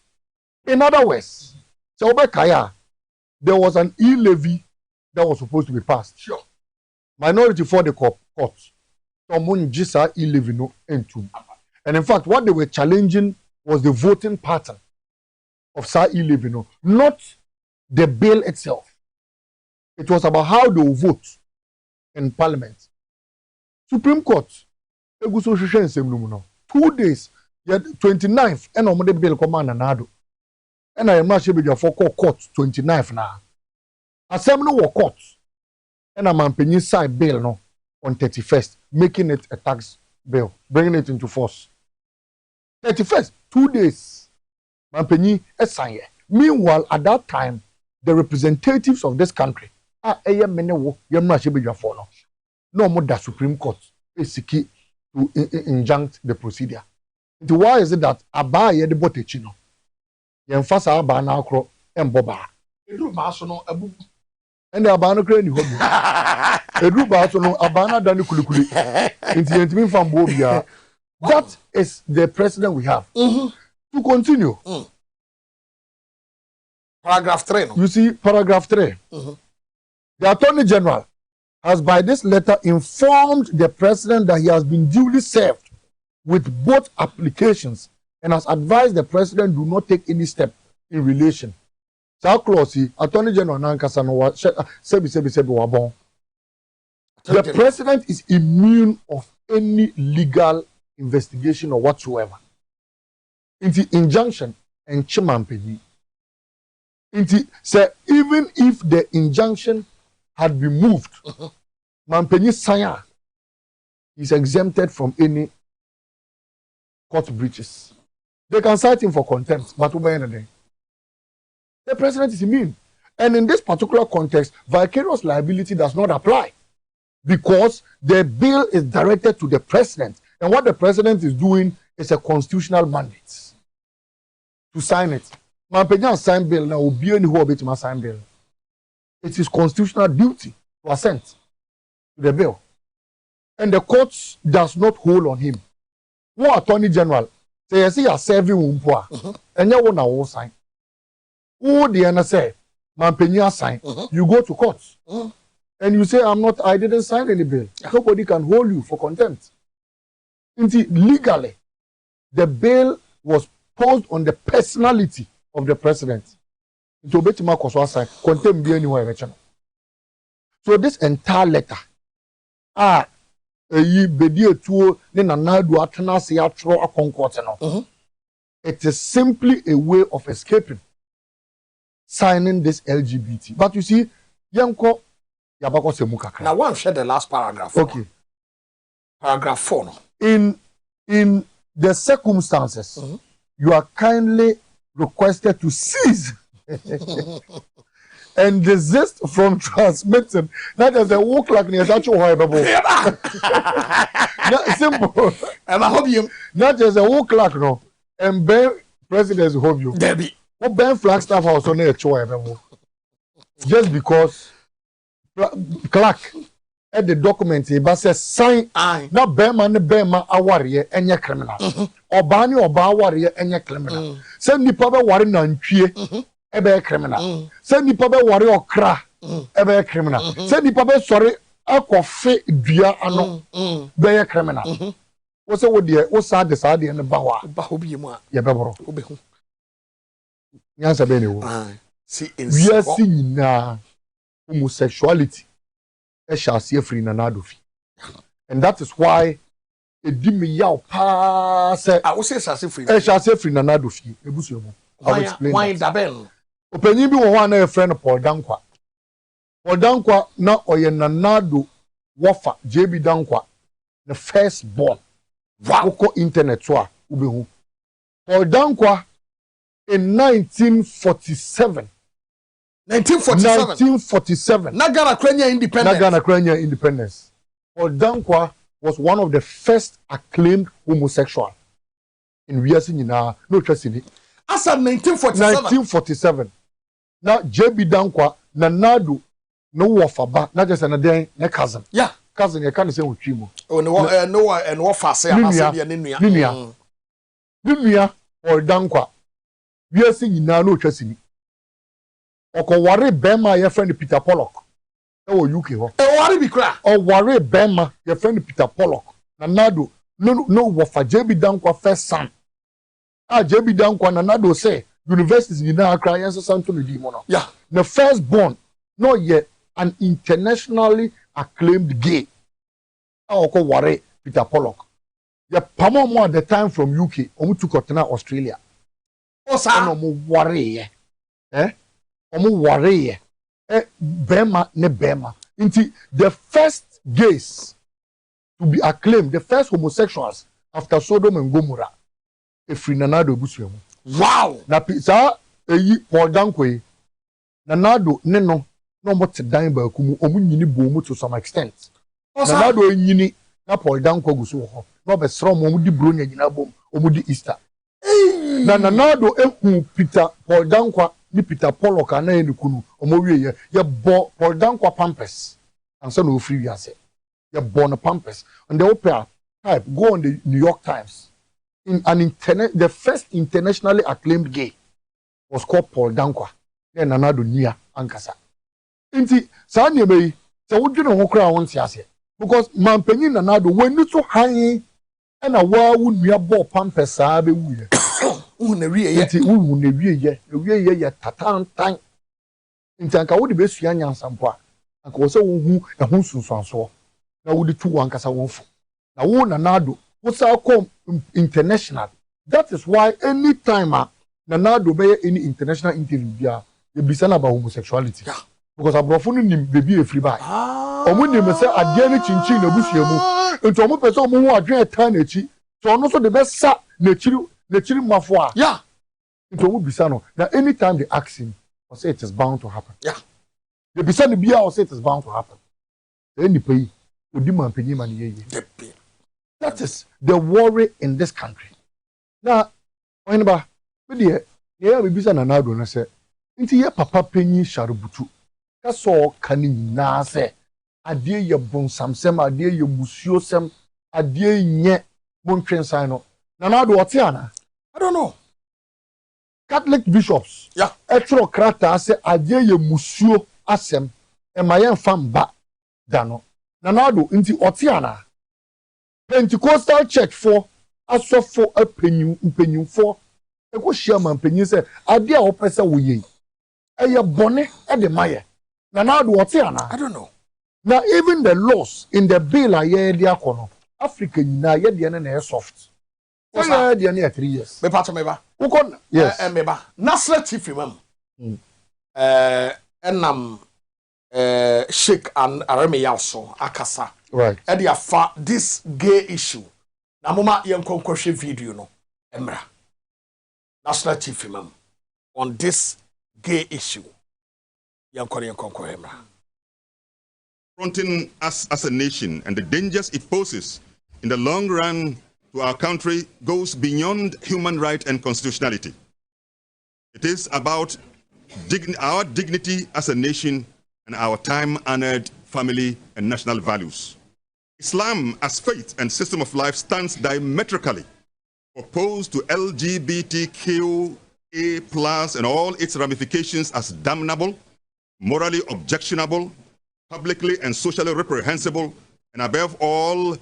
[SPEAKER 21] In other words, there was an e-levy that was supposed to be passed. Sure. Minority for the court. Someone just e-levy no into. And in fact, what they were challenging was the voting pattern of Sa e-levy no, not the bill itself. It was about how they will vote in Parliament. Supreme Court, 2 days, 29th, and on the bill command and ado. And I must be your court 29th now. Assembly war court. And I'm on penny side bill no on 31st, making it a tax bill, bringing it into force. 31st, 2 days. Mampenyi Esanye. Meanwhile, at that time, the representatives of this country are no more the Supreme Court is seeking to injunct the procedure. Why is it that Abaya de Botechino? Yemfasa Abana Akro and Boba. And the Abana Crane Hobu. Edu Basono Abana Dani Kulikuli. Intimately from Bobia. That is the president we have. To continue.
[SPEAKER 1] Paragraph 3. No?
[SPEAKER 21] You see, paragraph 3. The Attorney General has by this letter informed the president that he has been duly served with both applications and has advised the president do not take any step in relation. The president is immune of any legal investigation or whatsoever. In the injunction, and Chimampedi. Say even if the injunction had been moved, Mampeni Sanya is exempted from any court breaches. They can cite him for contempt, but the president is immune. And in this particular context, vicarious liability does not apply because the bill is directed to the president. And what the president is doing is a constitutional mandate to sign it. Mampenya sign bill now will be any who sign bill. It is constitutional duty to assent to the bill. And the court does not hold on him. One attorney general say yes, he is serving Umpua. And you want to sign. Who the end say, Mampenya sign, you go to court. And you say, I didn't sign any bill. Nobody can hold you for contempt. Legally, the bill was posed on the personality of the president. So this entire letter, it is simply a way of escaping signing this LGBT. But you see, Yanko Yabako Semukaka.
[SPEAKER 1] Now, one share the last paragraph.
[SPEAKER 21] Okay.
[SPEAKER 1] Paragraph 4. No?
[SPEAKER 21] In the circumstances, you are kindly requested to cease and desist from transmitting. That is a work like near such a simple.
[SPEAKER 1] And I hope you
[SPEAKER 21] not just a work like no. And Ben President's hope you.
[SPEAKER 1] Debbie.
[SPEAKER 21] What Ben Flagstaff house on a choice just because Clark at the document he says sign not Bema aware any criminal. Obani oba warrior any criminal. Send the papa worry nantwie ebe criminal. Send the papa worry okra ebe criminal. Send the papa sorry akofe dua ano be criminal. What's what dear what's sad and the bawa
[SPEAKER 1] bahobi mu a
[SPEAKER 21] ye beboro
[SPEAKER 1] obehu
[SPEAKER 21] nyansa be ne wo
[SPEAKER 1] see in
[SPEAKER 21] we are seeing na homosexuality e shall see free na nadofi, and that is why e di me yaw pa say
[SPEAKER 1] I will say shall see free
[SPEAKER 21] e shall see free na nadofi ebusu mo I'll explain
[SPEAKER 1] why da bel
[SPEAKER 21] opanyin bi wo ho na e friend Paul Dankwa na oye nanado wofa JB Dankwa the first born wako internet so a ubehu Paul Dankwa in 1947
[SPEAKER 1] Nagana
[SPEAKER 21] Krenya independence. Paul Dankwa was one of the first acclaimed homosexual in Riasinina, no trust in it.
[SPEAKER 1] As of 1947.
[SPEAKER 21] Now JB Dankwa Nanado no wafaba, not just another cousin.
[SPEAKER 1] Yeah.
[SPEAKER 21] Cousin, you can't say with Chimo.
[SPEAKER 1] Oh no and what fast say
[SPEAKER 21] Ninia Paul Dankwa. Riasinina no trust in it. Oko ware Bema your friend Peter Pollock. UK ho.
[SPEAKER 1] E ware bi kra.
[SPEAKER 21] O ware Bema your friend Peter Pollock. Nanado no wafa JB Dankwa first son. JB Dankwa Nanado say universities in Accra yes Santo Medimono.
[SPEAKER 1] Yeah.
[SPEAKER 21] The first born no yet an internationally acclaimed gay. Oko ware Peter Pollock. The Pamo at the time from UK omu took Australia.
[SPEAKER 1] Osa
[SPEAKER 21] no mo ware warrior Bema ne Bema. The first gays to be acclaimed, the first homosexuals after Sodom and Gomorrah, Efri Nanado Buswemo.
[SPEAKER 1] Wow!
[SPEAKER 21] Na pizza Paul Dankwa Nanado no more to dine by Kumu Omunini Bomu to some extent. Nanado yini na Paul Dankwa Gusu ho. No be strong Omudi Brunia Jinabom, Omudi Easter. Nanado Peter Paul Dankwa ni Peter Pollock ana eni kunu omowie ye bo Paul Dankwa Pampers and so no free ya say ye born Pampers and the opera type go on the New York Times in an the first internationally acclaimed gay was called Paul Dankwa then Nanado nia ankasa nti sa ne mai se wodwene ho kra won tiase because mampanyin Nanado when you so high and a wa wu nua bo Pampers a be wu ye
[SPEAKER 1] Unewie
[SPEAKER 21] ye tatantan ntanka wo de besua nyansampo a anka wo se wo hu ehun sunsuanso na wo de tu wankasa wonfo na wo Nanado wo sa come international. That is why anytime Nana do be any international interview bia you be saying about homosexuality. Yeah. Because abrofo no nim baby e free by. Omo nim say ade ni chinchin na busua mu. Ento omo pese omo hu adwen etan na chi. So ono so the best sa na chiri mafo a. Yeah. Ento omo bisa no. Now anytime they ask him, or say it is bound to happen. Yeah. They bisa no bia or say it is bound to happen. Any pay odi man penyi man ye. That is the worry in this country. Now, Oheneba, me dey yeah we bisa na do na say nti ye papa penyi sharubutu. Ka so kan nyina say ade ye bonsamsem ade ye musuosem ade nye montwensan no. Na do ote ana? I don't know. Catholic bishops. Yeah. Etro krata say ade ye musuo asem e ma ye mfam ba dano. Na do nti ote ana? Pentecostal church for asofo apenyu for e ko shaman penyu say ade a wo pese wo ye eye bone e de maye na do what ana I don't know. Now even the laws in the bill are here dia kono Africa nyina ye de na soft so ye de na 3 years me pato me ba wo kon yes me ba Nasra chief imam enam Sheikh and Arame so akasa right e dia fa this gay issue na mama ye nkonkwohwe video no emra National Chief Imam on this gay issue.
[SPEAKER 3] Confronting us as a nation and the dangers it poses in the long run to our country goes beyond human right and constitutionality. It is about our dignity as a nation and our time-honored family and national values. Islam as faith and system of life stands diametrically opposed to LGBTQ A+ and all its ramifications as damnable, morally objectionable, publicly and socially reprehensible, and above all,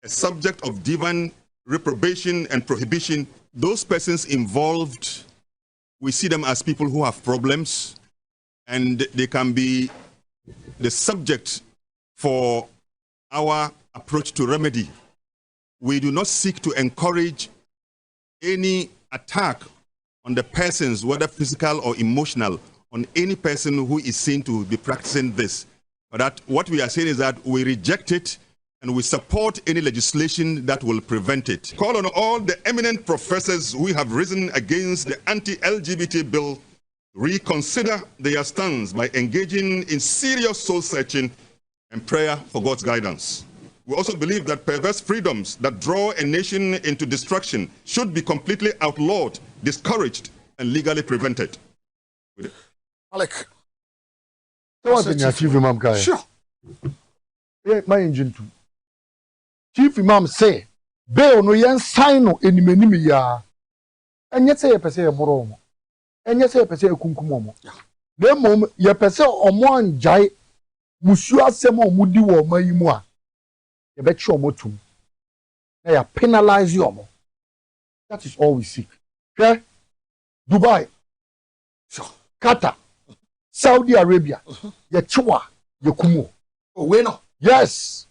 [SPEAKER 3] a subject of divine reprobation and prohibition. Those persons involved, we see them as people who have problems, and they can be the subject for our approach to remedy. We do not seek to encourage any attack on the persons, whether physical or emotional, on any person who is seen to be practicing this. But that what we are saying is that we reject it and we support any legislation that will prevent it. Call on all the eminent professors who have risen against the anti-LGBT bill reconsider their stance by engaging in serious soul searching and prayer for God's guidance. We also believe that perverse freedoms that draw a nation into destruction should be completely outlawed, discouraged, and legally prevented.
[SPEAKER 21] Alec. Chief Imam guy. Sure. Yeah, my engine too. Chief Imam say, "Be no yen sign no enimeni ya." Enye say ye pese ye boro mo. Enye say ye pese ye kunkumo mo. Na mom ye pese omo anjai musu asem omudi wo mayimu a. You bet you motum. They are penalize you. That is all we seek. Okay? Dubai, Qatar, Saudi Arabia, Yechua, Yokumo. Oh, we no. Yes.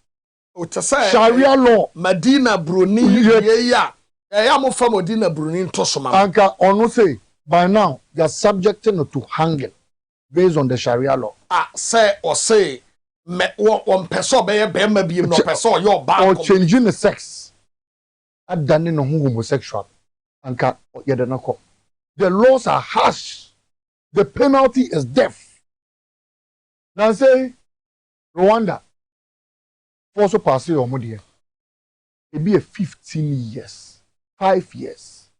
[SPEAKER 21] Oh, to say Sharia law. Medina Bruni. Yeah. I am from Medina Bruni to some. Anka ono say by now they are subjected to hanging based on the Sharia law. Ah, say. One person be no person your back or changing the sex. I done no homosexual. Anka the laws are harsh. The penalty is death. Now say Rwanda also pass your money. It be a 15 years, 5 years.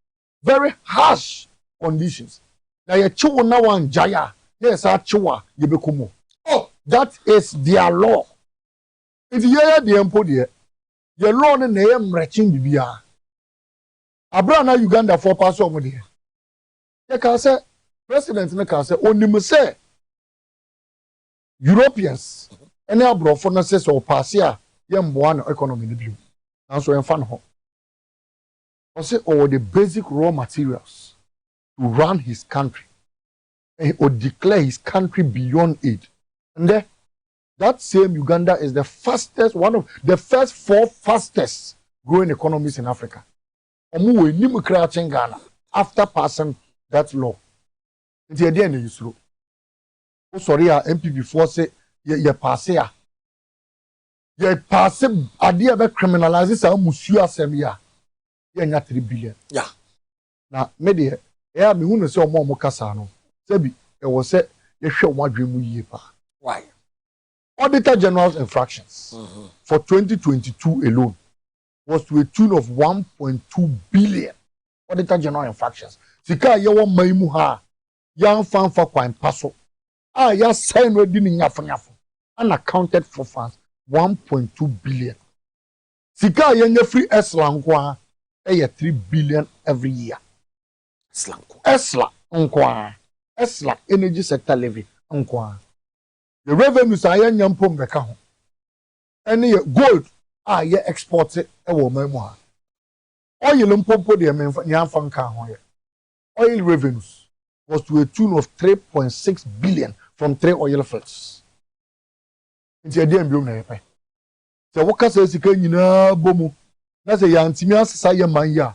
[SPEAKER 21] Very harsh conditions. Now you chew now one jaya. Yes, I chew you become. Oh, that is their law. If you hear the empo there, your law na name retching bibia. Abrana Uganda for pass over there. You can say president na can say only me say Europeans any abroad for na say so pass here yemboa na economy ni biu. Na so enfan ho. I say all the basic raw materials to run his country or declare his country beyond aid. And then, that same Uganda is the fastest, one of the first 4 fastest growing economies in Africa. Ghana after passing that law. Nti ede na yisuro. O sorry a MPP for say ye pass ya. Ye pass ade e be criminalize sa musu asem ya. Ye nya 3 billion.
[SPEAKER 1] Yeah.
[SPEAKER 21] Na me de e me hu no se omo kasa no. Sebi e wo se ye hwe omo adwemu yie pa.
[SPEAKER 1] Why?
[SPEAKER 21] Auditor General's infractions for 2022 alone was to a tune of 1.2 billion. Auditor General infractions. Sika ye wo maimu ha yan fanfa kwan paso. Ya sign we di ni nyafanyafo. Unaccounted for funds 1.2 billion. Sika ye nya free esla nkwa 3 billion every year. Esla nkwa. Esla energy sector levy nkwa. The revenues are yan yampom beka ho. Any gold ye export e wo maimu ha. Oil mpompo de nyamfa nka ho ye. Oil revenues was to a tune of 3.6 billion from 3 oil fields. Nti e dem biom na yepe. Se woka se sika nyina bomu na se yantimi asesa ye man ya.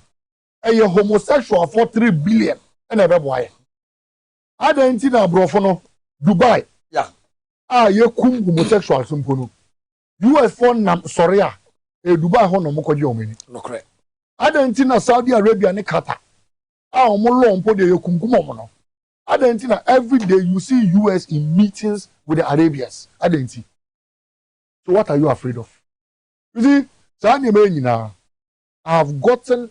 [SPEAKER 21] Eye homosexual for 3 billion na ebe boaye. Adanti na brofo no Dubai.
[SPEAKER 1] Yeah.
[SPEAKER 21] Ye kum homosexual sompo no. US for nam sorry a Dubai ho no mokodi omani.
[SPEAKER 1] No correct.
[SPEAKER 21] Adanti na Saudi Arabia ne Qatar. Omo law mpo de yekumkum omo no. Adanti every day you see US in meetings with the Arabians. Adanti. So what are you afraid of? You see, I have gotten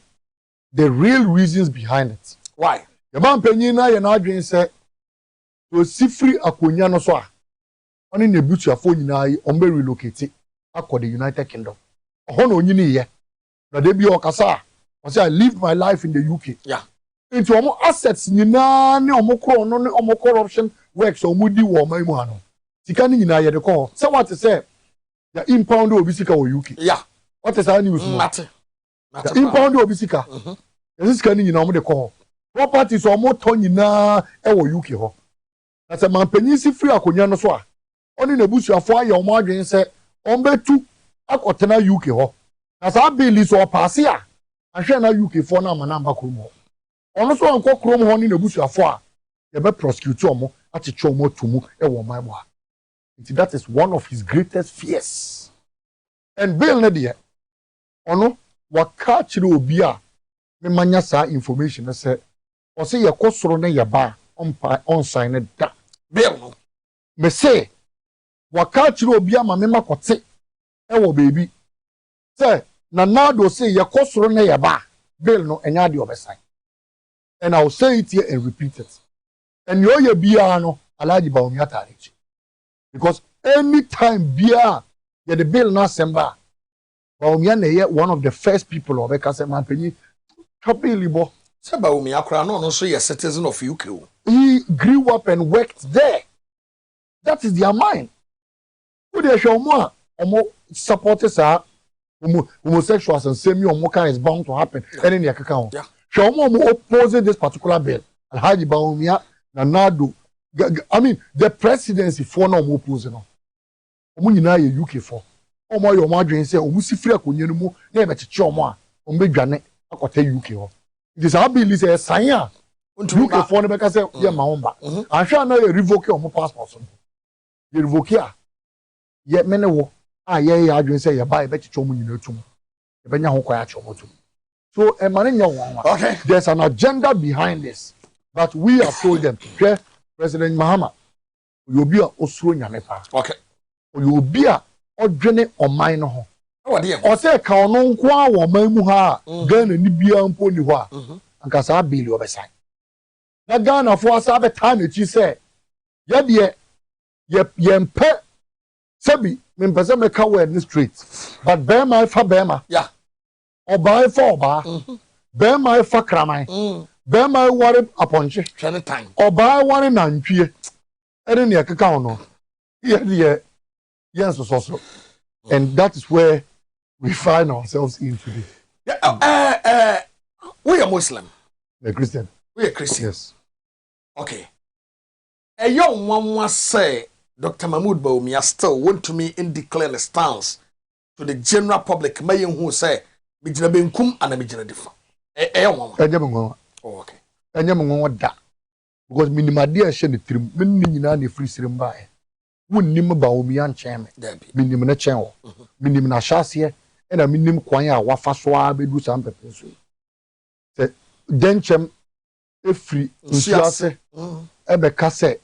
[SPEAKER 21] the real reasons behind it.
[SPEAKER 1] Why?
[SPEAKER 21] The man penina ye na adwen say to sifri akonya no so a oni na butuafo nyina yi on be relocate akọ the United Kingdom. Oho na onyini ye. Na de bi o kasa o say I lived my life in the UK.
[SPEAKER 1] Yeah.
[SPEAKER 21] Into omo assets nyina ne omo kro no ne omo corruption works omo di wo man mu ha no. Sika ni nyina ye de ko. Say what say ya impound obi sika wo UK.
[SPEAKER 1] Yeah.
[SPEAKER 21] What is that news?
[SPEAKER 1] Mate.
[SPEAKER 21] Impound obi sika. Sika ni nyina omo de ko. Properties omo to nyina e wo UK ho. Na say man panyin si free akonya no so a. Oni na busuafo aye omo adwen say on betu akotena UK ho. Na sa bill so pass ya. Ahwe na UK for na manamba kromo. Ono so anko kromo ho ni na busuafo a ye be prosecute omo acheche omo tumu e wo man mo. That is one of his greatest fears. And bill na de ono waka chire obi a me manya sa information na say o say ye kosoro na ye ba on sign da
[SPEAKER 1] bill no
[SPEAKER 21] me say waka chire obi a ma me makote e wo baby say na nado say ye kosoro na ye ba bill no enya de obesign. And I will say it here and repeat it. And yo ye bia no Alhaji Boamah Bennie. Because anytime bia ye the bill na semba Boamah na one of the first people of Ekase man penyi chopilibo.
[SPEAKER 1] Say Boamah kra no so ye citizen of UK.
[SPEAKER 21] He grew up and worked there. That is their mind. Who they show more supporters are homosexuals and same omo is bound to happen. And in the account.
[SPEAKER 1] Yeah.
[SPEAKER 21] Show more opposing this particular bill. Alhaji Boamah Nanado. I mean, the presidency for no more opposing. Omo nyina ye UK for. Omo yo mo adwen say omo sifiri akonye no mu na e bechiche omo a omo bedwane akota UK ho. It is our bill say sign a UK for no beka say ye ma won ba. Ahwa na ye revoke omo passport so. Ye revoke a ye mene wo a ye adwen say ye ba e bechiche omo nyina tum. E benya ho kwaya che omo tum. So e mane nya won.
[SPEAKER 1] Okay.
[SPEAKER 21] There's an agenda behind this. But we have told them, okay, President Mahama, you be a osuro nyame pa.
[SPEAKER 1] Okay.
[SPEAKER 21] You be a odwene oman no ho.
[SPEAKER 1] Oh dear.
[SPEAKER 21] O say ka ono nko a wo man mu ha, Ghana ni bia mpo ni ho a. Anka sa bill obesan. Na Ghana fo asa be ta na chi say, ye de ye mpe sabi me mpese me ka word ni straight. But bear my fa bema.
[SPEAKER 1] Yeah.
[SPEAKER 21] Oba fa oba. Bear my fa kraman. Bear my worry aponche.
[SPEAKER 1] Chane time.
[SPEAKER 21] Oba worry nantwie. Ere ne akeka ono. Ye yes, so. And that is where we find ourselves in today.
[SPEAKER 1] Yeah, we are Muslim.
[SPEAKER 21] We're Christian.
[SPEAKER 1] We are Christian.
[SPEAKER 21] Yes.
[SPEAKER 1] Okay. A young one was say Dr. Mahmoud Boamah still want to me in declare a stance to the general public. May who say Bijina Benkum and a Bijina different. A young one.
[SPEAKER 21] Oh, okay. enya me nwo da because minimade a hye ne trim me ni nyina na free sirim bae wonnim ba omi anchen me minim na chen wo minim na hyase na minim kwan a wafa so a bedu sam pepe so se denchem efri nsuase ebe ka se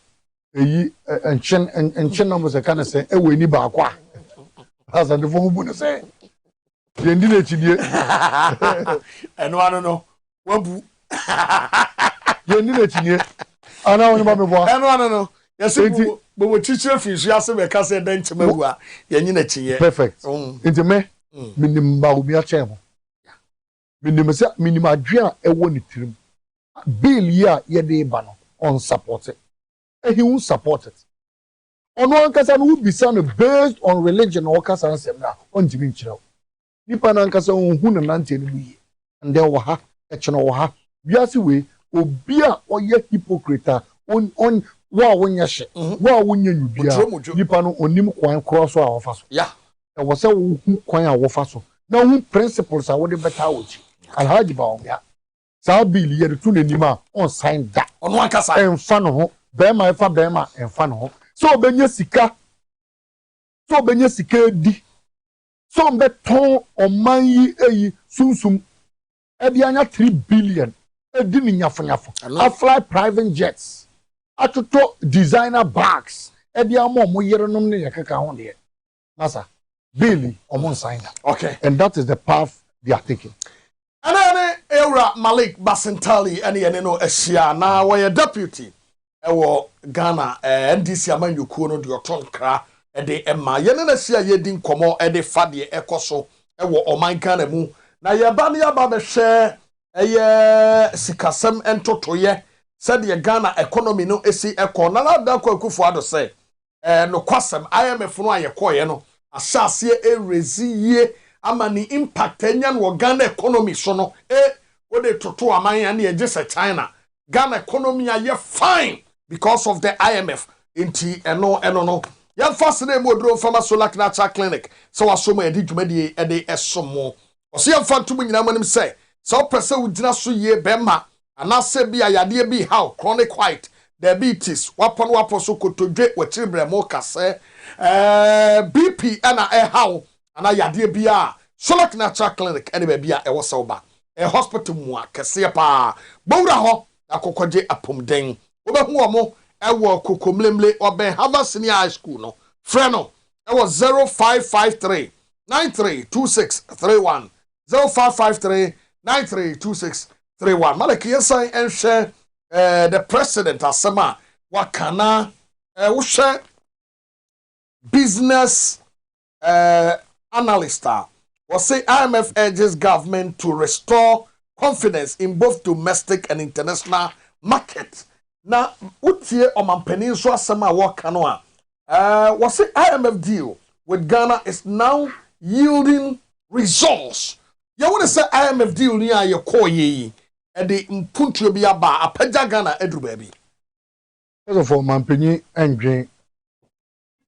[SPEAKER 21] eyi enchen na mo se kana se ewe ni ba akwa asa de fo bu ne se yendi na chidie
[SPEAKER 1] eno ano no wabu
[SPEAKER 21] yendi na chidie ana woni ba me bo
[SPEAKER 1] eno ano no yesi bo chichire fi nsuase be ka se denchem awu a yenyi na chiye
[SPEAKER 21] perfect nti me minim ba obi a chem minim se minim adwe a ewo ne tirim bill ya ye de ba no on support it he won't support it ono ankasa no bisa no based on religion or kasa ansem na on jimi nchiraw nipa na ankasa hu na nante no yi and then wo ha e cheno wo ha biase we obi a oye hypocrite on wa wonya hye wa wonya nyubia nipa no onim kwan cross a wofa so
[SPEAKER 1] yeah
[SPEAKER 21] e wo se wo hu kwan a wofa so na hu principles a wo de beta wochi alhaji ba ya sa bill ye de tun anima on sign that
[SPEAKER 1] ono ankasa
[SPEAKER 21] enfa no ho bema efa bema enfa no ho so obenya sika di so mbe ton oman yi eyi sunsum e bi anya 3 billion e di ni nyafonyafo a fly private jets atoto designer bags e bi amo yerenom ne yakeka ho de masa billy omon sign that
[SPEAKER 1] okay
[SPEAKER 21] and that is the path they are taking.
[SPEAKER 1] Anane Eura Malik Basintali ene no ehia na wo deputy ewo Ghana NDC amanyukuo no de oton kra de emma yene na sia ye din komo de fade ekoso ewo oman Ghana mu na ye ba ne aba be hwe eye sikasem entotoye said the Ghana economy no esi eko na da kwa akufo ado se no kwasem IMF no ayekoye no asase rezie ama ni impact enya no Ghana economy so no wo de toto aman ya na ye se China Ghana economy aye fine because of the IMF inti eno no ya fasene modro fama solak natural clinic so waso ma edi dwumadi ede esomo oso ya fantum nyina manim say so pese ugina so ye bema anase bi ayade bi how chronic white diabetes wapon so kotodwe wachiribre mo kase BP ana how ana yade bi a solak natural clinic ene ba bia e wo sewba hospital mu akese pa bowra ho akokogye apomden obehu omo ewo kokomlemle oben Harvard Senior High School no freno ewo 0553 932631 0553 932631 malaki yesan enhwe the president asema wakana wo hwe business analyst was say IMF urges government to restore confidence in both domestic and international market. Na utie omampani so asema waka no a was say IMF deal with Ghana is now yielding results. You want to say IMF deal ni a ye koye e de mpuntuo bi aba apaja Ghana edru baabi.
[SPEAKER 21] First of all, mampani endwen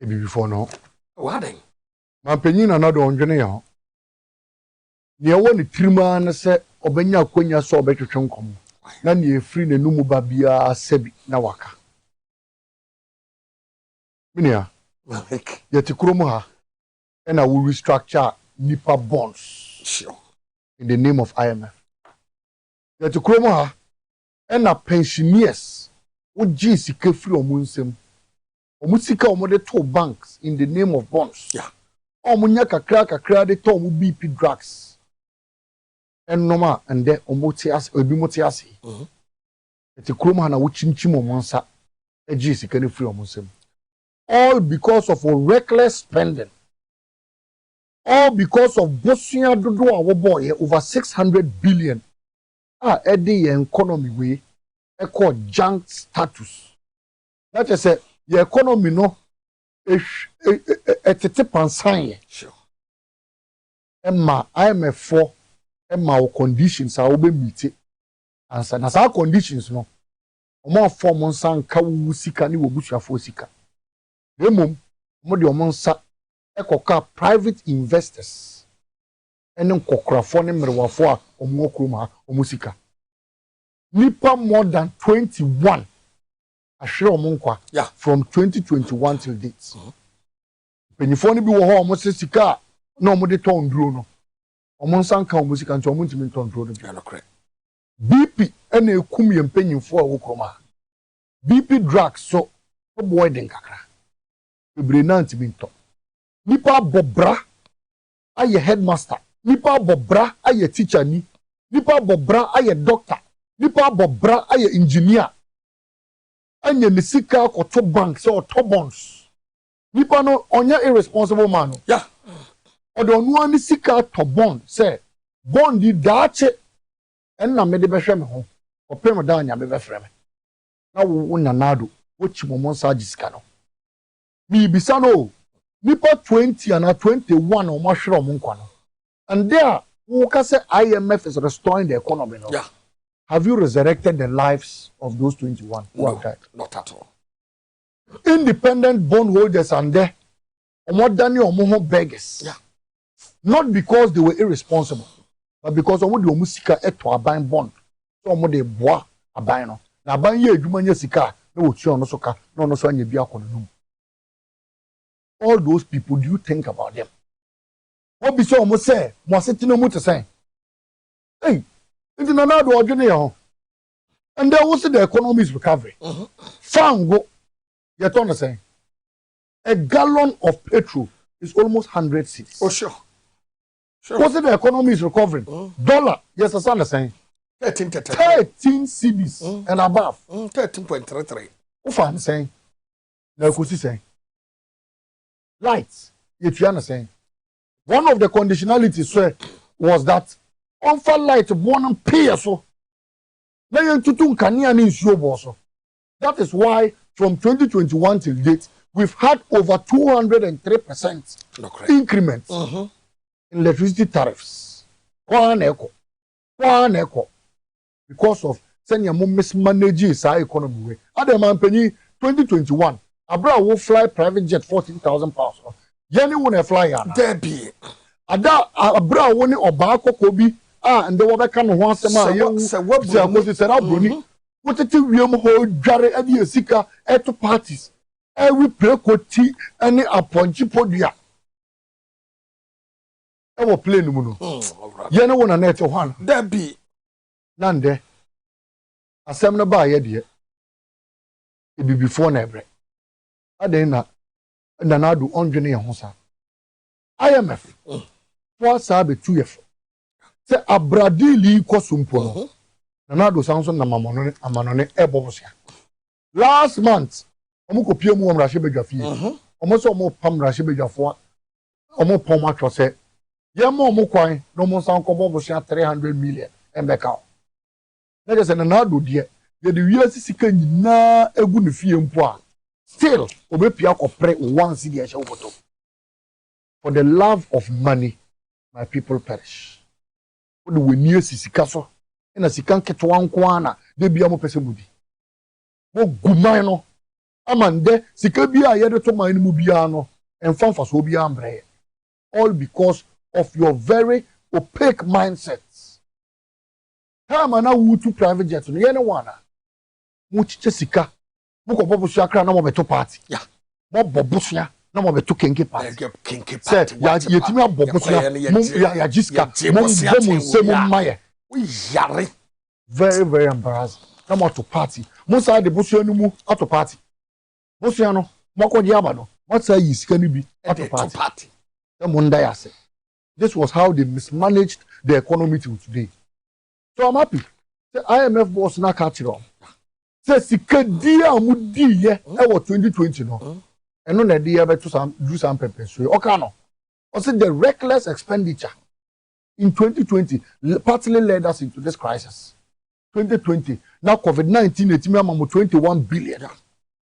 [SPEAKER 21] e bi before no.
[SPEAKER 1] What then?
[SPEAKER 21] Mampani na do ondwene ya. Ni e woni tirima na se obenya akonya so obetwetwe nkom. Na ni free na numu ba bia sebi na waka. Minia. Yeti kromo ha. And I will restructure NIPA bonds.
[SPEAKER 1] Sure.
[SPEAKER 21] In the name of IMF. Yeti kromo ha. And a pensioners. Oji sika free omunsem. Omusika omode 2 banks in the name of bonds.
[SPEAKER 1] Yeah.
[SPEAKER 21] Omunya kakra de to omu BP drugs. And normal and then omotias obimotiasi. Eti kroma na wuchinchim omonsa eji sika ne free omonsem. All because of a reckless spending. All because of bosuya dodo a boy over 600 billion. Edi economy we called junk status. That is a the economy no etete pansan.
[SPEAKER 1] Sure.
[SPEAKER 21] Emma IMF4 Emma conditions are obe meet answer na sa conditions no omo form nsan ka wu sika ni wo busuafo sika demom mo de omo nsa ekoka private investors ene nkokrafo ne mrewafo a omo krom ha omo sika nipa more than 21 ahwere omonkwa from 2021 till date penifo ni bi wo ho omo sika na omo de ton duro no omo nsanka omo sika nti omo ntimi ton duro no bia no kre BP ena ekum ye mpanyimfo a wo kroma BP drugs so boy den kakra bebre na ntimi ton nipa bobra aye headmaster nipa bobra aye teacher ni nipa bobra aye doctor nipa bobra aye engineer anya ne sika koto bank so to bonds nipa no onya irresponsible man no yeah odo no ani sika to bond say bond di daache enna me de behwe me ho opem da anya me befre me na wo nanado wo chimomo sa sika no mi bisa no nipa 20 and 21 o ma hwere o nkwa no and there who can say IMF is restoring the economy no yeah. Have you resurrected the lives of those 21 who have died?
[SPEAKER 1] Not at all.
[SPEAKER 21] Independent bondholders and there, beggars. Yeah. Not because they were irresponsible, but because of what the musika eto aban bond. So they bois abano. Na ban ye adwuma sika na wo chi ono soka na ono so anya bi akono. All those people, do you think about them? What be so almost say, mo setino mu to say. Hey, it's an another ordinary. And there was the economy is recovering. Fango, you don't understand. A gallon of petrol is almost 100 cedis.
[SPEAKER 1] Oh, sure. Sure.
[SPEAKER 21] What's the economy is recovering? Dollar, yes, I understand. 13 cedis and above.
[SPEAKER 1] 13.33.
[SPEAKER 21] What I'm saying? Now, what's he saying? Lights, if you understand. One of the conditionalities was that on for light born and pay so. That is why from 2021 till date, we've had over 203% increments in electricity tariffs. One echo. Because of senior mismanaging our economy. Other man penny 2021, Abra will fly private jet 14,000 pounds. Yanni won't fly on.
[SPEAKER 1] Debbie.
[SPEAKER 21] Ada Abra woni Obako Kobi. And the water can once a man. Say what was it said? What it will hold Jarry and Sika at two parties. Every play tea any upon Chipodia. I will play no moon. You know one a net of one.
[SPEAKER 1] There be
[SPEAKER 21] none there. A seminar by idea. It be before never. I didn't do on Jenny Honsa. IMF. For Sabe 2 years. Se abradili kosumpo na do sanso na mamonone amanone ebobosia last month omo kopie mu omra shebedwafie omo so omo pam ra shebedwafo omo pom atwo se ye ma omo kwan no omo san ko bobosia 300 million embeka na je se na do de ye de wi asisika nyina egu ne fie mpo a still obepia kopre one cedi a shewoto for the love of money my people perish. The we near Sisikaso, and a Sikan Ketwan Kwana, de Biamo Pesemudi. Mo Gumano, Amande, Sikabia, Yedo Mine Mubiano, and Fanfas Obiambre. All because of your very opaque mindsets. Hamana wu to private jets, no Yenawana. Much Jessica, Moko Bobo Shakra, no more to party. Yeah, Bob Bobusia. No more to kinky party.
[SPEAKER 1] Kinky party.
[SPEAKER 21] Yatima Bobusia, Yajiska, Maya. We yari. Very, very embarrassing. No more to party. Musa de Busianumu out to party. Busiano, Moko Yabano. What say is can you be out to party? This was how they mismanaged the economy till today. So I'm happy. The IMF boss not catch it on. Says Sikadia Mudi, yeah, 2020 no. And no idea about to do some purpose. So, okay, no. Also, the reckless expenditure in 2020 partly led us into this crisis. 2020, now COVID-19, it's 21 billion. How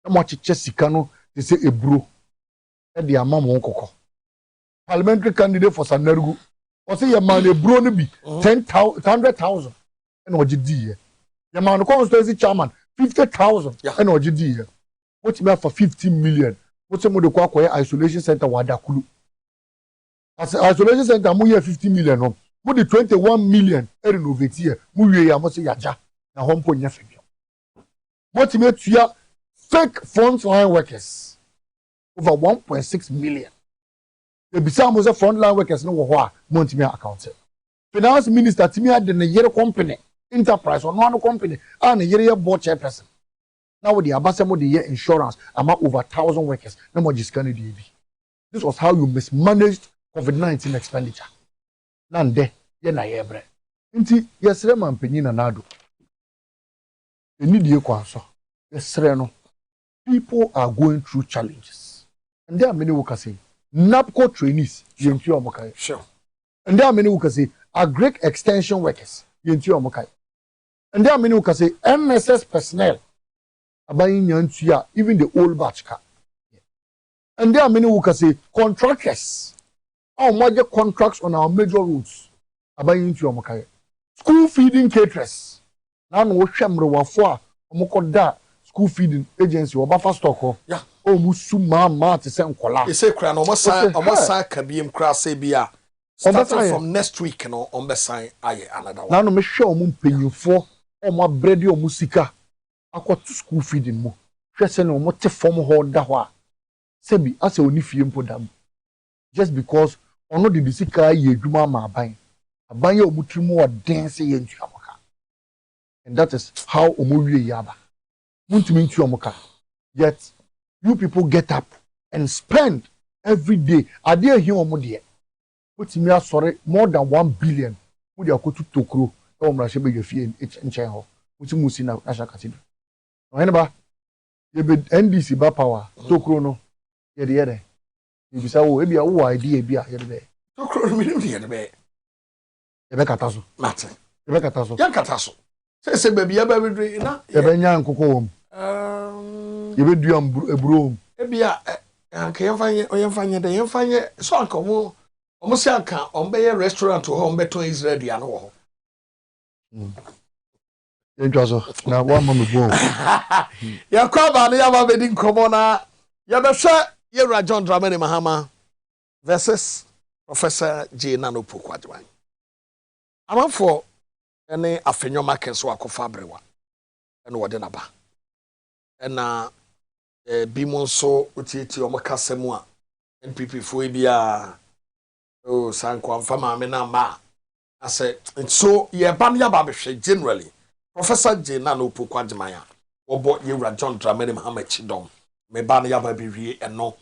[SPEAKER 21] much Chesikano, they say a bro. And the amount of parliamentary candidate for Sanergu. Or say your man, a bro, be 100,000. And what you did. Your man, constituency chairman, 50,000. And what you did. What you meant for 15 million. What's the mode of isolation center Wadakulu? As isolation center, we have 50 million. More than 21 million renovate here. We must say yaja. na hompo nya febio what me tua fake frontline workers over 1.6 million the bisa mo say frontline workers no wo ho a mo ntimi account finance minister timi ade ne yere company enterprise or no company and yere board chairperson now with the abasemo the year insurance about over 1,000 workers no more just can be. This was how you mismanaged COVID-19 expenditure nande ye na yebre nti yesre man panyin na nado eni die kwanso yesre no people are going through challenges and there are many who can say NAPCO trainees yentu omokai sure and there are many who can say agric extension workers yentu omokai and there are many who can say MSS personnel abayin yantu even the old batch ka and there are many who can say contractors our major contracts on our major roads abayin yantu omokai school feeding caterers na no hwemre wafo a omokoda school feeding agency obafa stock yeah musu ma te say nkola
[SPEAKER 1] e say kra no omosan kabiem kra say bia starting from next week no ombesan aye another one
[SPEAKER 21] na no me hwe omo mpanyufo omo abrede omo sika akoto school feeding mo hwe se no omo te form ho da ho a sebi ase oni fie mpodam just because ono de sika ye adwuma ma aban ye omo trimu oden se ye ntua moka and that is how omo wie yaba muntimi ntua moka yet you people get up and spend every day ade here omo de utimi asore more than 1 billion wo de akotu tokro e wo mra shebe yefie nchen ho utimu si na asha cathedral Oheneba ye be NDC ba power tokro no ye de ibisa wo ebia wo idea bia ye de
[SPEAKER 1] tokro mi de be
[SPEAKER 21] ebe kataso
[SPEAKER 1] mate
[SPEAKER 21] ebe kataso
[SPEAKER 1] yan kataso se baby ya ba bedre na
[SPEAKER 21] ebe nya nkoko wom ye be dua eburo
[SPEAKER 1] ebia anka yemfanye de yemfanye so anka omo si anka ombe ye restaurant ho ombe to Israel dia no ho
[SPEAKER 21] Enjoso na wa mama bo
[SPEAKER 1] ya kwa ba ne ya ba bedi nkomo na ya be hwe ye John Dramani Mahama versus Professor J Nano Pokwadwan amanfo ene afenyo makenso akofa abrewa ene wode na ba ena bimo nso otieti omukasemu a NPP fo bia o sanko amfama me na ma ase so ye ban ya ba behwe generally Professor J Nano Pokwadwan obo ye John Dramani Mahama chidom me ban ya ba bewie eno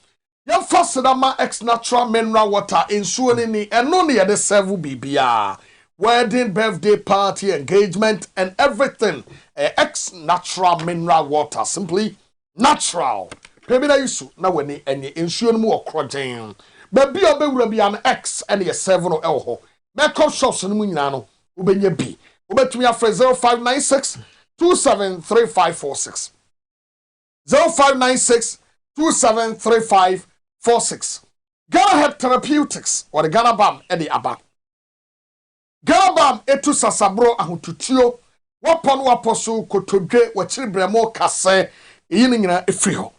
[SPEAKER 1] ya fasedama ex natural mineral water ensuo ni eno ne ye de serve bibia wedding, birthday party, engagement, and everything. Ex natural mineral water, simply natural. Maybe na yusu na weni any insurance mu okrojen. Baby obe an X and ye 7 or elho. Make shops no nyina no ubenye bi. Ubetumi afre 0596 273546. 0596 273546. Ghana Head Therapeutics or the Ghana Bam Eddie Abba. Garabam etu sasabro ahututio wapon waposo kotodwe wachiribremo kase yini nyina efri ho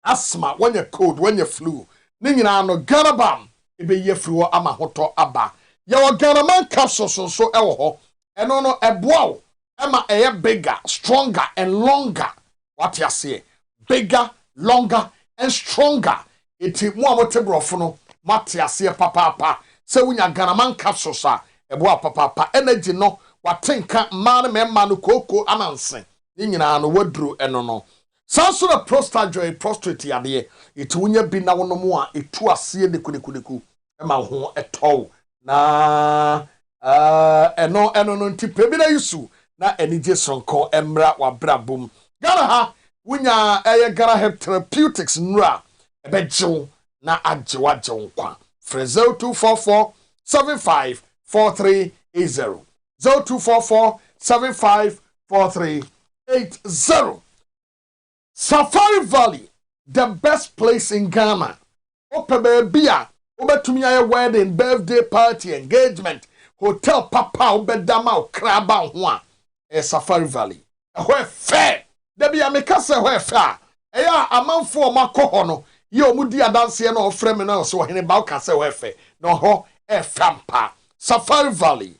[SPEAKER 1] asma wanya cold wanya flu ni nyina no Garabam ebe yefri ho ama hoto aba ya wo Garaman capsules so ewo ho eno no eboa ema eye bigger stronger and longer what you say bigger longer and stronger eti mu amotebrofo no matiase papa se wunya Garaman capsules eboa papa energy no watenka man memma no koko ananse ni nyina no wadru eno no sanso na prostrate ade etunya bi na wono mu a etu ase de kunekuneku ema ho eto na eno no ntipe bi na yusu na enije sonko emra wabrabum Ghana ha wunya Ghana Health Therapeutics nura ebejew na ajewa kwa Frezel 244 75 4380 0244 754380. Safari Valley, the best place in Ghana. Opebebia, obetumia wedding, birthday party, engagement, hotel papa, obedama, kraba, hwa. Safari Valley. Where fair. Debi amikase where fair. Eya amanfo makohono. Yo mudi adanse no frame no so Oheneba kase where fair. No ho fampa. Safari Valley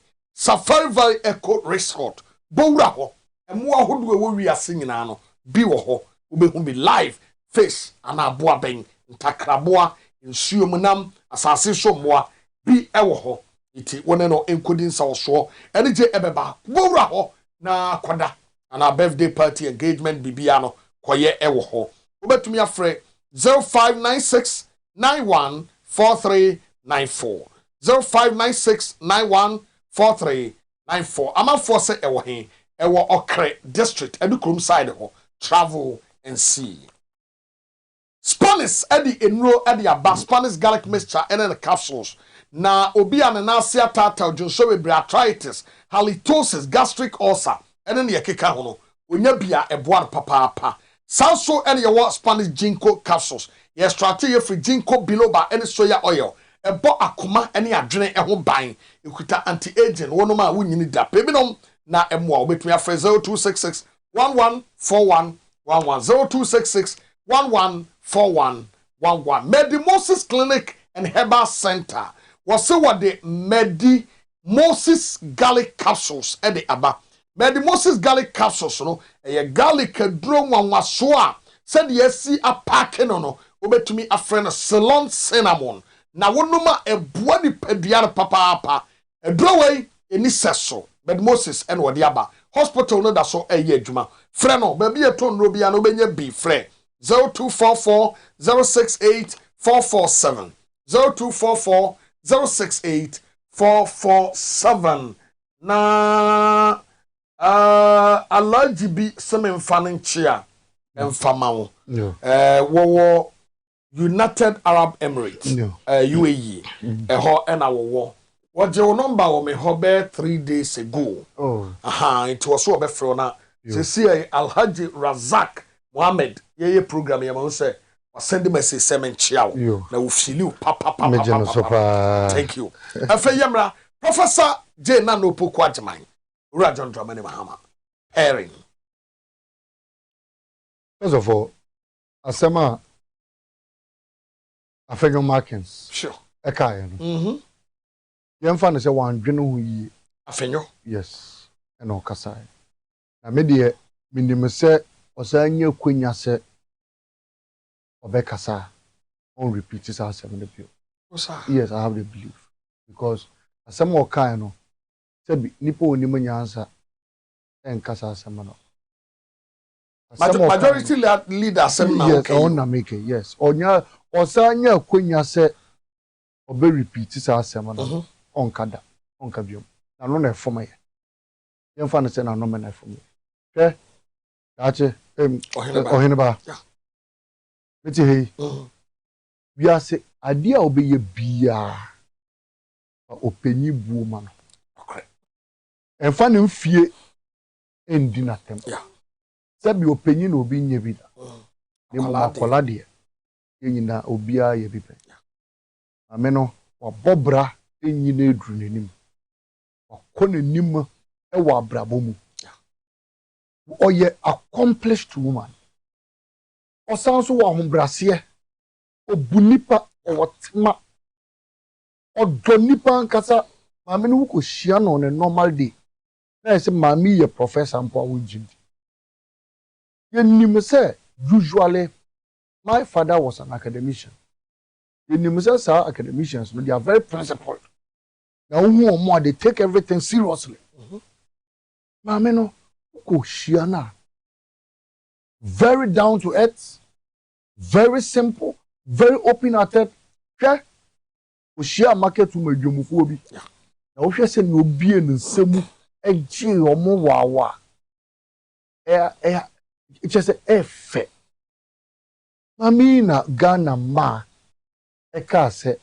[SPEAKER 1] Eco Resort. Bowra ho. emu ahodo ewo wiase nyina no bi wo ho obehu bi live fish ana aboa ben ntakraboa nsuo munam asase so mmoa bi ewo ho iti wone no enkodi nsa so ene je ebeba wowura ho na kwada ana birthday party engagement bibia no koye ewo ho obetumi afre 0596 914394 0596914394 amafo se ewo he ewo okre district edukrum side ho travel and see Spanish edi enro edi aba Spanish garlic mixture and the capsules na obi ananasia tata jonsowe arthritis halitosis gastric ulcer and then yakeka ho no onya bia eboa papa sanso and your Spanish ginkgo capsules ye strategy free ginkgo biloba and soya oil ebo akoma and adwene ho ban ekuta anti-aging wono ma wunyini da pebinom na emwa obetumi afre 0266 1141 0266 1141 Moses Clinic and Herbal Center was what the Moses garlic capsules at the aba Moses garlic capsules no a garlic drum one was so said yes see a packing no obetumi a friend Ceylon cinnamon na wonuma e boadi peduar papa a draway any sesso Moses and what the aba hospital no da so a ye juma freno baby a ton robia no benye be free 0244 068 447 0244 068 447 na alajibi semen fanin chia enfamao wo United Arab Emirates UAE ho ena wo je wo number wo me ho be 3 days ago it was so be fro na se Alhaji Razak Mohammed ye program ya ma say send message semen chia na wo fili papa thank you afa yamra Professor J Nano Poku Ajaman Ura John Dramani Mahama pairing
[SPEAKER 21] first of all asema afenyo markings
[SPEAKER 1] sure
[SPEAKER 21] eka no yemfa ne se wan dwene ho yi
[SPEAKER 1] afenyo
[SPEAKER 21] yes eno kasai na me de minim se osanya kwanya se obekasa on repeat this as 7 people yes I have the belief because asema okan no se bi nipo oni manyansa enkasa asema no
[SPEAKER 1] majority leader asema
[SPEAKER 21] na okay on na make yes onya osanya kwanya se obe repeat this as asema no onkada onkabiom na no na efoma ye yemfa ne se na no me na efoma hwe ache Oheneba meti hey biase ade a obeye bia openyi buo ma no emfa ne mfie endi na tem sabi openyi na obi nye bi da ne ma kolade yenyina obia ye bi pe ame no wa bobra enyi na edru nanim akọ nanim e wa abrabo mu oye accomplished woman osanso wa hombrase obunipa owotma odonipa nkasa maame no ko hia no on a normal day na say maame ye professor mpo awujindi yenim say usually my father was an academician yenim say sa academicians no they are very principled na who omo they take everything seriously maame no ko hia na very down to earth, very simple, very open-hearted. Okay? We share market to my jomophobia. Now, if you say no be in semu, a G or more wawa. It's just a F. Mamina Ghana ma a case.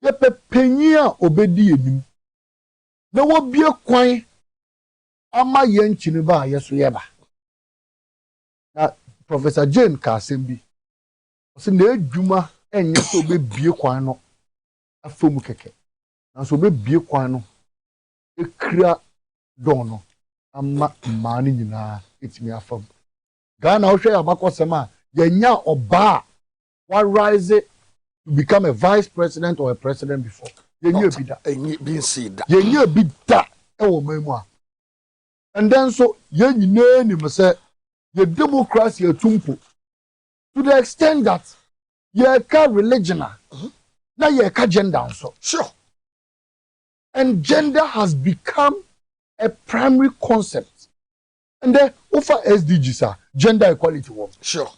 [SPEAKER 21] Yepe penya obedi enim. Na wo bie kwan ama yen chiniba yeso yeba. Na Professor Jane Kasembi o na edwuma enye so be bie kwan no afom keke na so be bie kwan no ekira don no ama mani nyina etimi afam Ghana wo hwe abakosema yenya oba wa rise to become a vice president or a president before yenya bi da
[SPEAKER 1] bi nsi da
[SPEAKER 21] yenya bi da e wo mamu a And then so ye nyina say the democracy atumpo to the extent that ye ka religion na ye ka gender also.
[SPEAKER 1] Sure.
[SPEAKER 21] And gender has become a primary concept. And then offer SDGs are gender equality work.
[SPEAKER 1] Sure.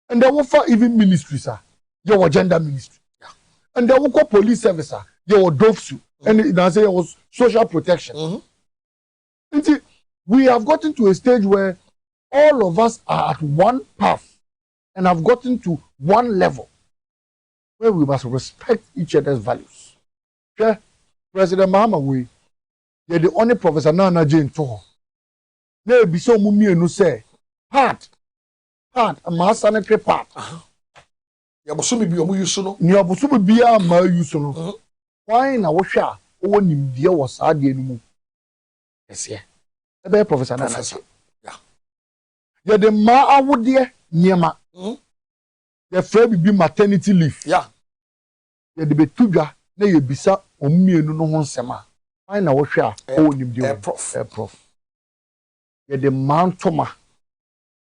[SPEAKER 21] And then offer even ministries are your gender ministry.
[SPEAKER 1] Yeah.
[SPEAKER 21] And then offer police service are your DOFSU. And I say was social protection. We have gotten to a stage where all of us are at one path and have gotten to one level where we must respect each other's values. Okay? President Mahama, you're the only Professor Nana Jane to. There be so many who say, part, a mass sanitary part.
[SPEAKER 1] Yabusumi be omu yusuno.
[SPEAKER 21] Yabusumi be a ma yusuno. Why na washa? Oh, Nimdia was adi numu. Yes, yeah. Ebe Professor Nana.
[SPEAKER 1] Yeah.
[SPEAKER 21] You're the ma awudie niema. The free be maternity leave.
[SPEAKER 1] Yeah.
[SPEAKER 21] You're the betuja. Na ye bisa omienu no ho nsema ai na wo hwe a o nimde prof ye de mantoma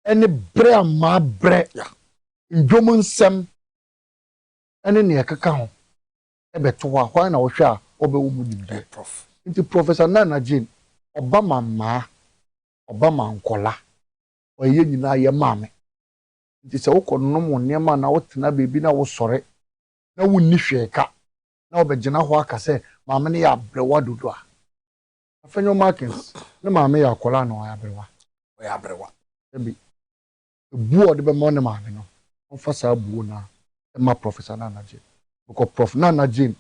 [SPEAKER 21] ene bre ma bre ndwom nsem ene ne ekeka ho ebeto wa na wo hwe a obewo mu nimde
[SPEAKER 1] prof
[SPEAKER 21] nti Professor Nana Jane obama ma obama nkola oye nyina ye maame nti se wo kono mo niema na wo tena bebi na wo sore na wo ni hweka na obegina ho aka se maame ne ya brewa dodo a afenyo markings ne maame ya akola na ya brewa ebi ebu ode be mo ne maame no onfa sa bu na ma Professor Nana Jane because Prof Nana Jane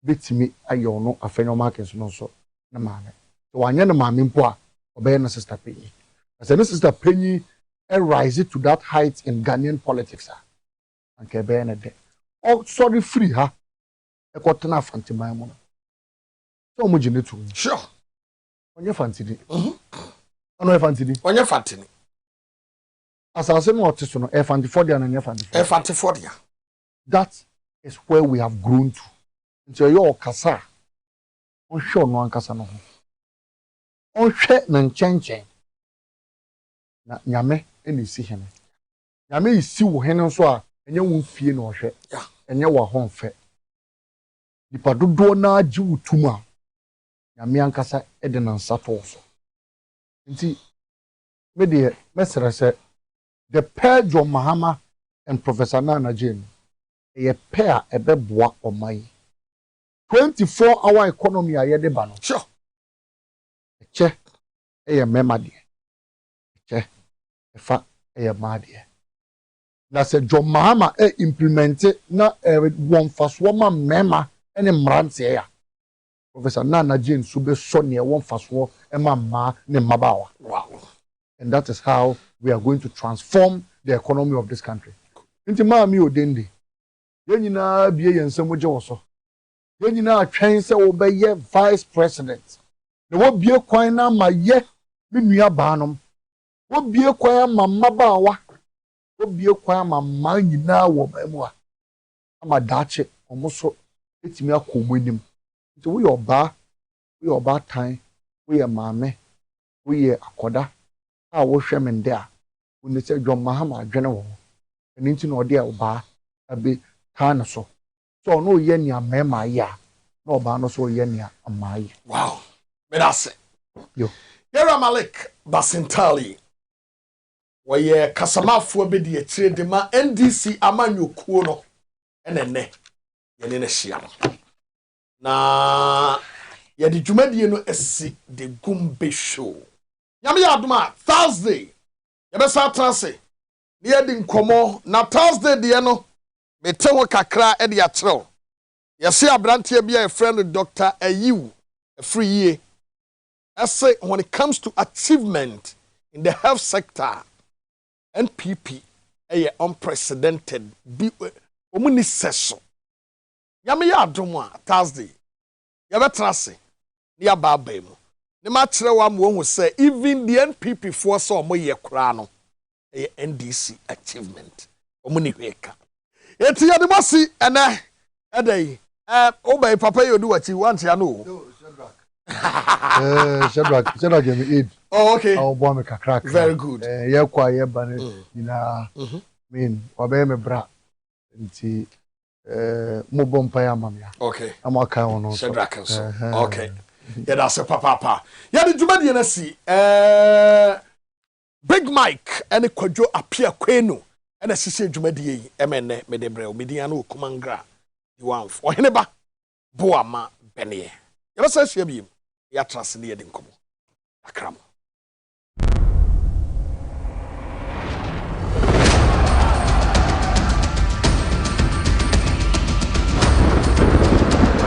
[SPEAKER 21] betimi ayo no afenyo markings no so ne maame so wanye ne maame mpo a obeye na sister Penny as a sister Penny rise to that height in Ghanaian politics and ke be na de oh sorry free ha ekotena fantima mo so mo jine tu
[SPEAKER 1] sure
[SPEAKER 21] onye fantidi ono fantidi
[SPEAKER 1] onye fantini
[SPEAKER 21] asase no otiso no fanti dia na nye fanti
[SPEAKER 1] dia
[SPEAKER 21] that is where we have grown to until your kasa on show no ankasa no ho on hwe na nchenchen na nyame eni si hene nyame isi wo hene so a enye wo fie na ohwe enye wo ho mfe nipa dodo na agi wutuma nyame ankasa ede na nsato so nti me de mesere se the pair John Mahama and Professor Nana Jane a pair ebeboa omai 24-hour economy ayede ba no
[SPEAKER 1] sure
[SPEAKER 21] che mema de che efa ma de na se John Mahama implement na one fast woman mema ene mrante ya Professor Nana Jane sube sonye one fast wo ma ne mabawa.
[SPEAKER 1] Wow.
[SPEAKER 21] And that is how we are going to transform the economy of this country. Inti maami odende ye nyina bie yensem gye wo so ye nyina atwen se wo be ye vice president ne wo bie kwan na ma ye me nua baanom wo bie kwan ma mabawa wo bie kwan ma ma nyina wo mamu a ama dache omoso etimi akomunim nti wo yo ba tan wo ye maame wo ye akoda a wo hwe mende a wo ne se John Mahama adwene wo eni nti na ode a oba abe tan so no ye nia mema ya na oba no so ye nia amaye.
[SPEAKER 1] Wow, medase
[SPEAKER 21] yo
[SPEAKER 1] Yera Malik Basintali waye kasamafo abedi etire de ma NDC amanyokuo no enene ye ne hia no na ye de dwumadie no esi de Gumbe show nyame ya adoma Thursday ye be sa trase ne ye di nkomo na Thursday de no mete ho kakra e de atreo ye se abrantie bia e friend Dr. Ayiwu free ye I say when it comes to achievement in the health sector NPP is unprecedented bi omuni seso nyame ya adom a Thursday ya betrase ne ya baba mu ne ma kire wa mo hu say even the NPP for so mo ye kura no NDC achievement omuni hweka eti ya de mosi ene edai obey papa you do what you want ya no
[SPEAKER 21] Shadrach gave me aid.
[SPEAKER 1] Oh, okay.
[SPEAKER 21] I'll bomb a crack.
[SPEAKER 1] Very good.
[SPEAKER 21] Yeah, quiet, but mean, obey me bra. Nti mo bompa ya mamia.
[SPEAKER 1] Okay.
[SPEAKER 21] I'm a kind one.
[SPEAKER 1] Shadrach also. Okay. Yeah, that's a papa. Yeah, the Jumadi na si Big Mike and Kwadwo appear kwenu. And a sisi Jumadi MN Medebre Mediano Kumangra. You want Oheneba Boamah Bennie. You say she be ya trust near Dinkomo. Akram.